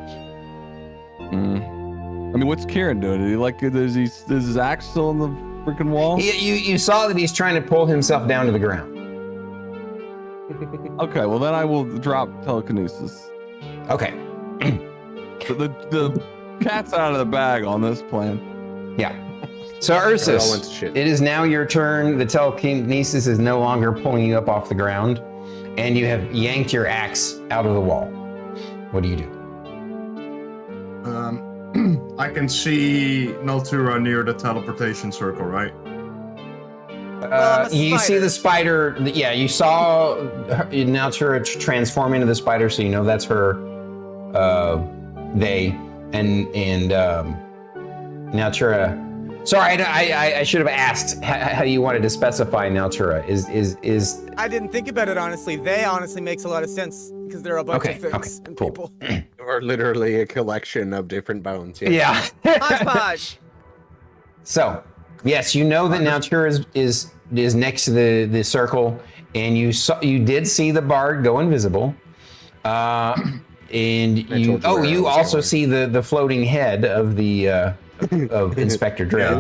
I mean, what's Kieran doing? Is his axe still on the freaking wall? You saw that he's trying to pull himself down to the ground. Okay, well then I will drop telekinesis. Okay. The cat's out of the bag on this plan. Yeah. So Ursus, it is now your turn. The telekinesis is no longer pulling you up off the ground, and you have yanked your axe out of the wall. What do you do? I can see Naltura near the teleportation circle, right? You see the spider. Yeah, you saw Naltura transform into the spider, so you know that's her. They and Naltura. Sorry, I should have asked how you wanted to specify Naltura. Is I didn't think about it honestly. They honestly makes a lot of sense because they're a bunch of things and people. Or literally a collection of different bones. Yeah. Hodgepodge. So, yes, you know that Naltura is next to the circle, and you did see the bard go invisible. And you also see the floating head of the of Inspector Dread.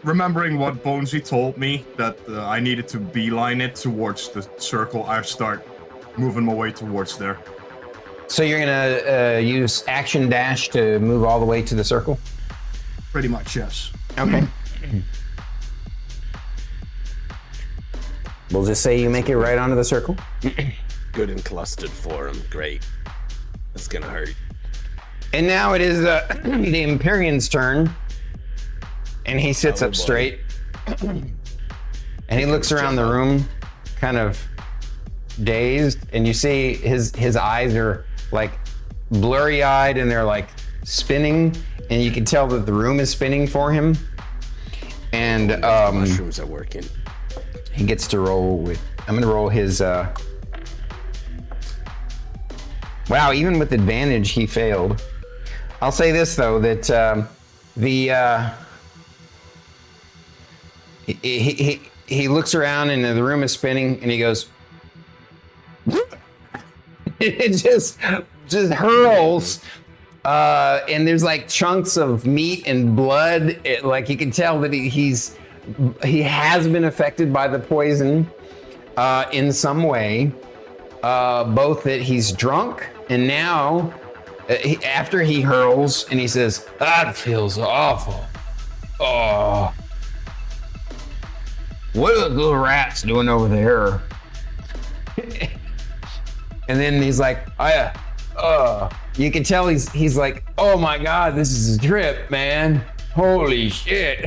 Remembering what Bonesy told me, that I needed to beeline it towards the circle, I start moving my way towards there. So you're gonna use action dash to move all the way to the circle? Pretty much, yes. Okay. We'll just say you make it right onto the circle. Good and clustered for him. Great. That's gonna hurt. And now it is the Empyrean's turn, and he sits up straight, and he looks around the room, kind of dazed, and you see his eyes are like blurry-eyed, and they're like spinning, and you can tell that the room is spinning for him. And mushrooms are working. He gets to roll with. I'm gonna roll his. Wow, even with advantage, he failed. I'll say this though, that he looks around and the room is spinning, and he goes. It just hurls, and there's like chunks of meat and blood. Like you can tell that he's he has been affected by the poison in some way. Both that he's drunk and now after he hurls and he says, "That feels awful. Oh, what are the little rats doing over there?" And then he's like, you can tell he's like, "Oh my God, this is a trip, man. Holy shit."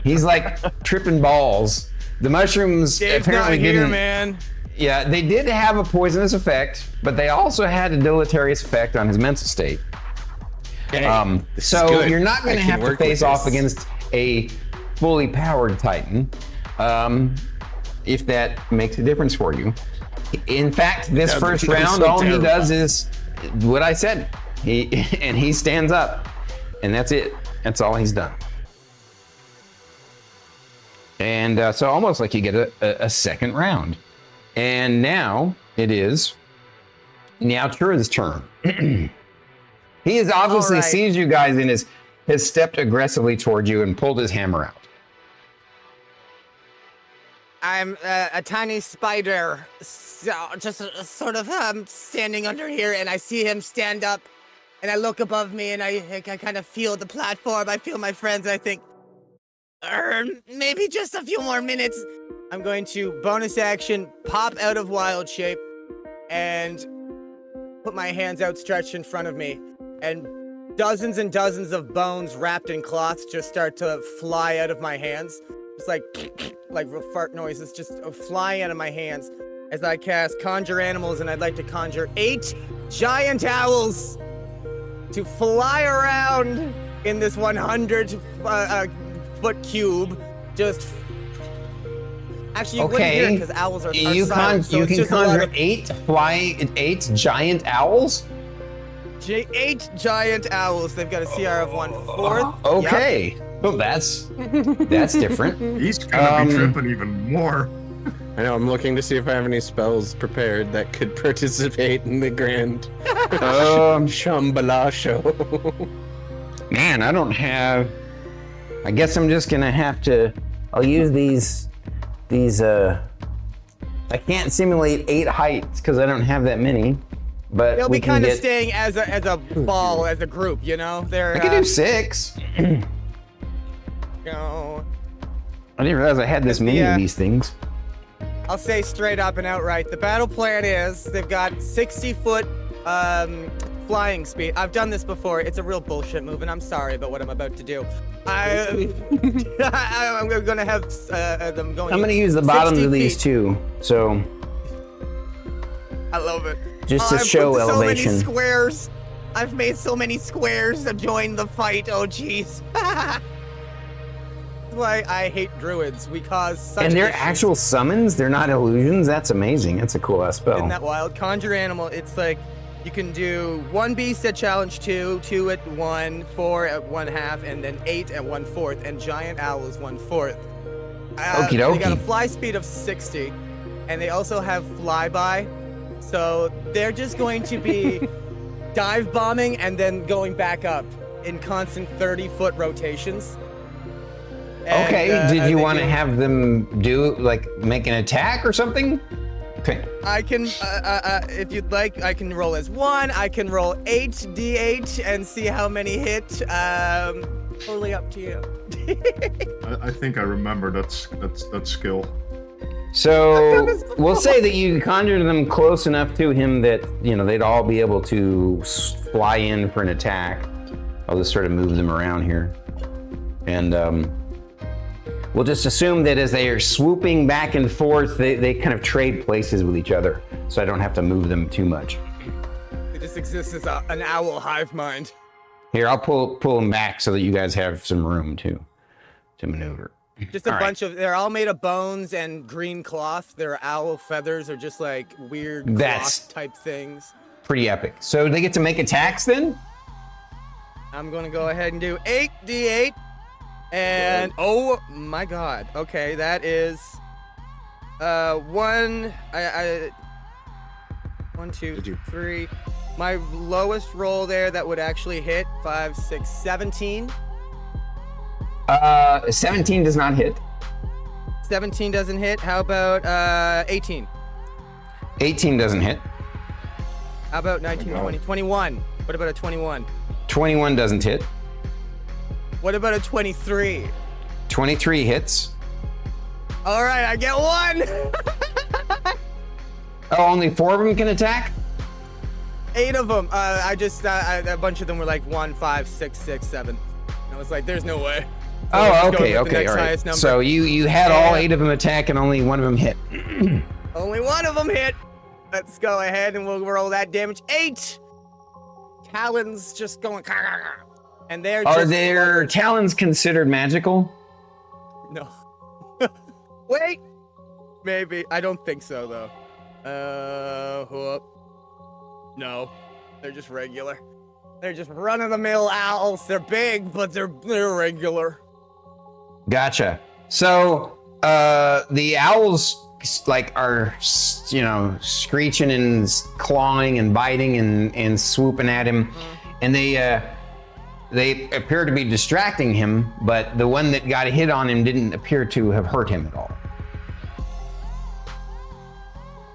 He's like tripping balls. The mushrooms Dave's apparently not here, didn't. man. Yeah, they did have a poisonous effect, but they also had a deleterious effect on his mental state. So you're not going to have to face off against a fully powered Titan, if that makes a difference for you. In fact, this first round, all he does is what I said. He stands up, and that's it. That's all he's done. And so almost like you get a second round. And now it is Naltura's turn. He has obviously sees you guys and has stepped aggressively toward you and pulled his hammer out. I'm a tiny spider, so just sort of standing under here, and I see him stand up, and I look above me, and I kind of feel the platform. I feel my friends. I think, maybe just a few more minutes. I'm going to bonus action, pop out of wild shape, and put my hands outstretched in front of me, and dozens and dozens of bones wrapped in cloths just start to fly out of my hands. Just like fart noises just flying out of my hands as I cast Conjure Animals, and I'd like to conjure 8 giant owls to fly around in this 100 foot cube. Just actually, you wouldn't hear it because owls are silent, so you it's can just a lot conjure of 8 giant owls. 8 giant owls. They've got a CR of 1/4. Okay. Yep. Well, that's different. He's gonna be tripping even more. I know, I'm looking to see if I have any spells prepared that could participate in the grand Shambhala show. Man, I don't have. I guess I'm just gonna have to. I'll use these. I can't simulate 8 heights because I don't have that many. But they'll we be kind can of staying as a ball, as a group, you know. They're. I could do 6. No. I didn't realize I had this many of these things. I'll say straight up and outright, the battle plan is they've got 60-foot flying speed. I've done this before. It's a real bullshit move, and I'm sorry about what I'm about to do. I'm gonna have them going. I'm gonna use the bottoms of these two, so. I love it. Just to show I've put elevation. So many squares. I've made so many squares to join the fight. Oh, jeez. That's why I hate druids. We cause such. And they're issues. actual summons. They're not illusions. That's amazing. That's a cool ass spell. Isn't that wild? Conjure Animal. It's like you can do 1 beast at challenge 2, 2 at 1, 4 at 1/2, and then 8 at 1/4. And Giant Owl is 1/4. Okie They dokie. got a fly speed of 60, and they also have flyby. So they're just going to be dive bombing and then going back up in constant 30-foot rotations. And, Okay, did you want to have them do, like, make an attack or something? Okay. I can, if you'd like, I can roll as 1. I can roll 8d8 and see how many hit. Totally up to you. I think I remember that skill. So we'll say that you conjured them close enough to him that, you know, they'd all be able to fly in for an attack. I'll just sort of move them around here. And we'll just assume that as they are swooping back and forth, they kind of trade places with each other. So I don't have to move them too much. It just exists as an owl hive mind. Here, I'll pull them back so that you guys have some room to maneuver. Just a bunch of, they're all made of bones and green cloth. Their owl feathers are just like weird cloth type things. Pretty epic. So they get to make attacks then? I'm gonna go ahead and do 8d8. And oh my god. Okay, that is 1, 2, 3. My lowest roll there that would actually hit 5, 6, 17. 17 does not hit. 17 doesn't hit. How about 18? 18 doesn't hit. How about 19, 20, 21? What about a 21? 21 doesn't hit. What about a 23? 23 hits. All right, I get one. Oh, only 4 of them can attack? 8 of them. A bunch of them were like 1, 5, 6, 6, 7. And I was like, there's no way. So I was Oh, just going okay, with the okay, next all right. highest number. So you had all 8 of them attack and only 1 of them hit. Only one of them hit. Let's go ahead and we'll roll that damage. 8. Talons just going. And they're Are just. their talons considered magical? No. Wait. Maybe. I don't think so, though. Whoop. No. They're just regular. They're just run-of-the-mill owls. They're big, but they're regular. Gotcha. So the owls like are, you know, screeching and clawing and biting and swooping at him, and they appear to be distracting him, but the one that got a hit on him didn't appear to have hurt him at all.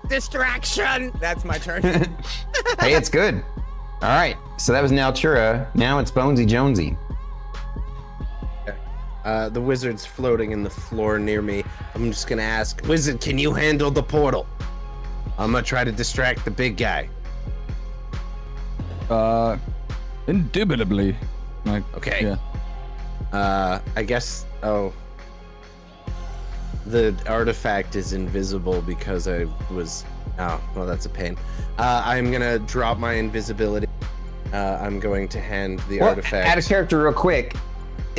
Distraction. That's my turn. Hey, it's good. All right, so that was Naltura. Now it's BonesyJonesy. The wizard's floating in the floor near me. I'm just gonna ask, Wizard, can you handle the portal? I'm gonna try to distract the big guy. Indubitably. Like, Okay. Yeah. I guess. Oh, the artifact is invisible because I was. Oh, well, that's a pain. I'm gonna drop my invisibility. I'm going to hand the artifact. Add a character real quick.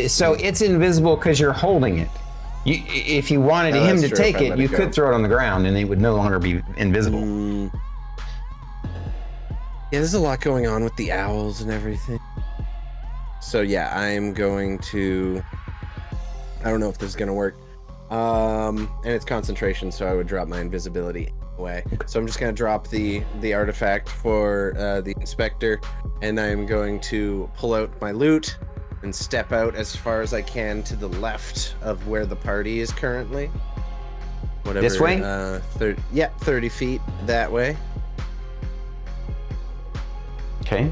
So it's invisible because you're holding it. If you wanted him to take it, you could throw it on the ground and it would no longer be invisible. Yeah, there's a lot going on with the owls and everything. So yeah, I'm going to. I don't know if this is gonna work. And it's concentration, so I would drop my invisibility away. So I'm just gonna drop the artifact for the inspector, and I'm going to pull out my loot and step out as far as I can to the left of where the party is currently. Whatever. This way? 30 feet that way. Okay.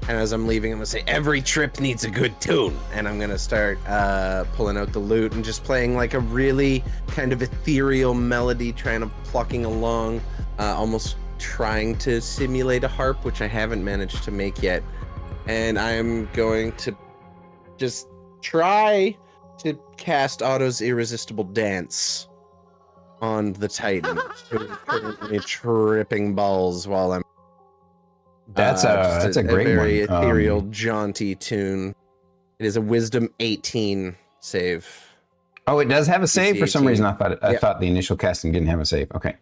And as I'm leaving, I'm gonna say, every trip needs a good tune. And I'm gonna start pulling out the loot and just playing like a really kind of ethereal melody, plucking along, almost trying to simulate a harp, which I haven't managed to make yet. And I'm going to just try to cast Otto's Irresistible Dance on the Titan, who is currently tripping balls while I'm. That's a great very one. ethereal, jaunty tune. It is a Wisdom 18 save. Oh, it does have a save? DC For some 18. reason, I thought the initial casting didn't have a save. Okay.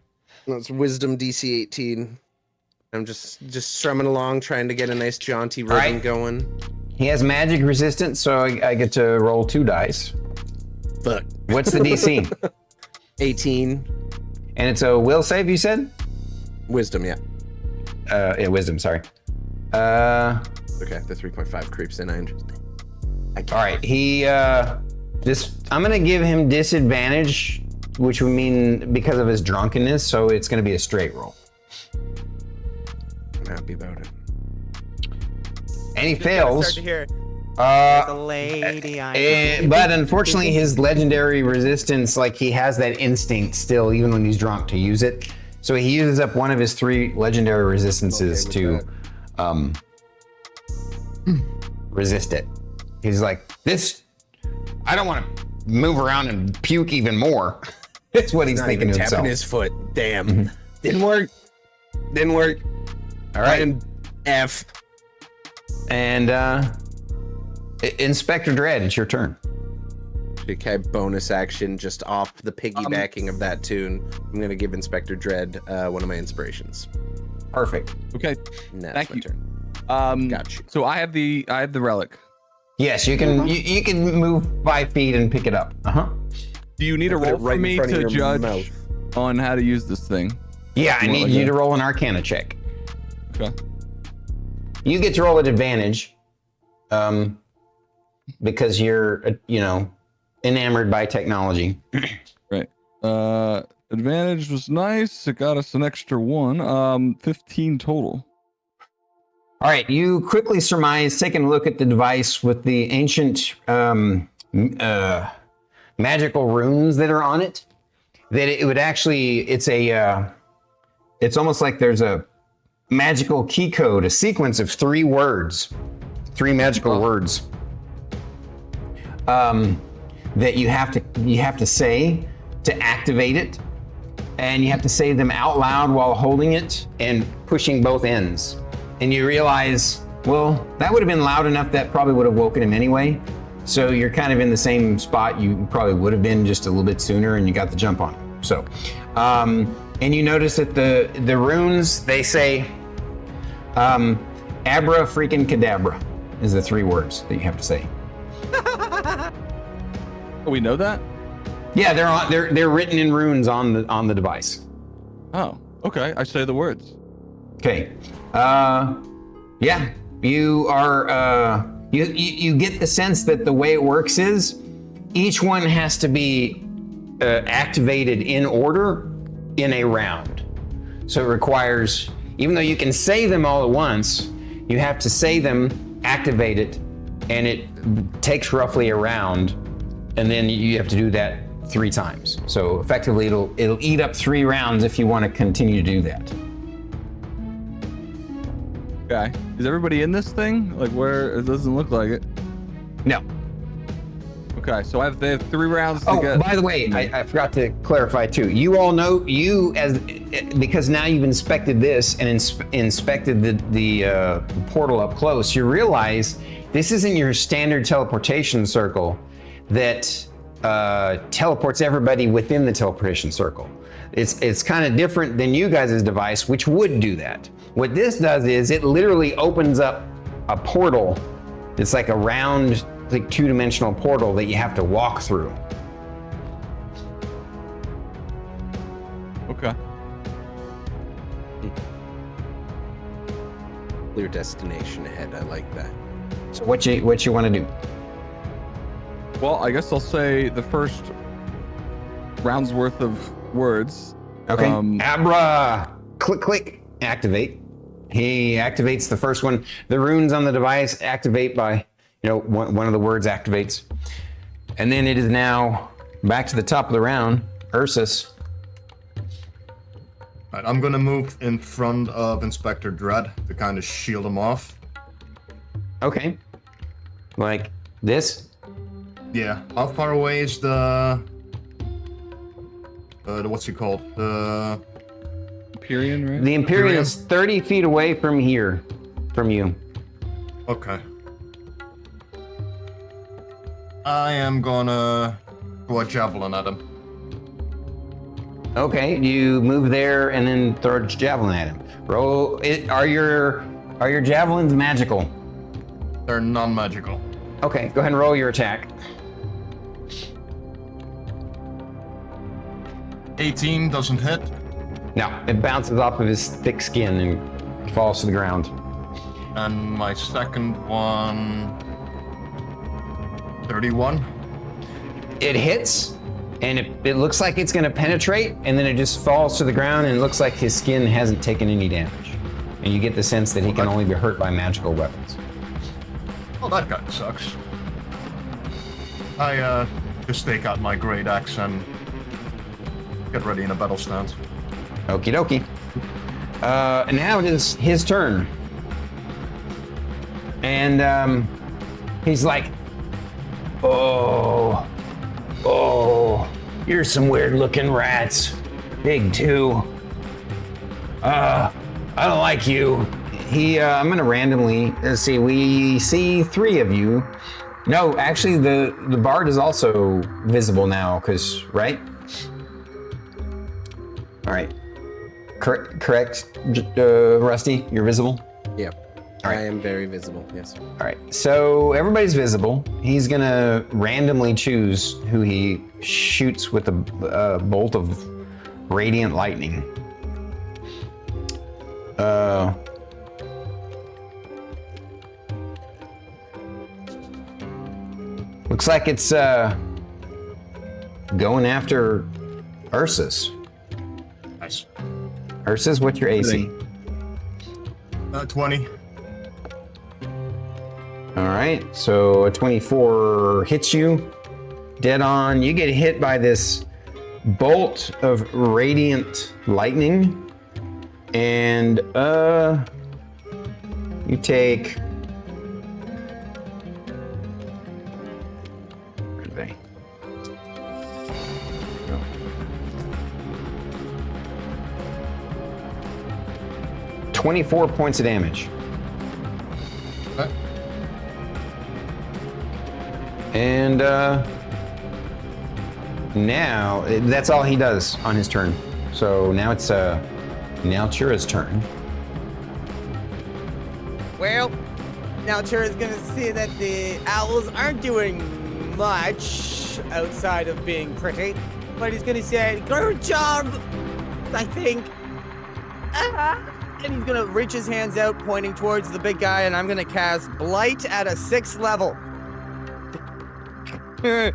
No, it's Wisdom DC 18. I'm just strumming along, trying to get a nice jaunty rhythm going. He has magic resistance, so I get to roll 2 dice. Fuck. What's the DC? 18. And it's a will save, you said? Wisdom, yeah. Yeah, wisdom, sorry. Okay, the 3.5 creeps in. All right, I'm gonna give him disadvantage, which would mean because of his drunkenness, so it's gonna be a straight roll. I'm happy about it. And he fails. Start to hear. There's a lady. But unfortunately, his legendary resistance, like he has that instinct still, even when he's drunk, to use it. So he uses up one of his 3 legendary resistances to resist it. He's like, I don't want to move around and puke even more. That's what he's thinking to himself. Tapping his foot. Damn. Didn't work. All right. F. And Inspector Dread, it's your turn. Okay, bonus action just off the piggybacking of that tune. I'm gonna give Inspector Dread one of my inspirations. Perfect. Okay. That's Thank you. Turn. Got you. So I have the relic. Yes, you can. You can move 5 feet and pick it up. Do you need a roll for me to judge on how to use this thing? Yeah, I need you to roll an Arcana check. Okay. You get to roll at advantage. because you're, enamored by technology. Right. Advantage was nice. It got us an extra 1. 15 total. All right, you quickly surmise, taking a look at the device with the ancient magical runes that are on it, that it would actually, it's almost like there's a magical key code, a sequence of 3 words, 3 magical words that you have to say to activate it, and you have to say them out loud while holding it and pushing both ends. And you realize, well, that would have been loud enough that probably would have woken him anyway. So you're kind of in the same spot you probably would have been just a little bit sooner, and you got the jump on him. So, and you notice that the runes, they say, abra freaking cadabra is the 3 words that you have to say. Oh, we know that? Yeah, they're written in runes on the device. Oh, okay. I say the words. Okay. Yeah, you are, you get the sense that the way it works is each one has to be activated in order in a round. So it requires, even though you can say them all at once, you have to say them, activate it, and it takes roughly a round, and then you have to do that 3 times. So effectively it'll eat up 3 rounds if you want to continue to do that. Okay. Is everybody in this thing? Like, where? It doesn't look like it. No. Okay, so they have 3 rounds to get. Oh, by the way, I forgot to clarify too. You all know, because now you've inspected this and inspected the portal up close, you realize this isn't your standard teleportation circle that teleports everybody within the teleportation circle. It's kind of different than you guys' device, which would do that. What this does is it literally opens up a portal. It's like a round, like 2-dimensional portal that you have to walk through. Okay. Clear destination ahead. I like that. So what you want to do? Well, I guess I'll say the first round's worth of words. Okay. Abra, click, activate. He activates the first one. The runes on the device activate by, one of the words activates. And then it is now back to the top of the round. Ursus. Right, I'm gonna move in front of Inspector Dread to kind of shield him off. Okay. Like this? Yeah. How far away is the what's he called? The Empyrean, right? The Empyrean is 30 feet away from here, from you. Okay. I am gonna throw a javelin at him. Okay, you move there and then throw a javelin at him. Roll it. Are your javelins magical? They're non-magical. Okay, go ahead and roll your attack. 18 doesn't hit. No, it bounces off of his thick skin and falls to the ground. And my second one, 31. It hits, and it looks like it's going to penetrate, and then it just falls to the ground, and it looks like his skin hasn't taken any damage. And you get the sense that he can only be hurt by magical weapons. Oh, that guy sucks. I just take out my great axe and get ready in a battle stance. Okie dokie. Now it is his turn. And he's like, oh, you're some weird looking rats. Big too. I don't like you. I'm gonna randomly, let's see, we see 3 of you. No, actually the bard is also visible now, right? All right. Correct, Rusty? You're visible? Yep. All right. I am very visible, yes. All right, so everybody's visible. He's gonna randomly choose who he shoots with a bolt of radiant lightning. Looks like it's going after Ursus. Nice. Ursus, what's your AC? 20. All right, so a 24 hits you dead on. You get hit by this bolt of radiant lightning, and you take. Where are they? 24 points of damage. Okay. And now that's all he does on his turn. So now it's Naltura's turn. Well, Naltura's gonna see that the owls aren't doing much outside of being pretty, but he's gonna say, "Good job," I think. And he's gonna reach his hands out, pointing towards the big guy, and I'm gonna cast Blight at a 6th level. I'm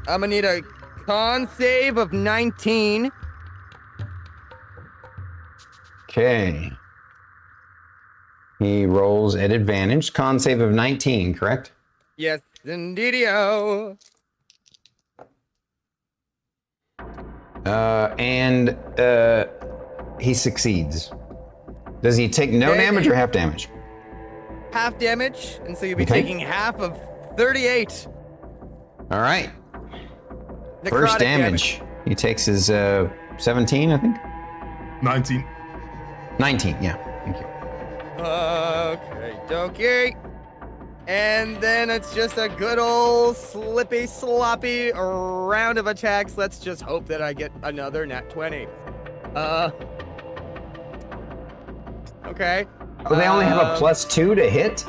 gonna need a con save of 19. Okay. He rolls at advantage. Con save of 19, correct? Yes, indeedio. And he succeeds. Does he take no Okay. damage or half damage? Half damage, and so you'll be Okay. taking half of 38. All right. Necrotic First damage. He takes his 17, I think. 19. 19, yeah. Thank you. Okay, dokie. And then it's just a good old slippy, sloppy round of attacks. Let's just hope that I get another nat 20. Okay. Oh, they only have a +2 to hit?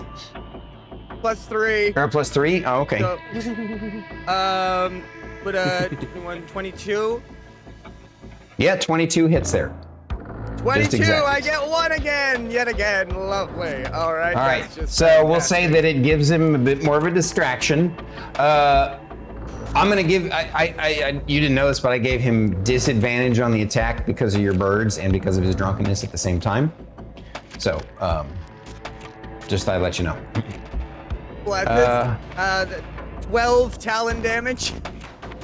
+3. Or a +3? Oh, okay. So, but 22. Yeah, 22 hits there. 22, exact. I get one again, yet again. Lovely. All right. All right, that's just so we'll say fantastic. that it gives him a bit more of a distraction. I'm gonna give, you didn't know this, but I gave him disadvantage on the attack because of your birds and because of his drunkenness at the same time. So, just thought I'd let you know. Well, 12 talon damage.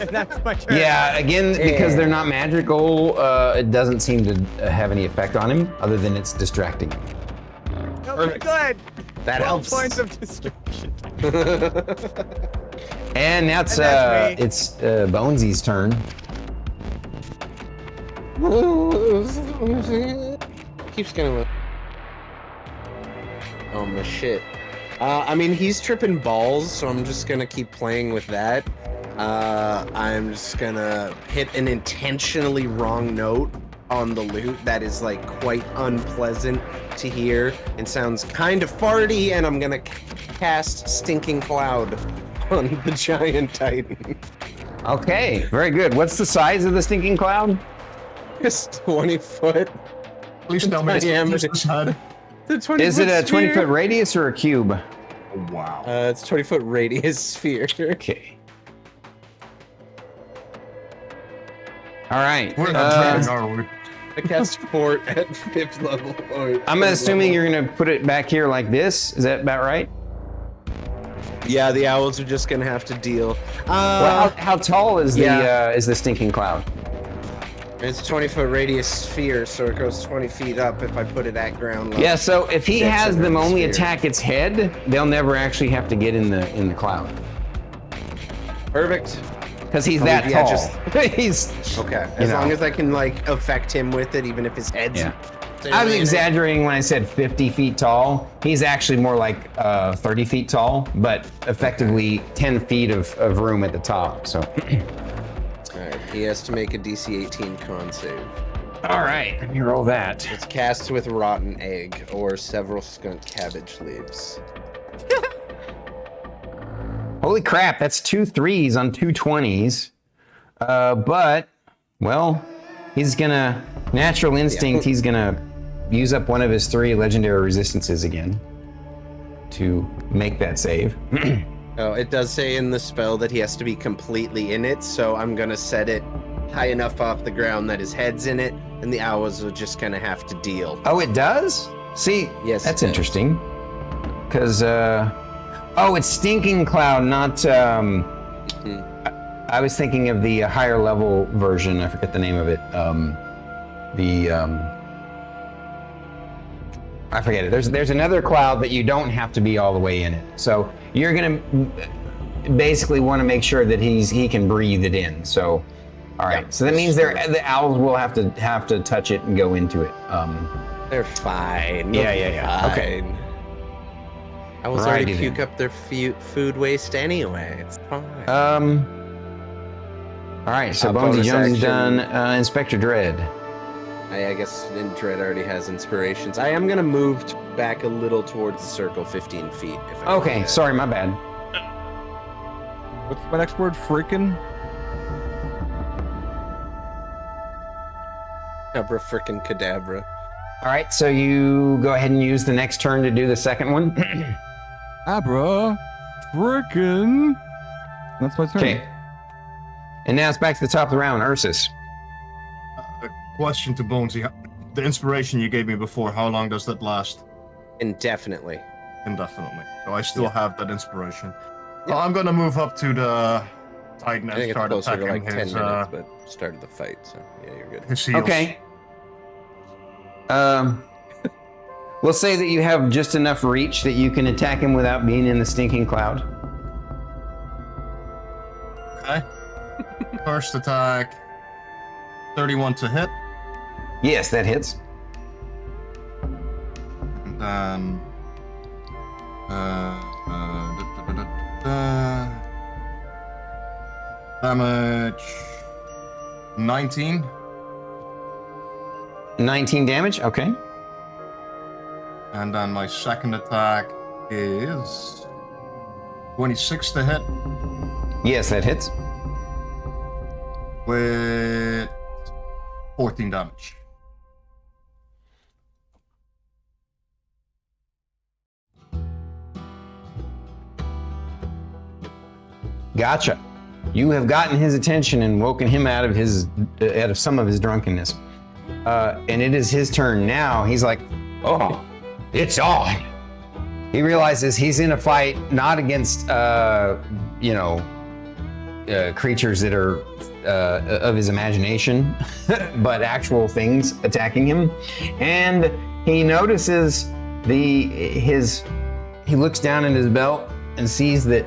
And that's my turn. Yeah, again, because they're not magical, it doesn't seem to have any effect on him other than it's distracting him. Okay, good. That 12 helps. points of distraction. And now And that's me. it's Bonesy's turn. Keeps gonna. Oh my shit. I mean, he's tripping balls, so I'm just gonna keep playing with that. I'm just gonna hit an intentionally wrong note on the lute that is like quite unpleasant to hear and sounds kind of farty, and I'm gonna cast Stinking Cloud on the giant titan. Okay, very good. What's the size of the stinking cloud? It's 20 foot. Please tell me it's Diameter. just his head. The 20 Is it a sphere. 20-foot radius or a cube? Oh, wow. It's 20-foot radius sphere. Okay. All right. We're not trying, are we? I cast Fort at 5th level. I'm assuming you're gonna put it back here like this. Is that about right? Yeah, the owls are just gonna have to deal. Well, how tall is yeah. the stinking cloud? It's a 20-foot radius sphere, so it goes 20 feet up if I put it at ground level. Yeah. So if he That's has a them only sphere. attack its head, they'll never actually have to get in the cloud Perfect. because he's Oh, that yeah, tall. just- he's. Okay. You As know. long as I can like affect him with it, even if his head's. Yeah. I was exaggerating when I said 50 feet tall. He's actually more like 30 feet tall, but effectively 10 feet of room at the top. So. Alright, he has to make a DC 18 con save. All right, let me roll that. It's cast with rotten egg or several skunk cabbage leaves. Holy crap, that's 2 3s on 2 20s. But, well, he's gonna, natural instinct, he's gonna use up one of his 3 legendary resistances again to make that save. Oh, it does say in the spell that he has to be completely in it, so I'm gonna set it high enough off the ground that his head's in it, and the owls will just kind of have to deal. Oh, it does? See, Yes, that's it does. interesting. Because, oh, it's Stinking Cloud, not, I was thinking of the higher level version. I forget the name of it. I forget it. There's another cloud that you don't have to be all the way in it. So you're gonna basically want to make sure that he can breathe it in. So, all right. Yep. So that means the owls will have to touch it and go into it. They're fine. Yeah, They'll be yeah. Okay. fine. Owls Righty already then. puke up their food waste anyway. It's fine. All right. So Bonus Bonesy Jones is action. done. Inspector Dread. I guess Dread already has inspirations. I am gonna move back a little towards the circle, 15 feet. If I can Okay. do that. Sorry, my bad. What's my next word? Freaking? Abra frickin' cadabra. All right. So you go ahead and use the next turn to do the second one. Abra. Freaking. That's my turn. Okay. And now it's back to the top of the round, Ursus. A question to Bonesy. The inspiration you gave me before, how long does that last? Indefinitely. Indefinitely. So I still have that inspiration. Well, I'm gonna move up to the Titan I and think it's start closer to attacking like 10 his, minutes, but started the fight, so yeah, you're good. his heels. Okay. We'll say that you have just enough reach that you can attack him without being in the stinking cloud. Okay. First attack. 31 to hit. Yes, that hits. And then damage 19. 19 damage. Okay. And then my second attack is 26 to hit Yes, that hits. with 14 damage. Gotcha. You have gotten his attention and woken him out of some of his drunkenness. And it is his turn now. He's like, oh, it's on. He realizes he's in a fight not against, creatures that are of his imagination, but actual things attacking him. And he notices he looks down in his belt and sees that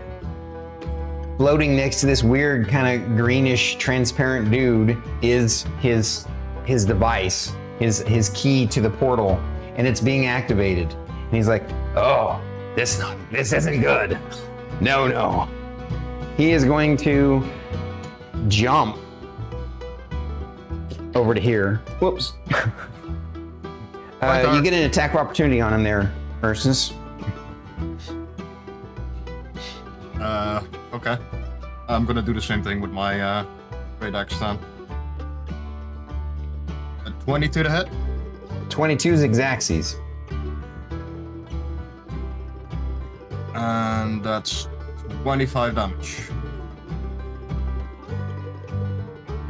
floating next to this weird kind of greenish transparent dude is his device, his key to the portal, and it's being activated. And he's like, oh, this isn't good. No. He is going to jump over to here. Whoops. You get an attack of opportunity on him there, Ursus. Okay. I'm gonna do the same thing with my great axe then. 22 to hit. 22 is Xaxes. And that's 25 damage.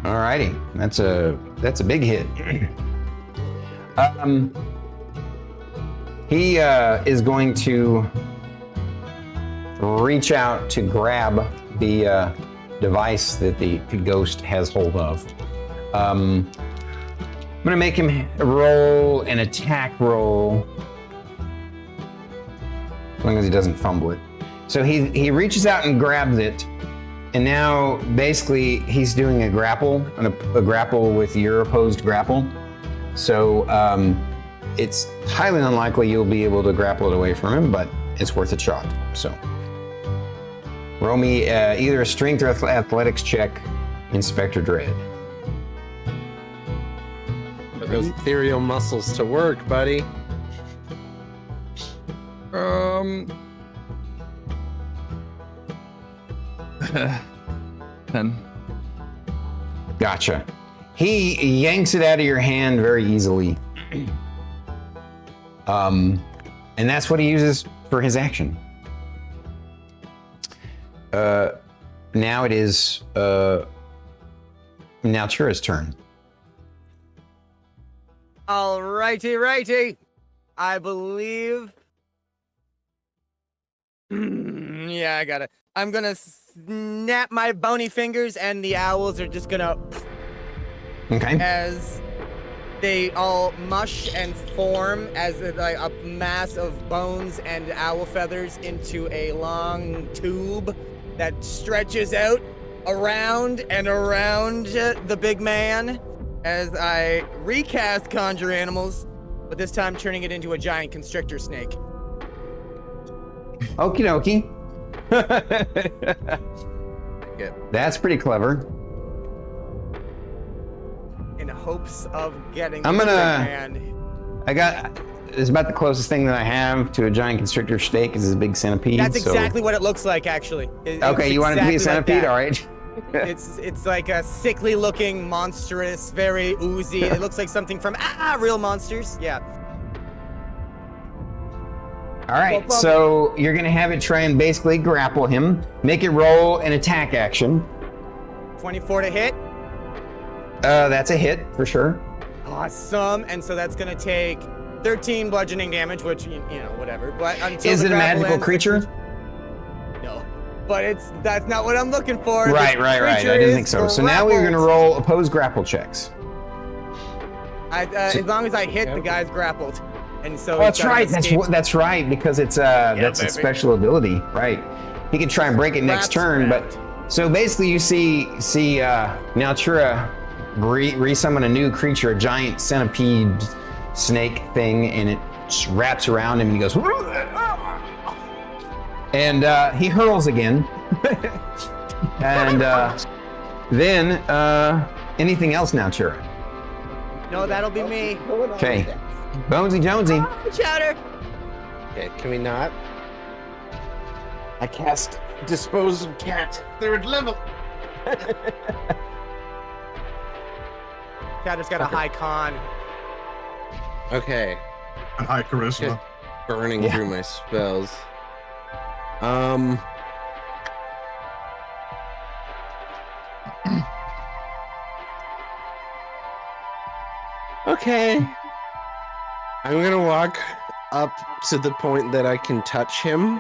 Alrighty, that's a big hit. He is going to reach out to grab the device that the ghost has hold of. I'm gonna make him roll an attack roll, as long as he doesn't fumble it. So he reaches out and grabs it, and now basically he's doing a grapple, a grapple with your opposed grapple. So it's highly unlikely you'll be able to grapple it away from him, but it's worth a shot. So roll me either a strength or athletics check, Inspector Dread. Put those ethereal muscles to work, buddy. 10. Gotcha. He yanks it out of your hand very easily. And that's what he uses for his action. now it is Naltura's turn. Righty. I believe. Yeah, I got it. I'm gonna snap my bony fingers, and the owls are just gonna. Okay. As they all mush and form as like a mass of bones and owl feathers into a long tube that stretches out around and around the big man as I recast Conjure Animals, but this time turning it into a giant constrictor snake. Okie dokie. That's pretty clever. In hopes of getting I'm this gonna- big man. It's about the closest thing that I have to a giant constrictor snake is this big centipede. That's so- exactly what it looks like, actually. Okay, you want it to be a centipede? All right. It's like a sickly looking, monstrous, very oozy. It looks like something from Real Monsters. Yeah. All right, so you're gonna have it try and basically grapple him, make it roll an attack action. 24 to hit. That's a hit for sure. Awesome. And so that's gonna take 13 bludgeoning damage, which you know, whatever. But until Is the it a grapple magical ends, creature? No. But that's not what I'm looking for. The Right. I creature didn't is think so. So now we're gonna grappled. roll opposed grapple checks. As long as I hit, the guy's grappled. And so Oh, that's he's got an right. escape. That's right because it's that's a baby. special ability, right? He can try and break it next Wraps turn, around. but so basically you see Naltura resummon a new creature, a giant centipede snake thing, and it just wraps around him and he goes, and he hurls again, and then anything else, Naltura? No, that'll be me. Okay, BonesyJonesy. Chowder. Okay, can we not? I cast Dispose of Cat. Third level. Chowder's got a high con. Okay. And high charisma. Burning through my spells. Okay. I'm gonna walk up to the point that I can touch him.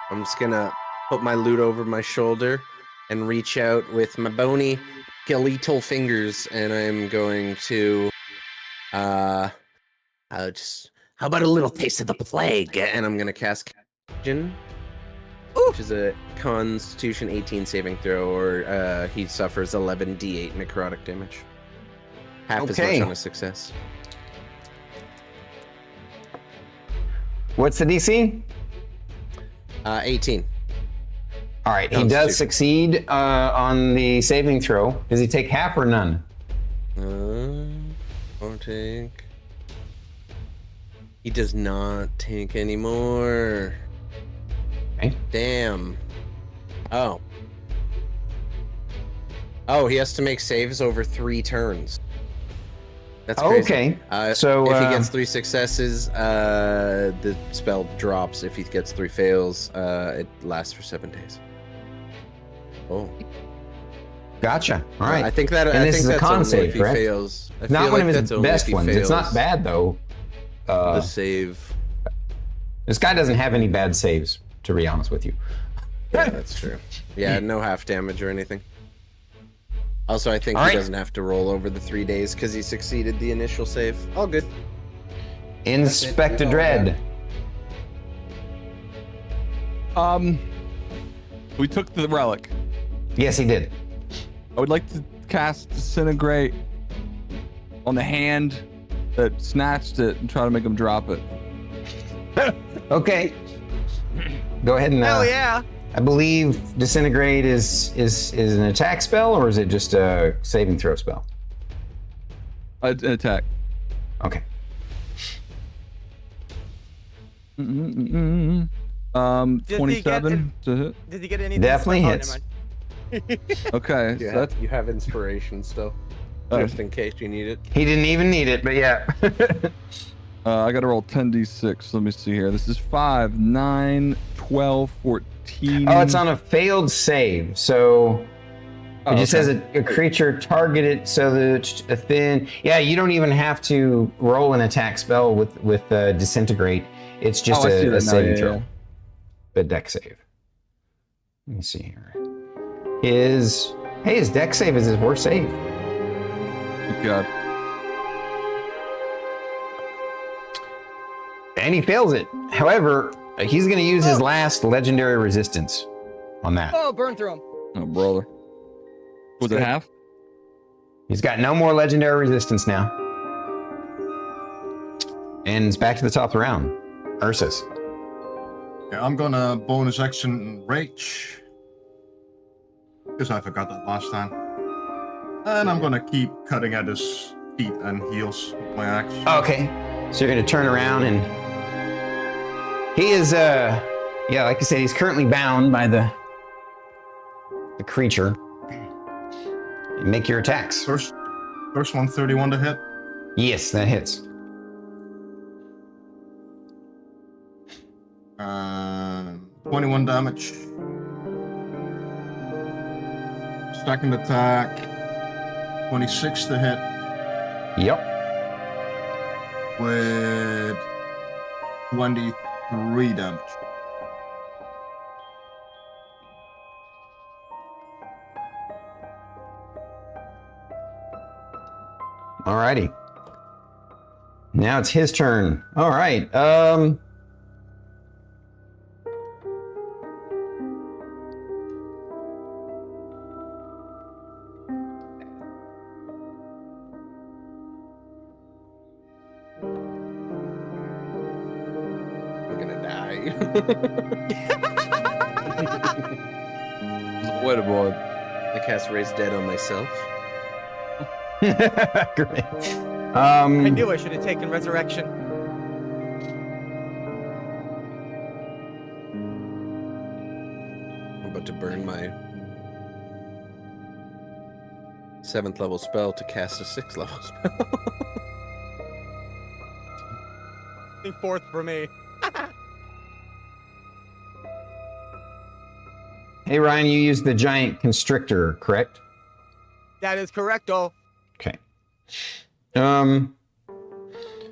I'm just gonna put my loot over my shoulder and reach out with my bony skeletal fingers, and I'm going to how about a little taste of the plague? And I'm gonna cast Contagion, which is a Constitution 18 saving throw, or he suffers 11d8 necrotic damage. Half as Okay. much on a success. What's the DC? 18. All right, he does Constitution. succeed on the saving throw. Does he take half or none? I'll take. He does not take any more. Okay. Damn. Oh. Oh, he has to make saves over 3 turns. That's crazy. Okay. So if he gets 3 successes, the spell drops. If he gets 3 fails, it lasts for 7 days. Oh. Gotcha. All right. I think that. And I this think is a that's con only save, if he correct? fails. I Not feel one like of his that's only best if he ones. It's not fails bad though. The save. This guy doesn't have any bad saves, to be honest with you. Yeah, that's true. Yeah, no half damage or anything. Also, I think All he right. doesn't have to roll over the 3 days because he succeeded the initial save. All good. Inspector That's it. Dread. We took the relic. Yes, he did. I would like to cast Disintegrate on the hand that snatched it and try to make him drop it. Okay. Go ahead and. Hell yeah. I believe Disintegrate is an attack spell, or is it just a saving throw spell? An attack. Okay. 27 to hit. Did he get anything? Definitely Oh, hits. never mind. Okay, Yeah, so that's you have inspiration still, just in case you need it. He didn't even need it, but yeah. I gotta roll 10d6. Let me see here. This is 5, 9, 12, 14. Oh, it's on a failed save. So it just says a creature targeted so that a thin. Yeah, you don't even have to roll an attack spell with disintegrate. It's just a saving throw. A deck save. Let me see here. His deck save is his worst save. Good God. And he fails it. However, he's going to use his last legendary resistance on that. Oh, burn through him. Oh, brother. Was it half? He's got no more legendary resistance now. And it's back to the top of the round. Ursus. Yeah, I'm gonna bonus action rage. Because I forgot that last time. And I'm gonna keep cutting at his feet and heels with my axe. Okay. So you're going to turn around and he is, like I said, he's currently bound by the creature. Make your attacks. First one, 31 to hit. Yes, that hits. 21 damage. Second attack, 26 to hit. Yep. With 23 damage. Alrighty. Now it's his turn. All right. I'm gonna die. What a boy. I cast Raise Dead on myself. Great. I knew I should have taken resurrection. I'm about to burn my 7th level spell to cast a 6th level spell. Fourth for me. Hey, Ryan, you used the giant constrictor, correct? That is correcto. Okay. All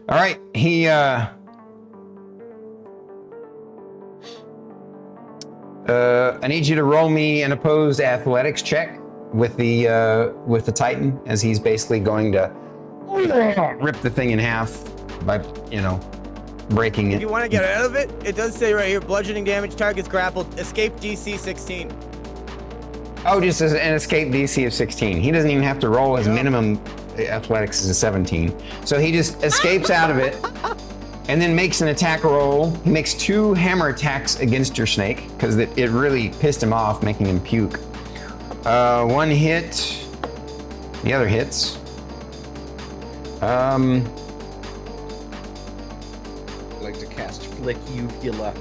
right. He, I need you to roll me an opposed athletics check with the Titan, as he's basically going to rip the thing in half by, breaking it. If you want to get out of it, it does say right here, bludgeoning damage, targets grappled, escape DC 16. Oh, just as an escape DC of 16. He doesn't even have to roll. His minimum athletics is a 17. So he just escapes out of it and then makes an attack roll. He makes 2 hammer attacks against your snake because it really pissed him off, making him puke. 1 hit. The other hits. I like to cast Flick Uvula.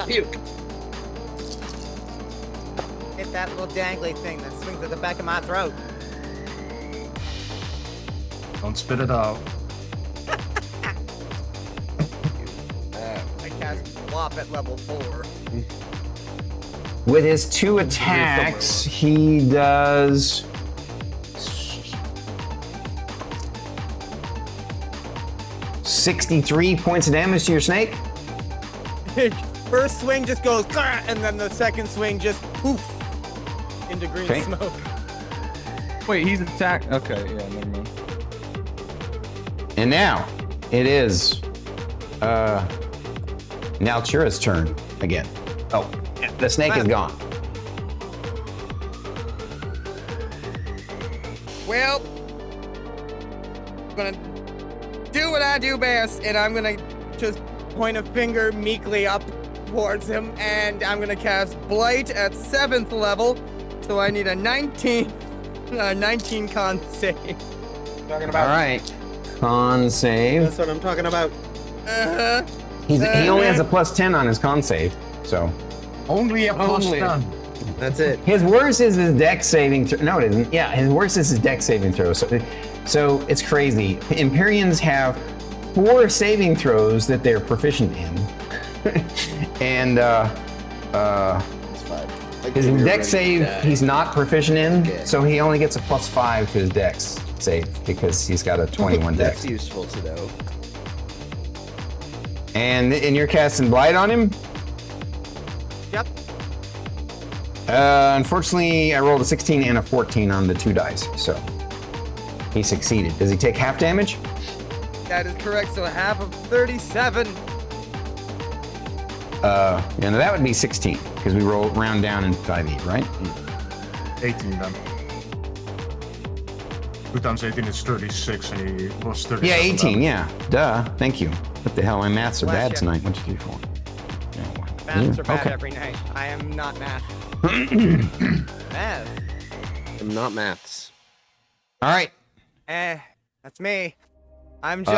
Puke. Hit that little dangly thing that swings at the back of my throat. Don't spit it out. I cast Flop at level 4. With his 2 attacks, he does 63 points of damage to your snake. First swing just goes, and then the second swing just poof into green smoke. Wait, he's attacked. Okay, yeah, never mind. And now it is Naltura's turn again. Oh, the snake is gone. Well, I'm gonna do what I do best, and I'm gonna just point a finger meekly up towards him, and I'm gonna cast Blight at 7th level. So I need a 19 con save. Talking about. All right, con save. That's what I'm talking about. He only has a +10 on his con save, so. Only a plus 10. That's it. His worst is his deck saving throw. No, it isn't. Yeah, his worst is his deck saving throw. So it's crazy. Empyreans have 4 saving throws that they're proficient in. And It's fine. Like, his when you're dex ready to save, die. he's not proficient in, Okay. so he only gets a +5 to his dex save because he's got a 21 dex. That's useful to know. And you're casting Blight on him? Yep. Unfortunately, I rolled a 16 and a 14 on the 2 dice, so he succeeded. Does he take half damage? That is correct. So half of 37. Yeah, no, that would be 16 because we roll round down in 5e, right? 18 then. 2 times 18 is 36, and he was 37. Yeah, 18. damage. Yeah, duh. Thank you. What the hell? My maths are Bless bad ya. tonight. 1, 2, 3, 4. Maths are bad Okay. every night. I am not math. Math. I'm not maths. All right. That's me. I'm too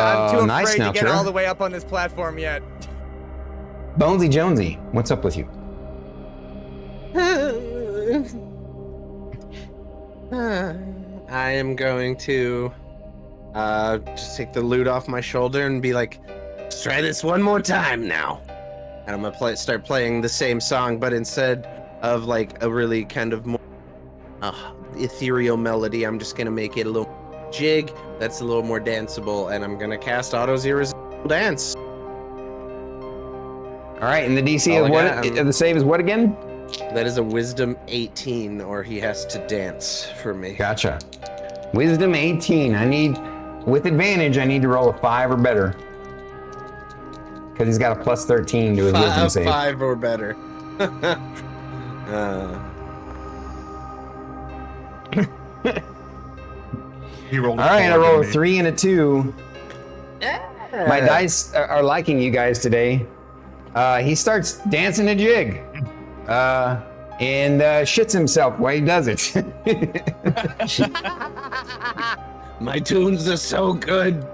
nice, afraid to get Naltura. all the way up on this platform yet. BonesyJonesy, what's up with you? I am going to just take the loot off my shoulder and be like, let's try this one more time now. And I'm gonna start playing the same song, but instead of like a really kind of more ethereal melody, I'm just gonna make it a little jig that's a little more danceable, and I'm gonna cast Auto's Irresistible Dance. All right, and the DC Oh, of what? yeah, The save is what again? That is a Wisdom 18, or he has to dance for me. Gotcha. Wisdom 18. I need, with advantage, I need to roll a 5 or better. Because he's got a +13 to his wisdom save. 5 or better. He rolled. All right, I 4, rolled a didn't he? 3 and a 2. My dice are liking you guys today. He starts dancing a jig. And shits himself while he does it. My tunes are so good.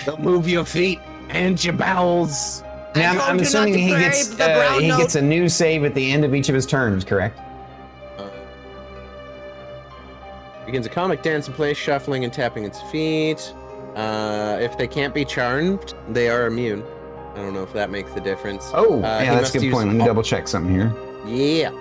They'll move your feet and your bowels. Now, told I'm you not assuming to he play gets the brown he note. gets a new save at the end of each of his turns, correct? Begins a comic dance in place, shuffling and tapping its feet. If they can't be charmed, they are immune. I don't know if that makes the difference. Oh, he yeah, that's a must good use point. Let me all- double check something here. Yeah.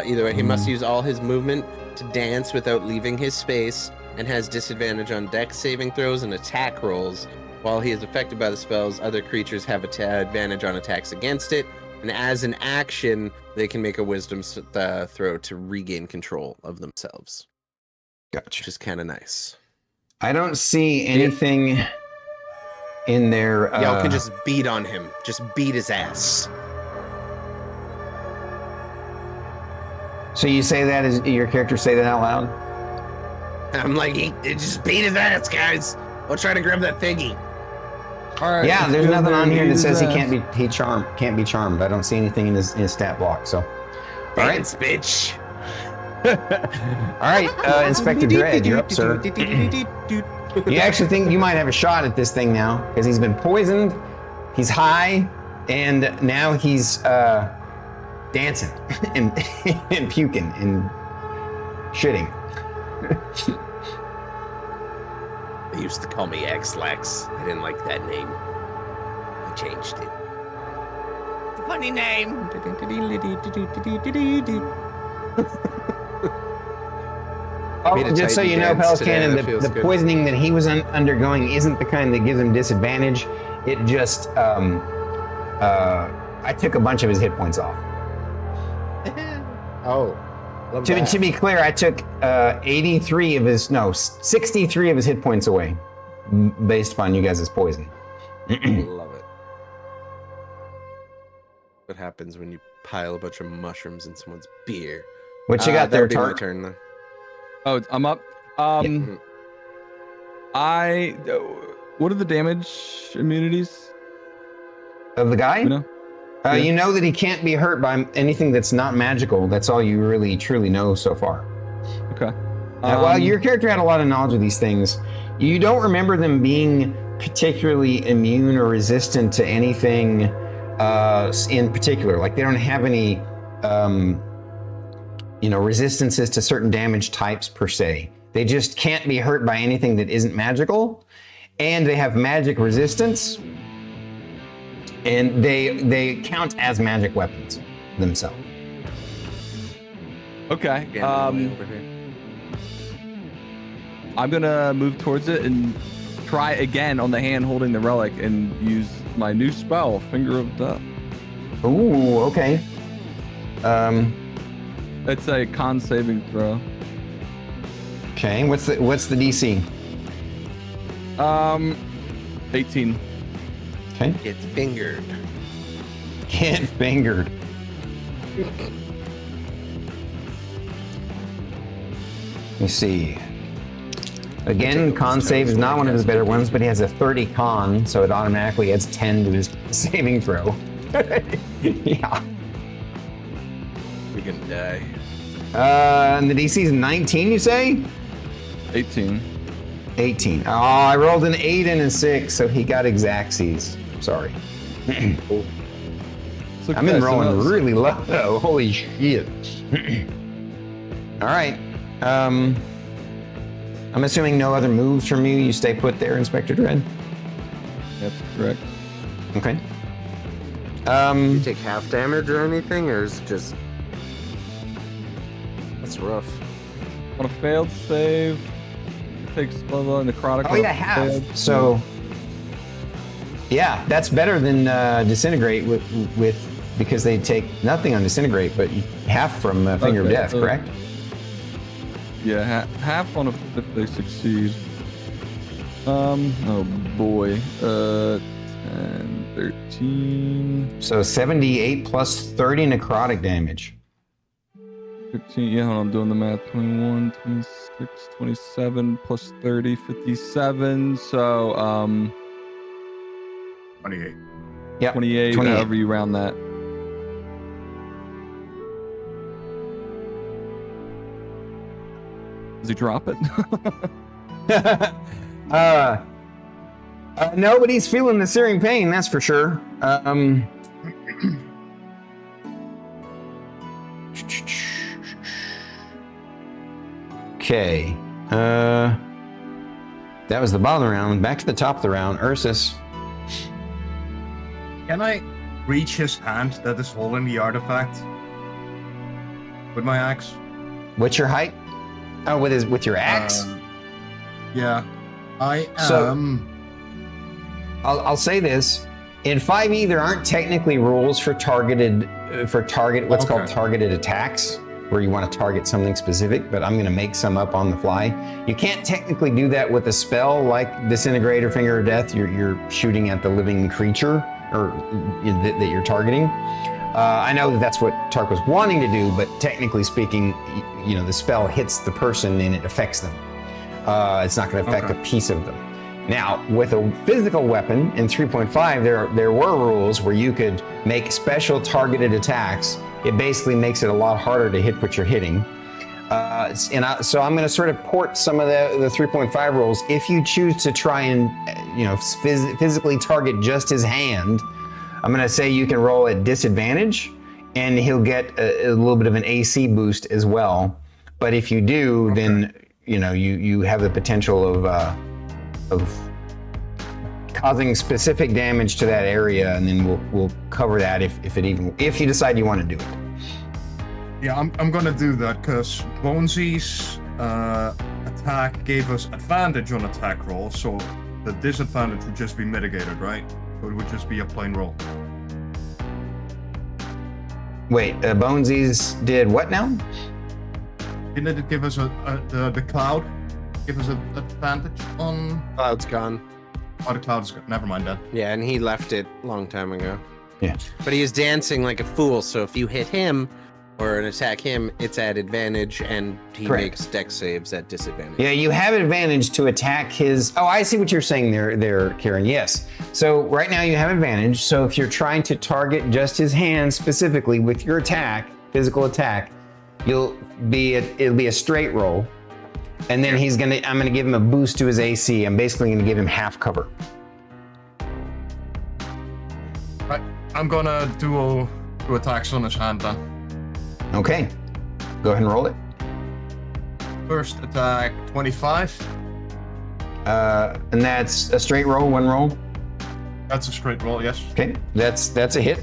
Either way, he must use all his movement to dance without leaving his space, and has disadvantage on dex saving throws and attack rolls. While he is affected by the spells, other creatures have advantage on attacks against it, and as an action, they can make a wisdom throw to regain control of themselves, which Gotcha. is kind of nice. I don't see anything in there. Y'all can just beat on him. Just beat his ass. So you say that as your character say that out loud? I'm like, just beat his ass, guys. I'll try to grab that thingy. All right. Yeah, let's there's go nothing there on and here that use, says he can't be charmed. I don't see anything in his stat block. So, all right, Dance, bitch. all right, Inspector Dread, you're up, sir. You actually think you might have a shot at this thing now because he's been poisoned, he's high, and now he's dancing and, and puking and shitting. They used to call me X-Lax. I didn't like that name. I changed it. Funny name. Oh, Made a just so Titan you know, dance today, Pelican, that the feels good. poisoning that he was undergoing isn't the kind that gives him disadvantage. It just, I took a bunch of his hit points off. Oh. Love To, that. to be clear, I took 63 of his hit points away based upon you guys' poison. Love it. What happens when you pile a bunch of mushrooms in someone's beer? What you got there, that'll be my Tark? turn, though. Oh, I'm up. What are the damage immunities? Of the guy? You know? You know that he can't be hurt by anything that's not magical. That's all you really, truly know so far. Okay. While your character had a lot of knowledge of these things, you don't remember them being particularly immune or resistant to anything in particular. Like they don't have any, resistances to certain damage types per se. They just can't be hurt by anything that isn't magical, and they have magic resistance. and they count as magic weapons themselves. Okay. Yeah, over here. I'm gonna move towards it and try again on the hand holding the relic and use my new spell, Finger of Death. Ooh, okay. It's a con saving throw. Okay, what's the DC? 18. Okay. Get fingered. Get fingered. Let me see. Again, con save is not one of his better ones, but he has a 30 con, so it automatically adds 10 to his saving throw. Yeah. We're gonna die. And the DC is 19, you say? 18. 18. Oh, I rolled an 8 and a 6, so he got Exacxies. Sorry. I've been rolling really low. Holy shit. All right. I'm assuming no other moves from you. You stay put there, Inspector Dread? That's correct. Okay. You take half damage or anything, or is it just... That's rough. On a failed save, it takes spell and necrotic. Oh, yeah, half. So, yeah, that's better than Disintegrate with because they take nothing on Disintegrate, but half from Finger of Death, correct? Yeah, half on if they succeed. Oh boy. 10, 13. So 78 plus 30 necrotic damage. 15, yeah, hold on, I'm doing the math. 21, 26, 27 plus 30, 57. So, 28. Yeah. 28, however you round that. Does he drop it? No, but he's feeling the searing pain, that's for sure. Okay. That was the bottom of the round. Back to the top of the round. Ursus. Can I reach his hand that is holding the artifact with my axe? What's your height? Oh, with your axe? Yeah. I am... So, I'll say this. In 5e, there aren't technically rules for what's called targeted attacks, where you want to target something specific, but I'm going to make some up on the fly. You can't technically do that with a spell like Disintegrate or Finger of Death. You're shooting at the living creature or that you're targeting. I know that's what Tark was wanting to do, but technically speaking, the spell hits the person and it affects them. It's not going to affect a piece of them. Now, with a physical weapon in 3.5, there were rules where you could make special targeted attacks. It basically makes it a lot harder to hit what you're hitting. So I'm going to sort of port some of the 3.5 rules. If you choose to try and physically target just his hand, I'm going to say you can roll at disadvantage, and he'll get a little bit of an AC boost as well. But if you do, then you have the potential of causing specific damage to that area, and then we'll cover that if you decide you want to do it. Yeah, I'm gonna do that because Bonesy's attack gave us advantage on attack roll, so the disadvantage would just be mitigated, right? So it would just be a plain roll. Wait, Bonesy's did what now? Didn't it give us the cloud? Give us an advantage on... Cloud's gone. Oh, the cloud's gone. Never mind that. Yeah, and he left it a long time ago. Yeah. But he is dancing like a fool, so if you hit him or attack him, it's at advantage, and he makes dex saves at disadvantage. Yeah, you have advantage to attack his... Oh, I see what you're saying there, Karen. Yes. So right now you have advantage, so if you're trying to target just his hand specifically with your attack, physical attack, it'll be a straight roll. And then I'm gonna give him a boost to his AC. I'm basically gonna give him half cover. Right, I'm gonna do 2 attacks on his hand then. Okay, go ahead and roll it. First attack, 25. And that's a straight roll, one roll? That's a straight roll, yes. Okay, that's a hit.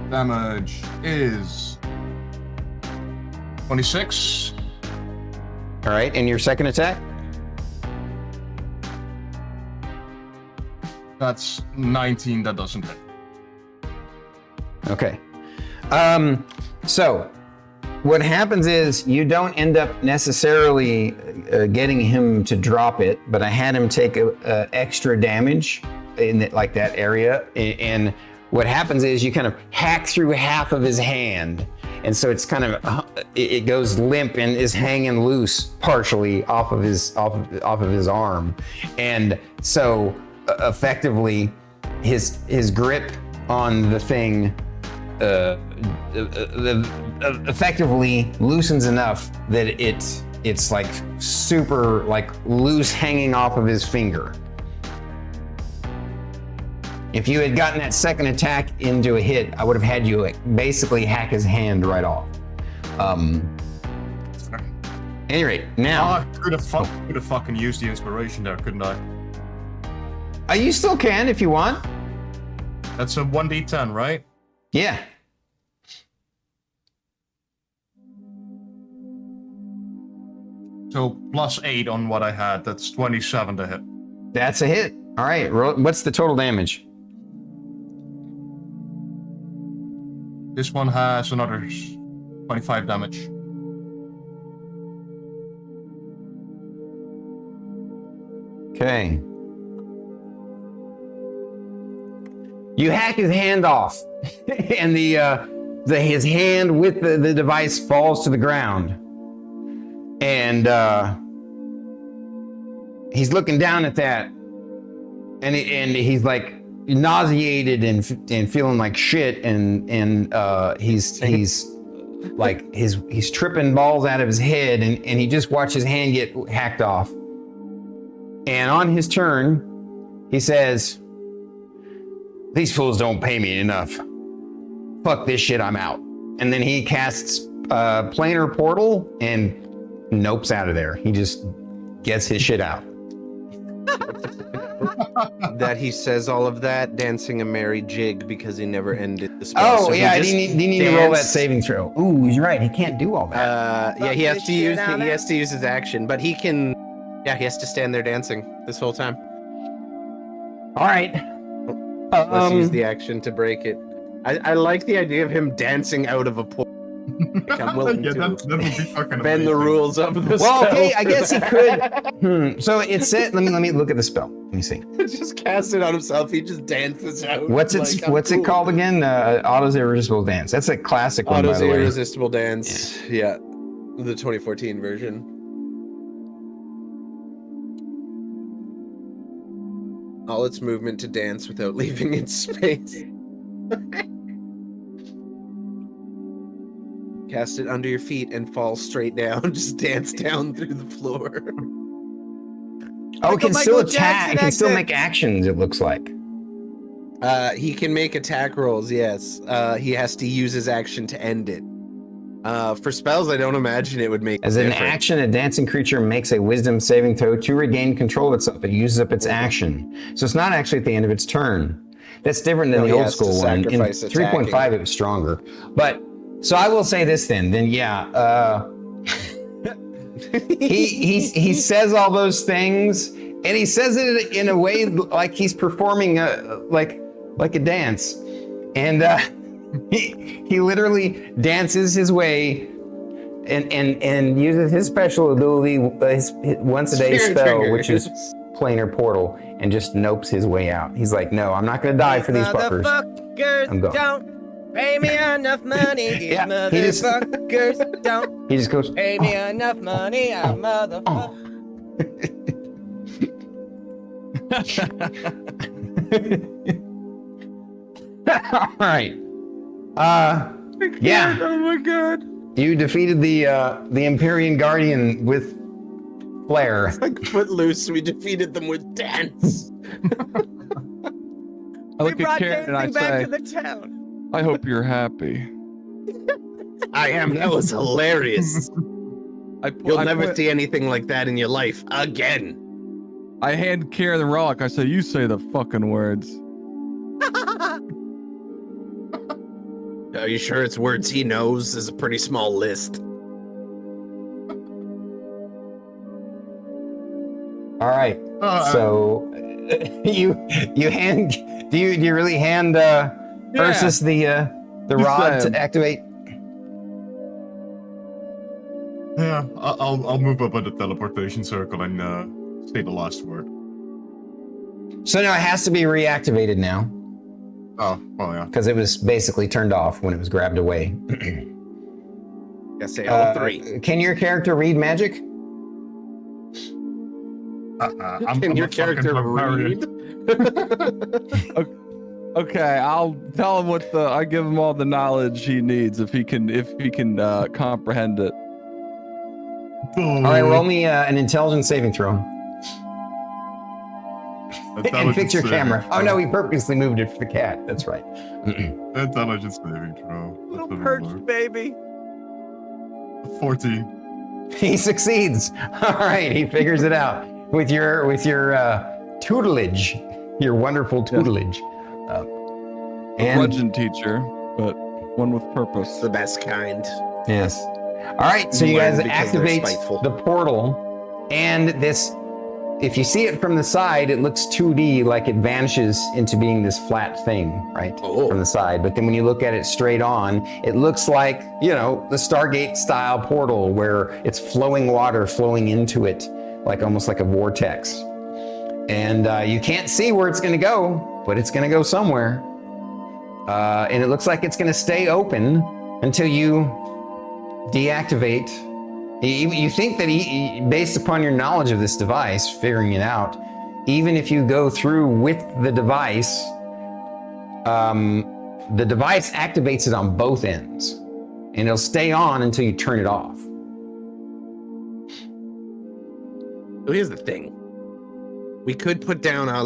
Damage is 26. All right, and your second attack? That's 19. That doesn't hit. Okay. So what happens is you don't end up necessarily getting him to drop it, but I had him take extra damage in that area. And what happens is you kind of hack through half of his hand. And so it's kind of, it goes limp and is hanging loose partially off of his arm. And so effectively his grip on the thing effectively loosens enough that it's like super like loose hanging off of his finger. If you had gotten that second attack into a hit, I would have had you basically hack his hand right off. At any rate, now I could have fucking used the inspiration there, couldn't I? You still can if you want. That's a 1d10, right? Yeah. So +8 on what I had. That's 27 to hit. That's a hit. All right. What's the total damage? This one has another 25 damage. Okay. You hack his hand off, and his hand with the device falls to the ground, and he's looking down at that, and he's like nauseated and feeling like shit, and he's like he's tripping balls out of his head, and he just watched his hand get hacked off. And on his turn, he says, "These fools don't pay me enough. Fuck this shit, I'm out." And then he casts planar portal and nopes out of there. He just gets his shit out. That he says all of that, dancing a merry jig because he never ended the spell. Oh, so yeah, he need to roll that danced. saving throw. Ooh, he's right. He can't do all that. Yeah, he has to use his action, but he can. Yeah, he has to stand there dancing this whole time. All right. Let's use the action to break it. I like the idea of him dancing out of a pool. Like I'm willing Yeah, to that would be fucking bend the amazing. rules of the Well, spell. okay, I guess he could. So it said. Let me look at the spell. Let me see. Just cast it on himself. He just dances out. What's it called again? Auto's Irresistible Dance. That's a classic one, by Auto's the way. Irresistible Dance. Yeah. The 2014 version. All its movement to dance without leaving its space. Cast it under your feet and fall straight down. Just dance down through the floor. Oh, it can still Michael attack. Jackson It can still exit. make actions, it looks like. He can make attack rolls, yes. He has to use his action to end it. For spells, I don't imagine it would make As a an difference. action, a dancing creature makes a wisdom saving throw to regain control of itself. It uses up its action. So it's not actually at the end of its turn. That's different than No, the he old has to school one. In sacrifice 3.5, it was stronger. But, so I will say this then yeah. He says all those things, and he says it in a way like he's performing like a dance. And he literally dances his way and uses his special ability, his once a day Spirit spell, Finger. which is planar portal, and just nopes his way out. He's like, no, I'm not gonna die for these fuckers. Motherfuckers I'm going. don't pay me enough money. These Yeah, he just- motherfuckers don't He just goes, pay me enough money. I'm motherfucker. all right. Yeah. Oh my god. You defeated the Empyrean Guardian with flair. Like Footloose, we defeated them with dance. I We look brought at Karen and I dancing back say, to the town. I hope you're happy. I am. That was hilarious. I You'll I never put- see anything like that in your life again. I hand Kieran the relic. I say, you say the fucking words. Are you sure it's words he knows? Is a pretty small list. All right. So you hand do you really hand Ursus the rod to activate? Yeah, I'll move up on the teleportation circle and say the last word. So now it has to be reactivated now. Oh, well, yeah. Because it was basically turned off when it was grabbed away. I say all three. Can your character read magic? Can your character read? Okay, I'll tell him I give him all the knowledge he needs if he can comprehend it. All right, roll me an intelligence saving throw. And fix your camera. Oh no, we purposely moved it for the cat. That's right. Intelligence saving throw. Little perched baby. 14. He succeeds. All right, he figures it out with your tutelage, your wonderful tutelage. And bludgeon teacher, but one with purpose. The best kind. Yes. All right, so you guys activate the portal, and this. If you see it from the side, it looks 2D, like it vanishes into being this flat thing, right? From the side. But then when you look at it straight on, it looks like, the Stargate style portal where it's flowing water flowing into it, like almost like a vortex. And you can't see where it's going to go, but it's going to go somewhere. And it looks like it's going to stay open until you deactivate. You think that based upon your knowledge of this device, figuring it out, even if you go through with the device activates it on both ends, and it'll stay on until you turn it off. So here's the thing. We could put down our,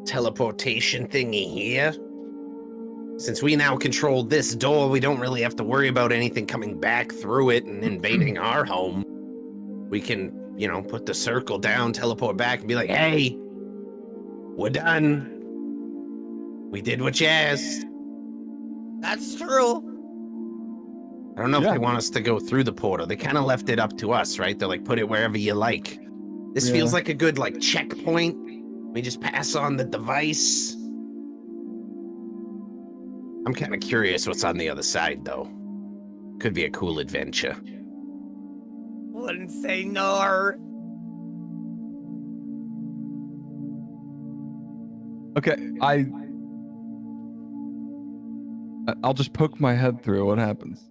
teleportation thingy here. Since we now control this door, we don't really have to worry about anything coming back through it and invading our home. We can, put the circle down, teleport back, and be like, hey, we're done. We did what you asked. That's true. I don't know if they want us to go through the portal. They kind of left it up to us, right? They're like, put it wherever you like. This feels like a good, checkpoint. We just pass on the device. I'm kind of curious what's on the other side, though. Could be a cool adventure. Wouldn't say no. Okay, I'll just poke my head through. What happens?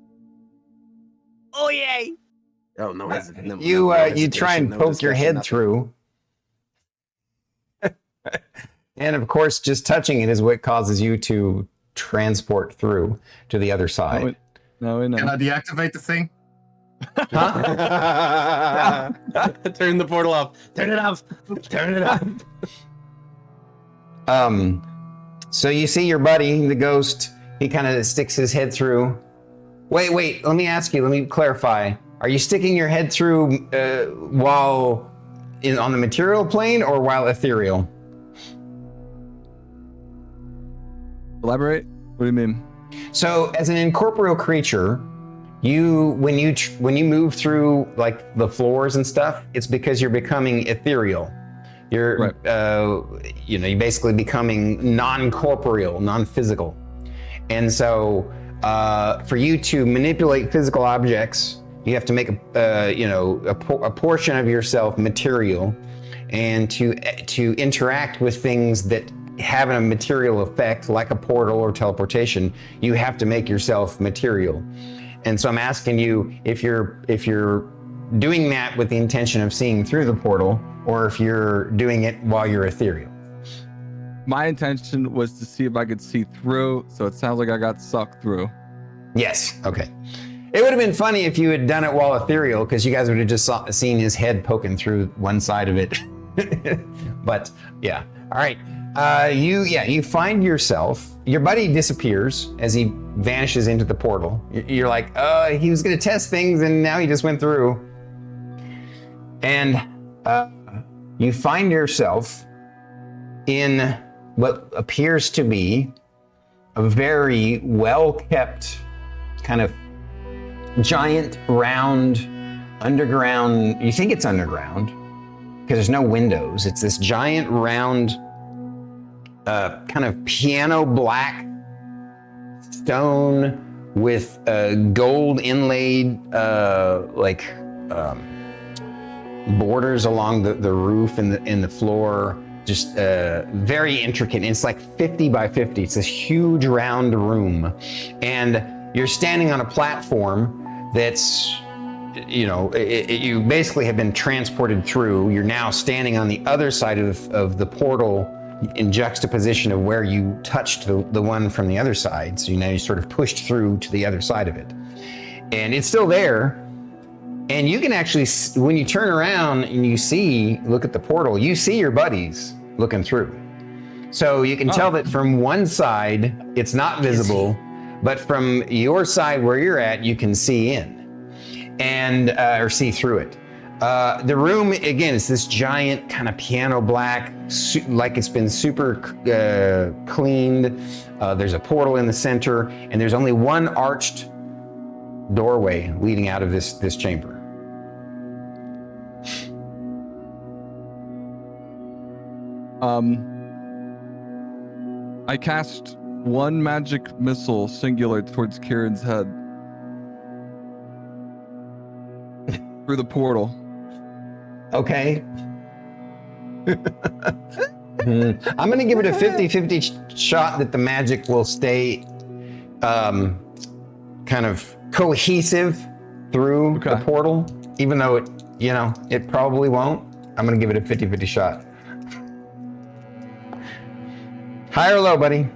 Oh yay! Oh no! You try and poke your head through, and of course, just touching it is what causes you to transport through to the other side. No, we know. Can I deactivate the thing? Huh? Turn the portal off. Turn it off. Turn it off. So you see your buddy, the ghost, he kind of sticks his head through. Wait, let me ask you, let me clarify. Are you sticking your head through while on the material plane or while ethereal? Elaborate? What do you mean? So as an incorporeal creature, when you move through the floors and stuff, it's because you're becoming ethereal. You're you're basically becoming non-corporeal, non-physical. And so for you to manipulate physical objects, you have to make a portion of yourself material, and to interact with things that have a material effect, like a portal or teleportation, you have to make yourself material. And so I'm asking you if you're doing that with the intention of seeing through the portal, or if you're doing it while you're ethereal. My intention was to see if I could see through, so it sounds like I got sucked through. Yes, okay. It would have been funny if you had done it while ethereal, because you guys would have just seen his head poking through one side of it. But yeah, all right. You find yourself, your buddy disappears as he vanishes into the portal. You're like, he was gonna test things and now he just went through. And you find yourself in what appears to be a very well-kept kind of giant round underground, you think it's underground because there's no windows. It's this giant round kind of piano black stone with gold inlaid borders along the roof and the floor, just very intricate. And it's like 50 by 50. It's this huge round room, and you're standing on a platform that's, you basically have been transported through. You're now standing on the other side of the portal in juxtaposition of where you touched the one from the other side. So now you sort of pushed through to the other side of it. And it's still there. And you can actually, when you turn around and look at the portal, you see your buddies looking through. So you can tell that from one side, it's not visible, but from your side where you're at, you can see in and or see through it. The room, again, is this giant kind of piano black, like it's been super cleaned. There's a portal in the center, and there's only one arched doorway leading out of this chamber. I cast one magic missile singular towards Kieran's head through the portal. Okay. I'm going to give it a 50-50 shot that the magic will stay kind of cohesive through the portal, even though it probably won't. I'm going to give it a 50-50 shot. High or low, buddy?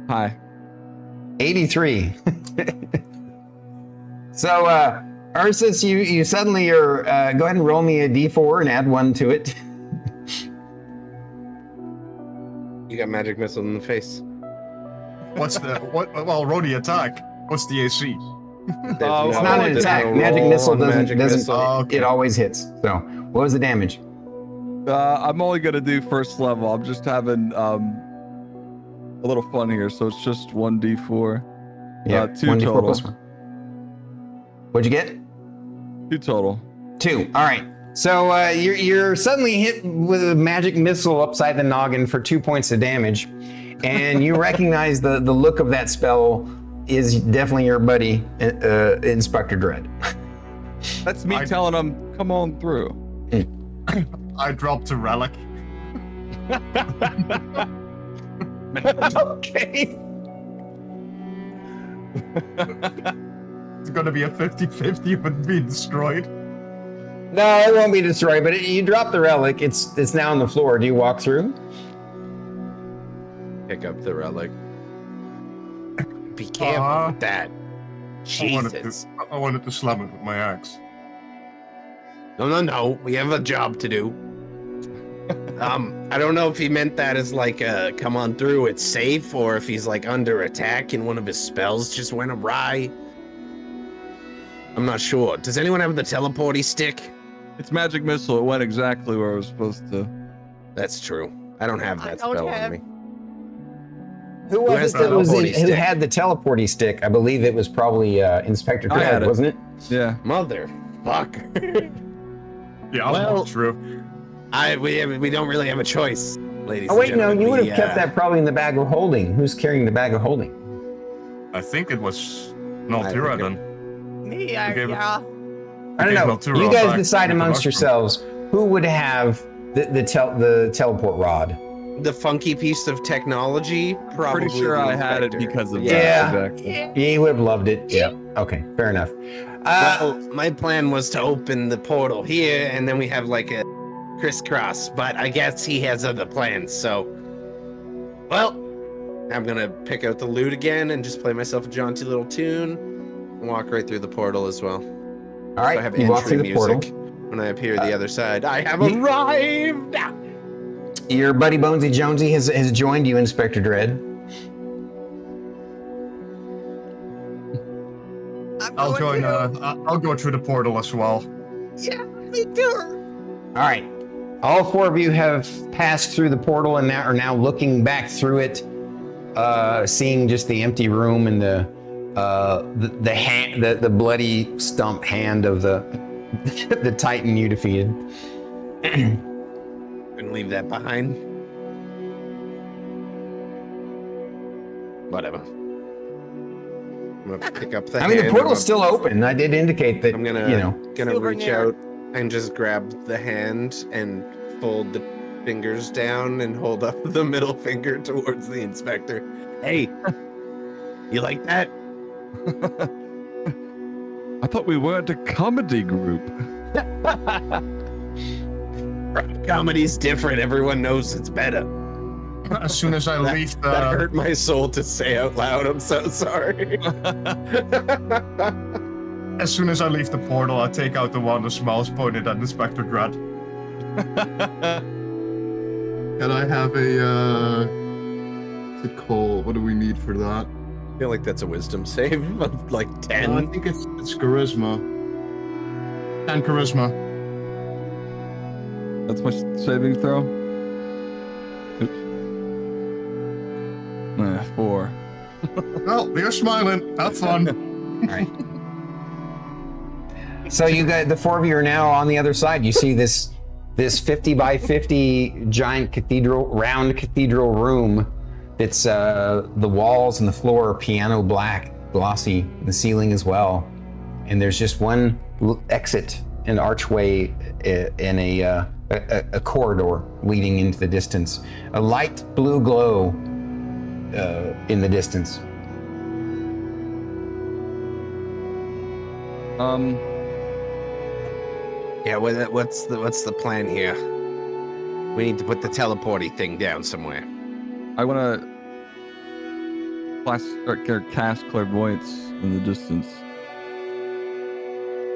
High. 83. So, Ursus, you suddenly are, go ahead and roll me a d4 and add 1 to it. You got magic missile in the face. Roll the attack. What's the AC? It's not an attack. Magic missile doesn't it always hits. So, what was the damage? I'm only gonna do first level. I'm just having a little fun here, so it's just 1d4. Yeah, 2 1d4 total. plus 1. What'd you get? 2 total. 2. All right. So you're suddenly hit with a magic missile upside the noggin for 2 points of damage, and you recognize the look of that spell is definitely your buddy, Inspector Dread. That's me telling him, come on through. I dropped a relic. Okay. It's gonna be a 50-50 with being destroyed. No, it won't be destroyed, but you drop the relic. It's now on the floor. Do you walk through? Pick up the relic. Be careful with that. Jesus. I wanted to slam it with my axe. No. We have a job to do. I don't know if he meant that as like come on through, it's safe, or if he's like under attack and one of his spells just went awry. I'm not sure. Does anyone have the teleporty stick? It's magic missile. It went exactly where it was supposed to. That's true. I don't have that spell on me. Who was it that who had the teleporty stick? I believe it was probably Inspector Dread, wasn't it? Yeah. Motherfucker. Yeah, I'll true. We don't really have a choice, ladies. Oh wait, and gentlemen. no, you would have kept that probably in the bag of holding. Who's carrying the bag of holding? I think it was Naltura then. Me, I don't know. You guys decide amongst yourselves who would have the teleport rod. The funky piece of technology, probably. Pretty sure I had it because of that. Yeah, he would have loved it. Yeah. Okay, fair enough. Well, my plan was to open the portal here, and then we have like a crisscross. But I guess he has other plans. So, well, I'm gonna pick out the loot again and just play myself a jaunty little tune, and walk right through the portal as well. All right, so I have you walk through the music portal. When I appear the other side. I have arrived. Your buddy BonesyJonesy has joined you, Inspector Dread. I'll go through the portal as well. Yeah, me too. All right. All four of you have passed through the portal and are now looking back through it, seeing just the empty room and the bloody stump hand of the the Titan you defeated. And leave that behind. Whatever. I'm gonna pick up the hand. The portal's still open. I did indicate that. I'm gonna reach Souvenir. out and just grab the hand and fold the fingers down and hold up the middle finger towards the inspector. Hey, you like that? I thought we weren't a comedy group. Comedy's different. Everyone knows it's better. As soon as I leave the... That hurt my soul to say out loud. I'm so sorry. As soon as I leave the portal, I take out the wand of smiles pointed at Inspector Dread. Can I have a, what's it called? What do we need for that? I feel like that's a wisdom save of like 10. I think it's charisma. 10 charisma. That's my saving throw. Oops. 4. Well, you're smiling. Have fun. All right. So you guys, the four of you are now on the other side. You see this 50 by 50 giant round cathedral room. It's the walls and the floor are piano black, glossy, the ceiling as well. And there's just one exit, an archway, and a corridor leading into the distance. A light blue glow in the distance. Yeah, what's the plan here? We need to put the teleporty thing down somewhere. I want to cast clairvoyance in the distance.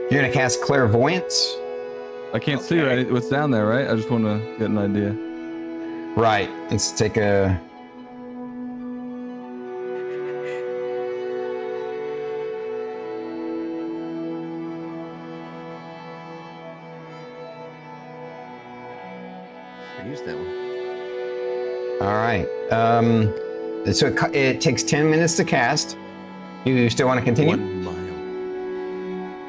You're gonna cast clairvoyance? I can't see what's down there, right? I just want to get an idea. Right. Let's take a... Use that one. All right. So it takes 10 minutes to cast. You still want to continue? 1 mile.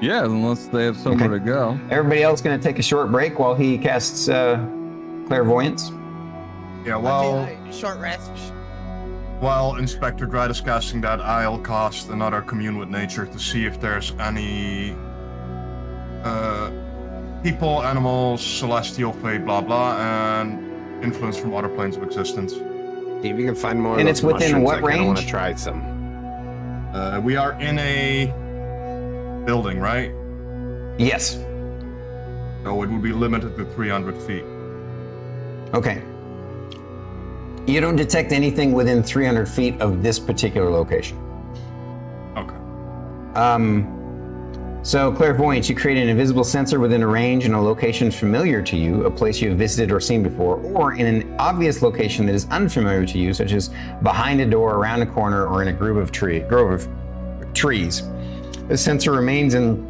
Yeah, unless they have somewhere to go. Everybody else going to take a short break while he casts clairvoyance? Yeah, well, Short rest. while Inspector Dread is casting that, I'll cast another Commune with Nature to see if there's any people, animals, celestial fate, blah blah, and influence from other planes of existence. See if you can find more. And of it's those within mushrooms. what I kinda want to range? try some. We are in a building, right? Yes. So it would be limited to 300 feet. Okay. You don't detect anything within 300 feet of this particular location. Okay. So clairvoyance, you create an invisible sensor within a range in a location familiar to you, a place you have visited or seen before, or in an obvious location that is unfamiliar to you, such as behind a door, around a corner, or in a grove of trees. The sensor remains in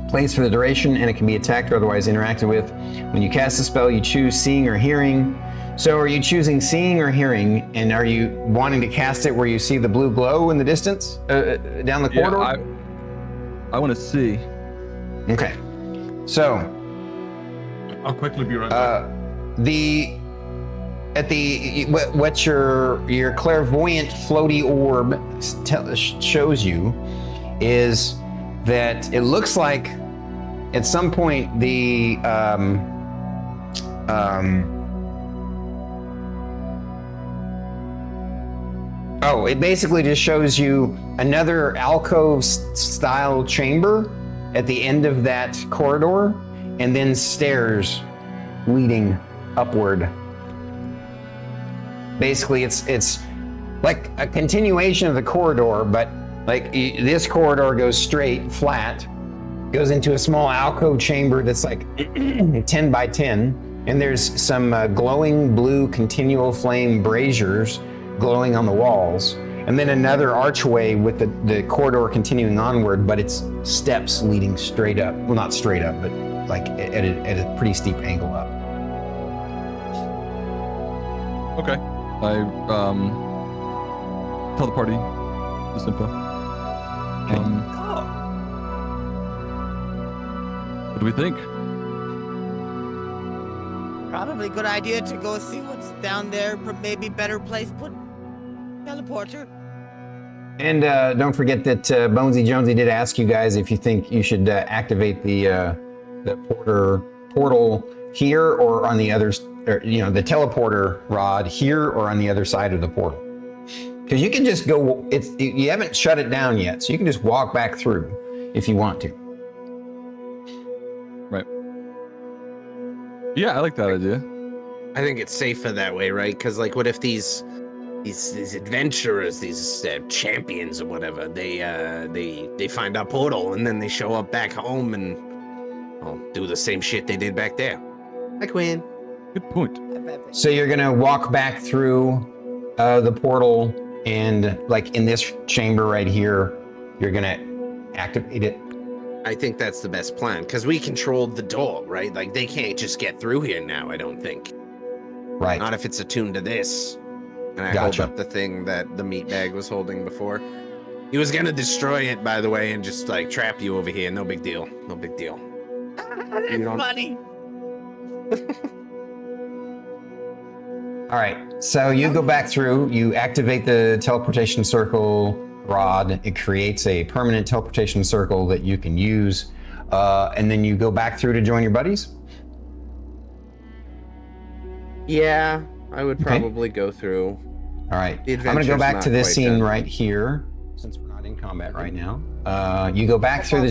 place for the duration, and it can be attacked or otherwise interacted with. When you cast a spell, you choose seeing or hearing. So are you choosing seeing or hearing, and are you wanting to cast it where you see the blue glow in the distance, down the corridor? Yeah, I want to see. Okay. So, I'll quickly be right back. what your clairvoyant floaty orb shows you is that it looks like at some point it basically just shows you another alcove style chamber at the end of that corridor, and then stairs leading upward. Basically, it's like a continuation of the corridor, but like this corridor goes straight, flat, goes into a small alcove chamber that's like 10 by 10, and there's some glowing blue continual flame braziers glowing on the walls, and then another archway with the corridor continuing onward, but it's steps leading straight up. Well, not straight up, but like at a pretty steep angle up. Okay. I tell the party this info. What do we think? Probably a good idea to go see what's down there. Maybe better place put teleporter. And don't forget that BonesyJonesy did ask you guys if you think you should activate the portal here or on the other, or, the teleporter rod here or on the other side of the portal. Because you can just go. You haven't shut it down yet, so you can just walk back through if you want to. Right. Yeah, I like that idea. I think it's safer that way, right? Because like, what if these adventurers, these champions or whatever, they find our portal and then they show up back home and do the same shit they did back there. Hi, Quinn. Good point. So you're gonna walk back through the portal, and like in this chamber right here, you're gonna activate it. I think that's the best plan because we controlled the door, right? Like they can't just get through here now. I don't think. Right. Not if it's attuned to this. And I Gotcha. hold up the thing that the meat bag was holding before. He was gonna destroy it, by the way, and just like trap you over here. No big deal. No big deal. That's funny. All right, so you go back through, you activate the teleportation circle rod. It creates a permanent teleportation circle that you can use, and then you go back through to join your buddies. Yeah, I would probably go through. All right, The I'm gonna go adventure's back not to this quite scene done. right here, since we're not in combat right now. You go back through the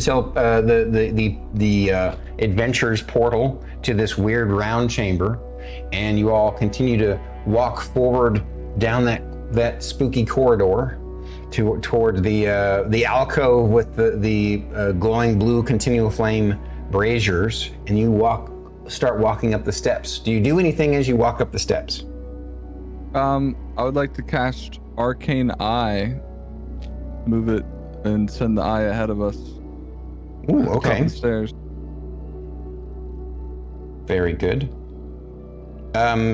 adventurer's portal to this weird round chamber, and you all continue to walk forward down that spooky corridor toward the alcove with the glowing blue continual flame braziers, and you start walking up the steps. Do you do anything as you walk up the steps? I would like to cast Arcane Eye, move it, and send the eye ahead of us. Ooh, Top okay. of the stairs. Very good.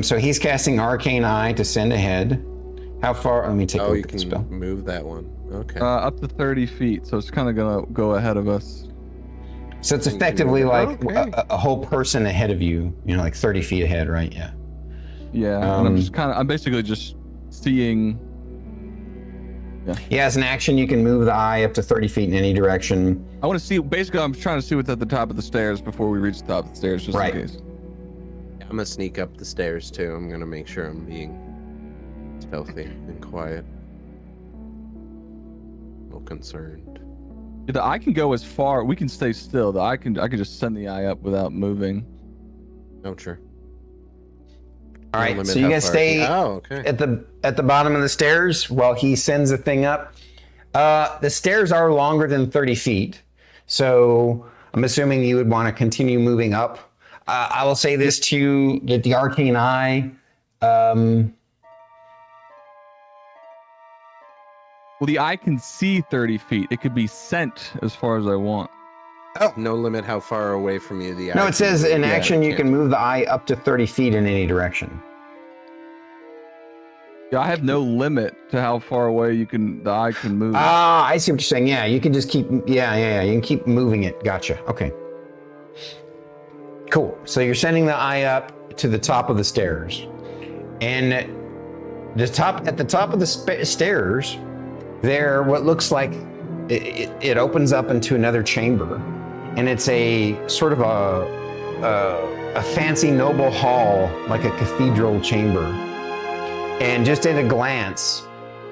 So he's casting Arcane Eye to send ahead. How far? Let me take a Oh, look you at the can spell. move that one. Okay. Up to 30 feet, so it's kind of gonna go ahead of us. So it's effectively like Okay. a whole person ahead of you, like 30 feet ahead, right? Yeah. Yeah, and I'm basically just seeing. Yeah, as an action, you can move the eye up to 30 feet in any direction. I want to see. Basically, I'm trying to see what's at the top of the stairs before we reach the top of the stairs, just Right. in case. I'm gonna sneak up the stairs too. I'm gonna make sure I'm being stealthy and quiet. No concerned. Yeah, the eye can go as far. We can stay still. I can just send the eye up without moving. Oh, sure. All No right, limit so you how guys far- stay Oh, okay. at the bottom of the stairs while he sends the thing up. The stairs are longer than 30 feet, so I'm assuming you would want to continue moving up. I will say this to you, that the Arcane Eye, Well, the eye can see 30 feet. It could be sent as far as I want. No limit how far away from you the eye. no, it says in Yeah, action it you can move the eye up to 30 feet in any direction. Yeah, I have no limit to how far away the eye can move. Ah, I see what you're saying. Yeah, you can just keep, yeah, you can keep moving it. Gotcha. Okay. Cool. So you're sending the eye up to the top of the stairs. And at the top of the stairs, there, what looks like it opens up into another chamber. And it's a sort of a fancy noble hall, like a cathedral chamber. And just at a glance,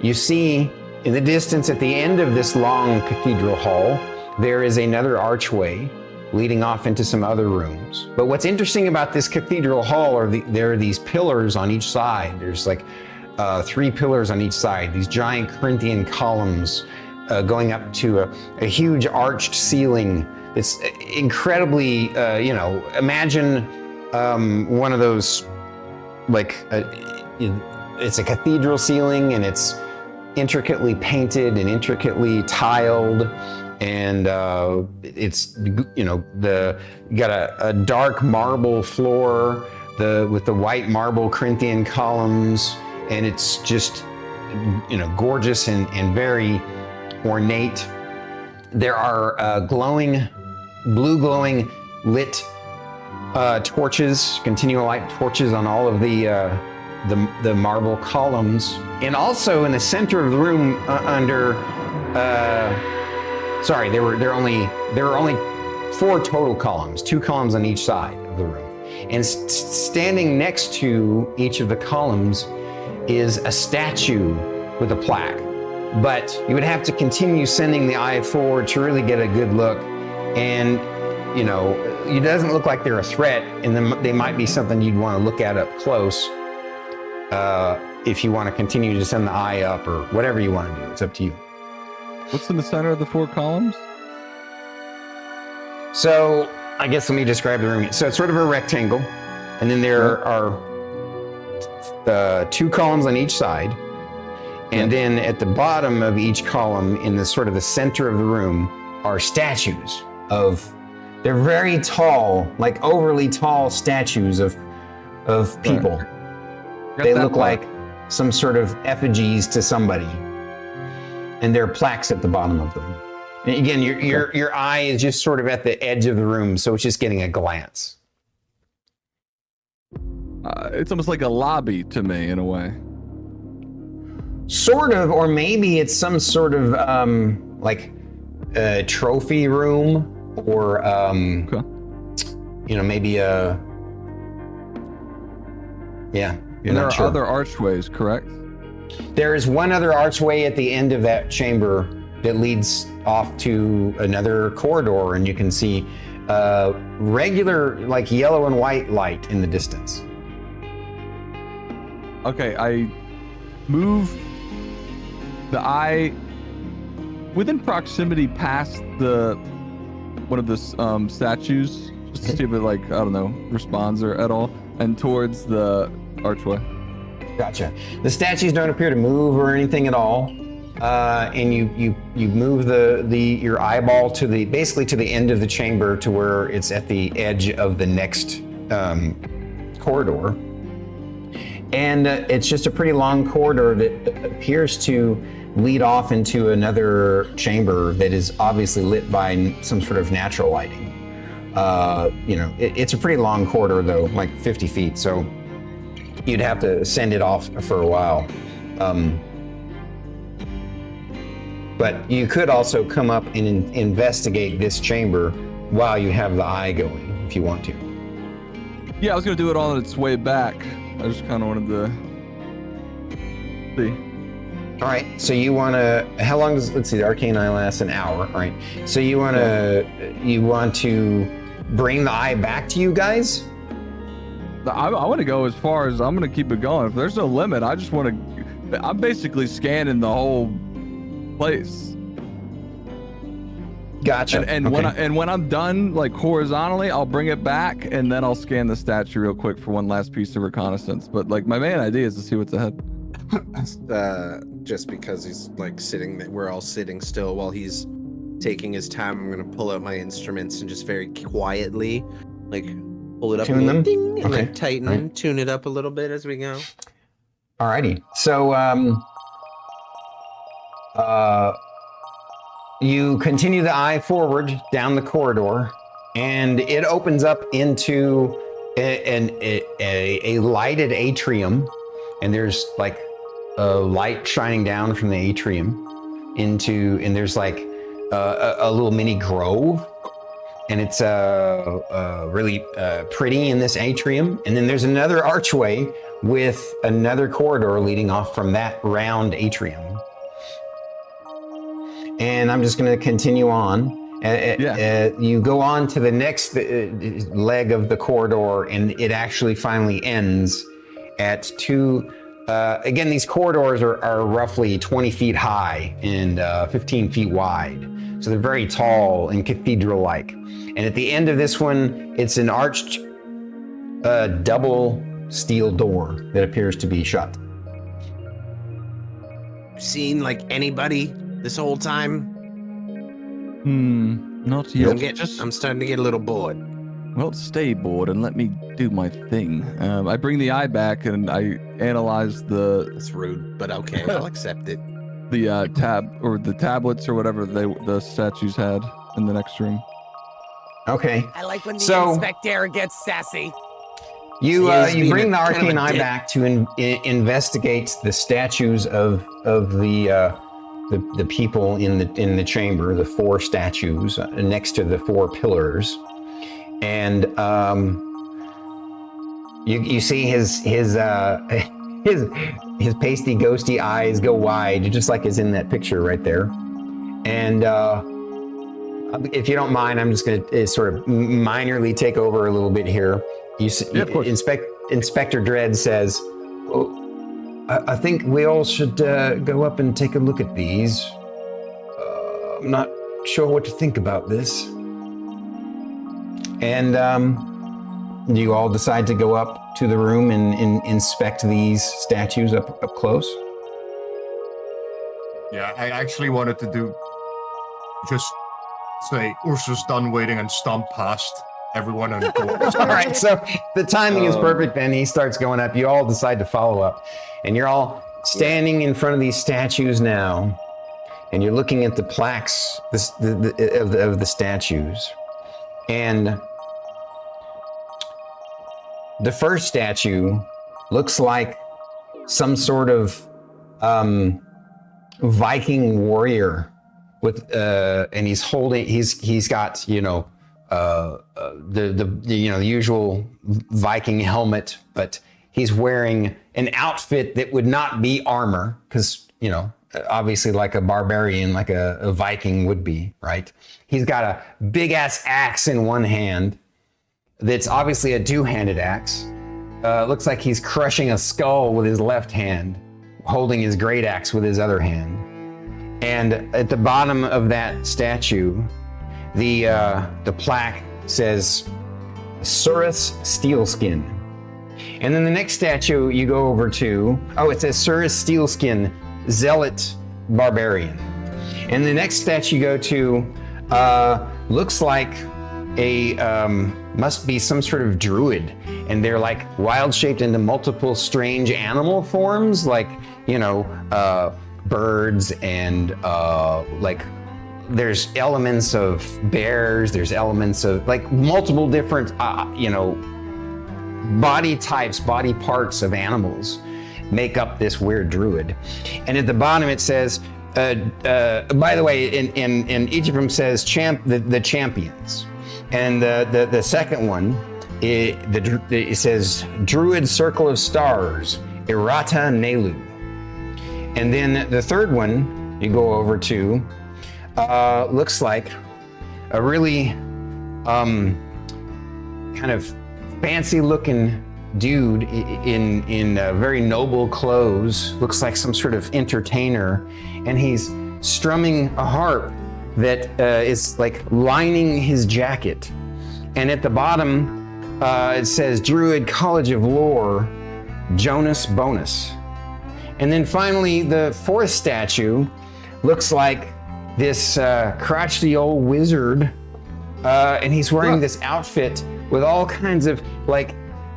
you see in the distance at the end of this long cathedral hall, there is another archway leading off into some other rooms. But what's interesting about this cathedral hall there are these pillars on each side. There's like 3 pillars on each side, these giant Corinthian columns going up to a huge arched ceiling. It's incredibly, imagine one of those, like, it's a cathedral ceiling, and it's intricately painted and intricately tiled, and it's, you know, you got a dark marble floor with the white marble Corinthian columns, and it's just, you know, gorgeous and very ornate. There are blue glowing lit torches, continual light torches on all of the marble columns, and also in the center of the room there were only 4 total columns, 2 columns on each side of the room, and standing next to each of the columns is a statue with a plaque. But you would have to continue sending the eye forward to really get a good look, and you know, it doesn't look like they're a threat, and then they might be something you'd want to look at up close if you want to continue to send the eye up or whatever you want to do. It's up to you. What's in the center of the 4 columns? So I guess let me describe the room. So it's sort of a rectangle, and then there are 2 columns on each side, and then at the bottom of each column, in the sort of the center of the room, are statues of. They're very tall, like overly tall statues of people. Right. They look like some sort of effigies to somebody, and there are plaques at the bottom of them. And again, your eye is just sort of at the edge of the room, so it's just getting a glance. It's almost like a lobby to me in a way. Sort of, or maybe it's some sort of like a trophy room, or you know, maybe a And there are other archways, correct? There is one other archway at the end of that chamber that leads off to another corridor, and you can see regular, like, yellow and white light in the distance. Okay, I move the eye within proximity past one of the statues, just to see if it, like, I don't know, responds or at all, and towards the archway. Gotcha. The statues don't appear to move or anything at all, and you move your eyeball to basically to the end of the chamber, to where it's at the edge of the next corridor, and it's just a pretty long corridor that appears to lead off into another chamber that is obviously lit by some sort of natural lighting. You know, it's a pretty long corridor, though, like 50 feet, so you'd have to send it off for a while. But you could also come up and investigate this chamber while you have the eye going, if you want to. Yeah, I was gonna do it all on its way back. I just kind of wanted to see. All right, so you want to, how long does, let's see, the arcane eye lasts an hour, all right? So you want to bring the eye back to you guys? I want to go as far as, I'm going to keep it going. If there's no limit, I just want to, I'm basically scanning the whole place. Gotcha. And okay. when I'm done, like, horizontally, I'll bring it back, and then I'll scan the statue real quick for one last piece of reconnaissance. But, like, my main idea is to see what's ahead. Just because he's, like, we're all sitting still while he's taking his time, I'm gonna pull out my instruments and just very quietly, like, pull it up, tune them, ding, and okay. like tighten, right. Tune it up a little bit as we go. Alrighty. So you continue the eye forward down the corridor, and it opens up into a lighted atrium, and there's, like, a light shining down from the atrium and there's, like, a little mini grove, and it's really pretty in this atrium. And then there's another archway with another corridor leading off from that round atrium. And I'm just going to continue on. You go on to the next leg of the corridor, and it actually finally ends at two. Again, these corridors are roughly 20 feet high and 15 feet wide. So they're very tall and cathedral-like. And at the end of this one, it's an arched double steel door that appears to be shut. seen like anybody this whole time? Not yet. I'm starting to get a little bored. Well, stay bored and let me do my thing. I bring the eye back and I analyze That's rude, but okay, I'll accept it. the tablets or whatever the statues had in the next room. Okay. I like when the So- Inspectre gets sassy. You He is you being bring the kind of arcane a eye dick. back to investigate the statues of the people in the chamber, the 4 statues next to the 4 pillars, and you see his pasty ghosty eyes go wide, just like is in that picture right there, and. If you don't mind, I'm just going to sort of minorly take over a little bit here. Yeah, of course. Inspector Dredd says, I think we all should go up and take a look at these. I'm not sure what to think about this. And you all decide to go up to the room and inspect these statues up close? Yeah, I actually wanted to do just say Ursus done waiting and stomp past everyone and go up the All stairs. right, so the timing is perfect then. He starts going up. You all decide to follow up. And you're all standing in front of these statues now. And you're looking at the plaques of the statues. And the first statue looks like some sort of Viking warrior with and he's got the usual Viking helmet, but he's wearing an outfit that would not be armor because obviously like a barbarian, like a Viking would be, right? He's got a big ass axe in one hand that's obviously a 2-handed axe. Looks like he's crushing a skull with his left hand, holding his great axe with his other hand. And at the bottom of that statue, the plaque says Ursus Steelskin. And then the next statue you go over to, it says Ursus Steelskin, Zealot Barbarian. And the next statue you go to looks like must be some sort of druid. And they're like wild shaped into multiple strange animal forms, like, birds and like there's elements of bears, there's elements of like multiple different body types, body parts of animals make up this weird druid. And at the bottom it says by the way, in each of them says the champions, and the second one it says Druid Circle of Stars, Errata Nelu. And then the third one you go over to looks like a really kind of fancy looking dude in very noble clothes, looks like some sort of entertainer, and he's strumming a harp that is like lining his jacket. And at the bottom it says Druid College of Lore, Jonas Bonus. And then finally, the fourth statue looks like this crotchety old wizard, and he's wearing this outfit with all kinds of like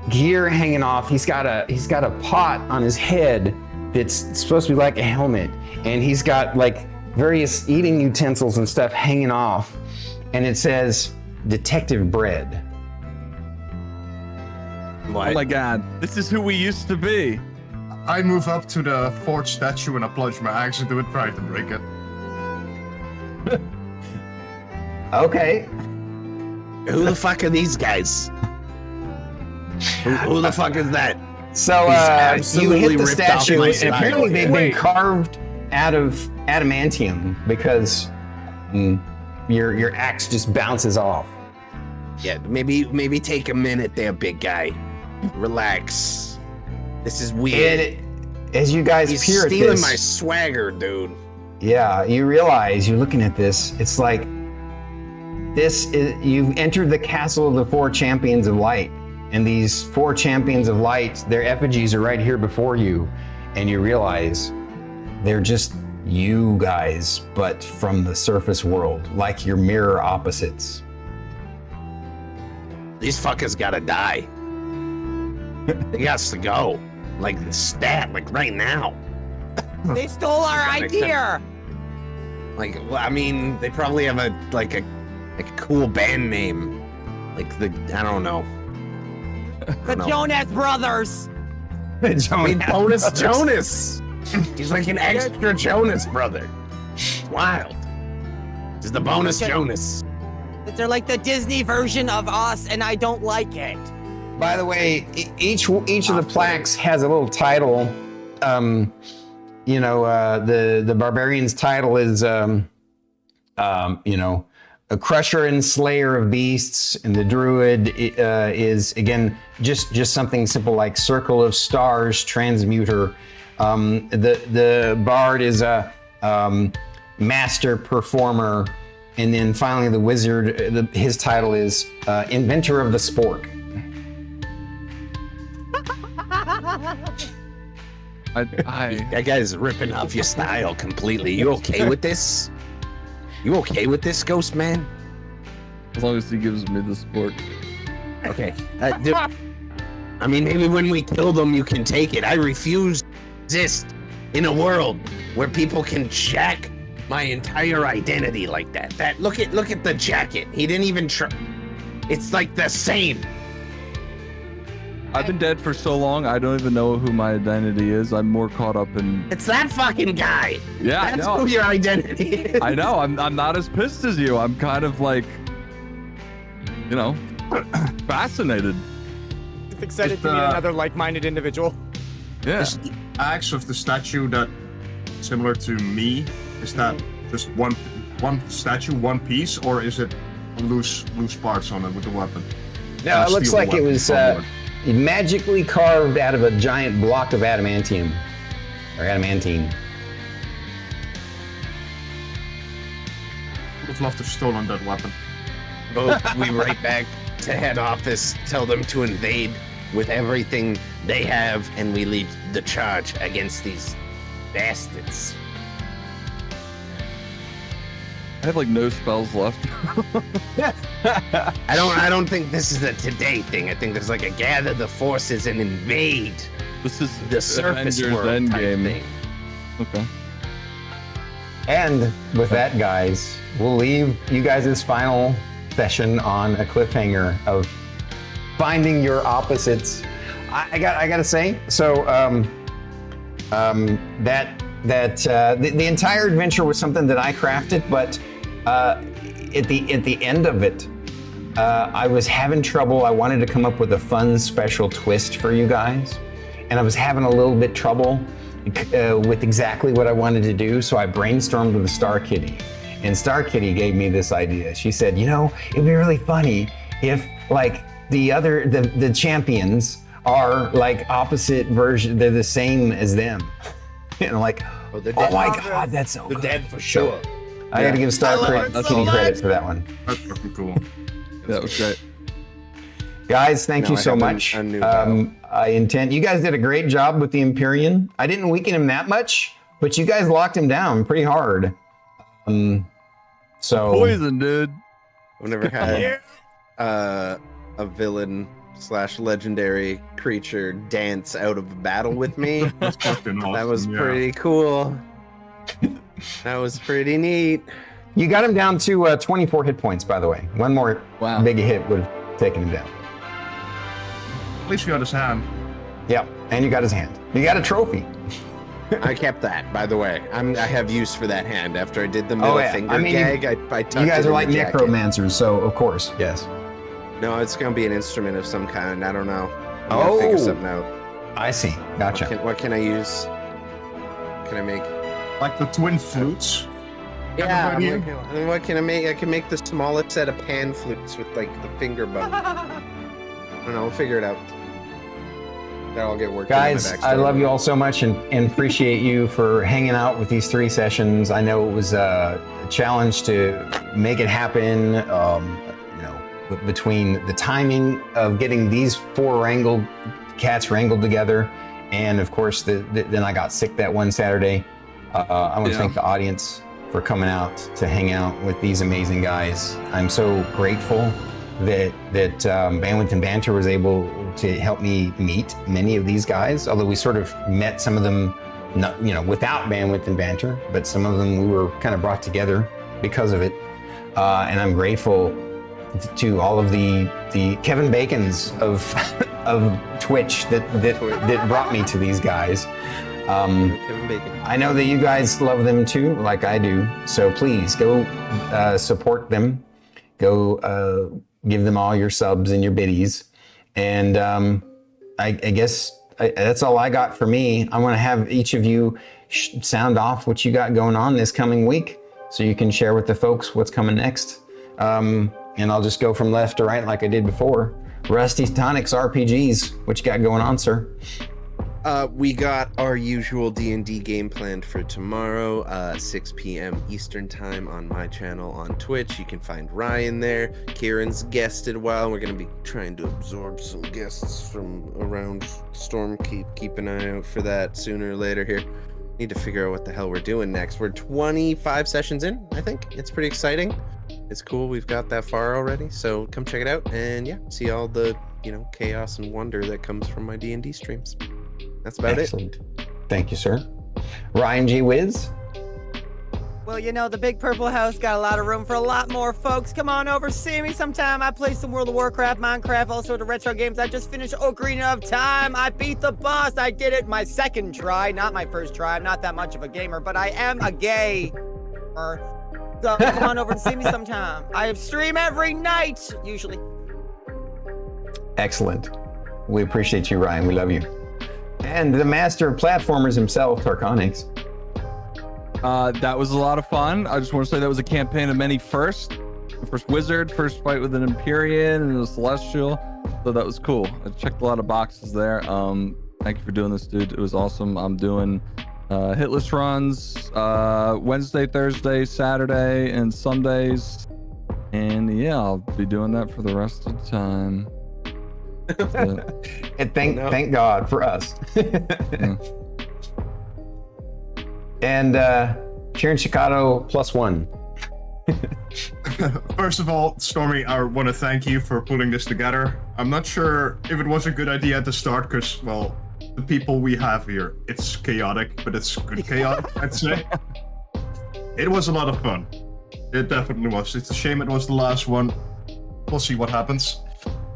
gear hanging off. He's got a pot on his head that's supposed to be like a helmet, and he's got like various eating utensils and stuff hanging off, and it says Detective Bread. What? Oh my god, this is who we used to be. I move up to the fourth statue and I plunge my axe into it, trying to break it. Okay. Who the fuck are these guys? Who the fuck is that? So He's you hit absolutely the ripped off statue, my and style. apparently they've been Wait. carved out of adamantium because your axe just bounces off. Yeah, maybe take a minute there, big guy. Relax. This is weird. And as you guys He's peer at stealing this, my swagger, dude. yeah, you realize you're looking at this. It's like you've entered the castle of the 4 champions of light, and these 4 champions of light, their effigies are right here before you, and you realize They're just you guys, but from the surface world, like your mirror opposites. These fuckers gotta die. They got to go. Like, stat, like right now. They stole our idea. Like, well, I mean, they probably have a cool band name. Like I don't know. The Jonas Brothers. I mean, Bonus Jonas. He's like an extra Jonas brother. It's wild. He's the Bonus Jonas. They're like the Disney version of us, and I don't like it. By the way, each of the plaques has a little title. The barbarian's title is, a crusher and slayer of beasts, and the druid is again just something simple like circle of stars transmuter. The bard is a master performer, and then finally the wizard, his title is inventor of the spork. That guy's ripping off your style completely. You okay with this? You okay with this, Ghost Man? As long as he gives me the sport. Okay. I mean, maybe when we kill them, you can take it. I refuse to exist in a world where people can jack my entire identity like that. Look at the jacket. He didn't even try. It's like the same. I've been dead for so long, I don't even know who my identity is. I'm more caught up in... It's that fucking guy. Yeah, That's who your identity is. I know. I'm not as pissed as you. I'm kind of like, fascinated. Just excited to meet another like-minded individual. Yeah. Is the axe of the statue that similar to me? Is that just one statue, one piece, or is it loose parts on it with the weapon? No, it looks like it was magically carved out of a giant block of adamantium, or adamantine. Would have loved to have stolen that weapon. We right back to head office, tell them to invade with everything they have, and we lead the charge against these bastards. I have like no spells left. I don't think this is a today thing. I think there's like a gather the forces and invade. This is the surface Avengers world type Endgame. thing. Okay. And with that, guys, we'll leave you guys' final session on a cliffhanger of finding your opposites. I gotta say, so the entire adventure was something that I crafted, but at the end of it, I was having trouble. I wanted to come up with a fun special twist for you guys, and I was having a little bit trouble with exactly what I wanted to do, so I brainstormed with Star Kitty. And Star Kitty gave me this idea. She said, it'd be really funny if like the champions are like opposite version, they're the same as them. And I'm like, oh my God, that's so good. Dead for sure. I gotta give Star Kitty credit for that one. That's fucking cool. That was great. Guys, thank you so much. You guys did a great job with the Empyrean. I didn't weaken him that much, but you guys locked him down pretty hard. Poison, dude. I've never had a villain / legendary creature dance out of a battle with me. That's fucking awesome. That was pretty cool. That was pretty neat. You got him down to 24 hit points, by the way. One more big hit would have taken him down. At least you got his hand. Yep, and you got his hand. You got a trophy. I kept that, by the way. I have use for that hand. After I did the middle finger gag, I tucked you guys it are like in the jacket. necromancers, so of course, yes. No, it's gonna be an instrument of some kind. I don't know. I'm gonna figure something out. I see. Gotcha. What can I use? What can I make? Like the twin flutes. Yeah. What can I make? I can make the smallest set of pan flutes with like the finger bone. I don't know. We'll figure it out. That'll get worked. Guys, I love you all so much and appreciate you for hanging out with these 3 sessions. I know it was a challenge to make it happen. Between the timing of getting these 4 cats wrangled together, and of course, then I got sick that one Saturday. I want to thank the audience for coming out to hang out with these amazing guys. I'm so grateful that Bandwidth and Banter was able to help me meet many of these guys, although we sort of met some of them not, without Bandwidth and Banter, but some of them we were kind of brought together because of it. And I'm grateful to all of the Kevin Bacons of Twitch that brought me to these guys. Kevin Bacon. I know that you guys love them too, like I do. So please go support them. Go give them all your subs and your biddies. And I guess that's all I got for me. I want to have each of you sound off what you got going on this coming week, so you can share with the folks what's coming next. And I'll just go from left to right like I did before. RustyTonixRPGs, what you got going on, sir? We got our usual D&D game planned for tomorrow, 6 p.m. Eastern time on my channel on Twitch. You can find Ryan there. Kieran's guested while. We're going to be trying to absorb some guests from around Storm. Keep an eye out for that sooner or later here. Need to figure out what the hell we're doing next. We're 25 sessions in, I think. It's pretty exciting. It's cool we've got that far already. So come check it out and see all the, chaos and wonder that comes from my D&D streams. That's about Excellent. Thank you, sir. RyanGeeWhiz? Well, the Big Purple House got a lot of room for a lot more folks. Come on over, see me sometime. I play some World of Warcraft, Minecraft, all sorts of retro games. I just finished Ocarina of Time. I beat the boss. I did it my second try, not my first try. I'm not that much of a gamer, but I am a gamer. So come on over and see me sometime. I stream every night, usually. Excellent. We appreciate you, Ryan. We love you. And the master of platformers himself, Tarkonix. That was a lot of fun. I just want to say that was a campaign of many firsts. The first wizard, first fight with an Empyrean and a Celestial. So that was cool. I checked a lot of boxes there. Thank you for doing this, dude. It was awesome. I'm doing hitless runs Wednesday, Thursday, Saturday, and Sundays. And yeah, I'll be doing that for the rest of the time. And thank God for us. Yeah. And Kirinshikato +1. First of all, Stormy, I want to thank you for putting this together. I'm not sure if it was a good idea at the start, because, well, the people we have here, it's chaotic, but it's good chaotic, I'd say. It was a lot of fun. It definitely was. It's a shame it was the last one. We'll see what happens.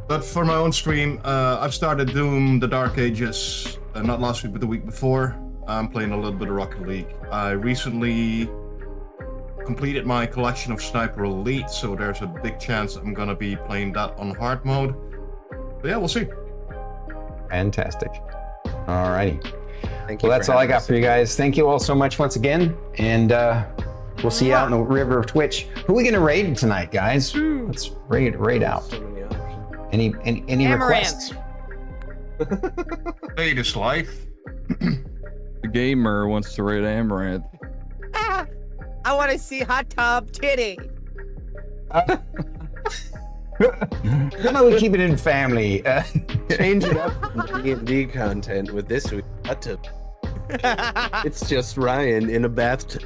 But for my own stream, I've started Doom the Dark Ages, not last week, but the week before. I'm playing a little bit of Rocket League. I recently completed my collection of Sniper Elite, so there's a big chance I'm gonna be playing that on hard mode. But yeah, we'll see. Fantastic. Alrighty. Thank you. Well, that's all I got for you guys. Thank you all so much once again, and we'll see you out in the river of Twitch. Who are we gonna raid tonight, guys? Let's raid out. So many options. Any requests? Hey, this life. The gamer wants to raid Amaranth. I want to see hot tub titty. How about we keep it in family? Change it up from D&D content with this week. It's just Ryan in a bathtub.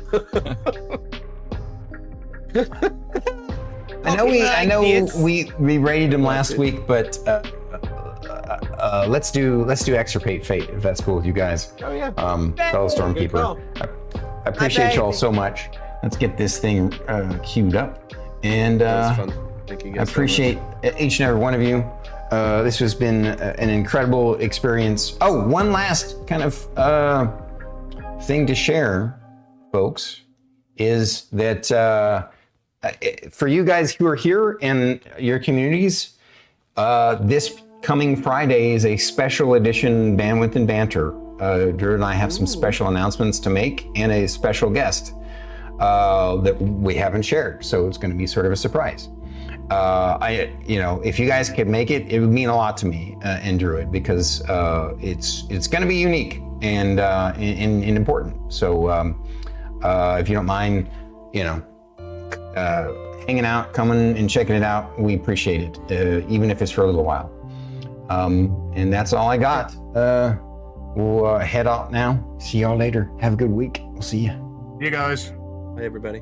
I know we rated him last week, but let's do Extirpate Fate if that's cool with you guys. Oh yeah. Fellow Stormkeeper. I appreciate you all so much. Let's get this thing queued up, and That was fun. Thank you I guys so appreciate each and every one of you. This has been an incredible experience. Oh, one last kind of thing to share, folks, is that for you guys who are here in your communities, this coming Friday is a special edition Bandwidth and Banter. Drew and I have some special announcements to make and a special guest that we haven't shared, so it's going to be sort of a surprise. If you guys could make it, it would mean a lot to me and Druid, because it's going to be unique and important. So if you don't mind, hanging out, coming and checking it out, we appreciate it, even if it's for a little while. And that's all I got. we'll head out now. See y'all later. Have a good week. We'll see you. You guys. Bye, everybody.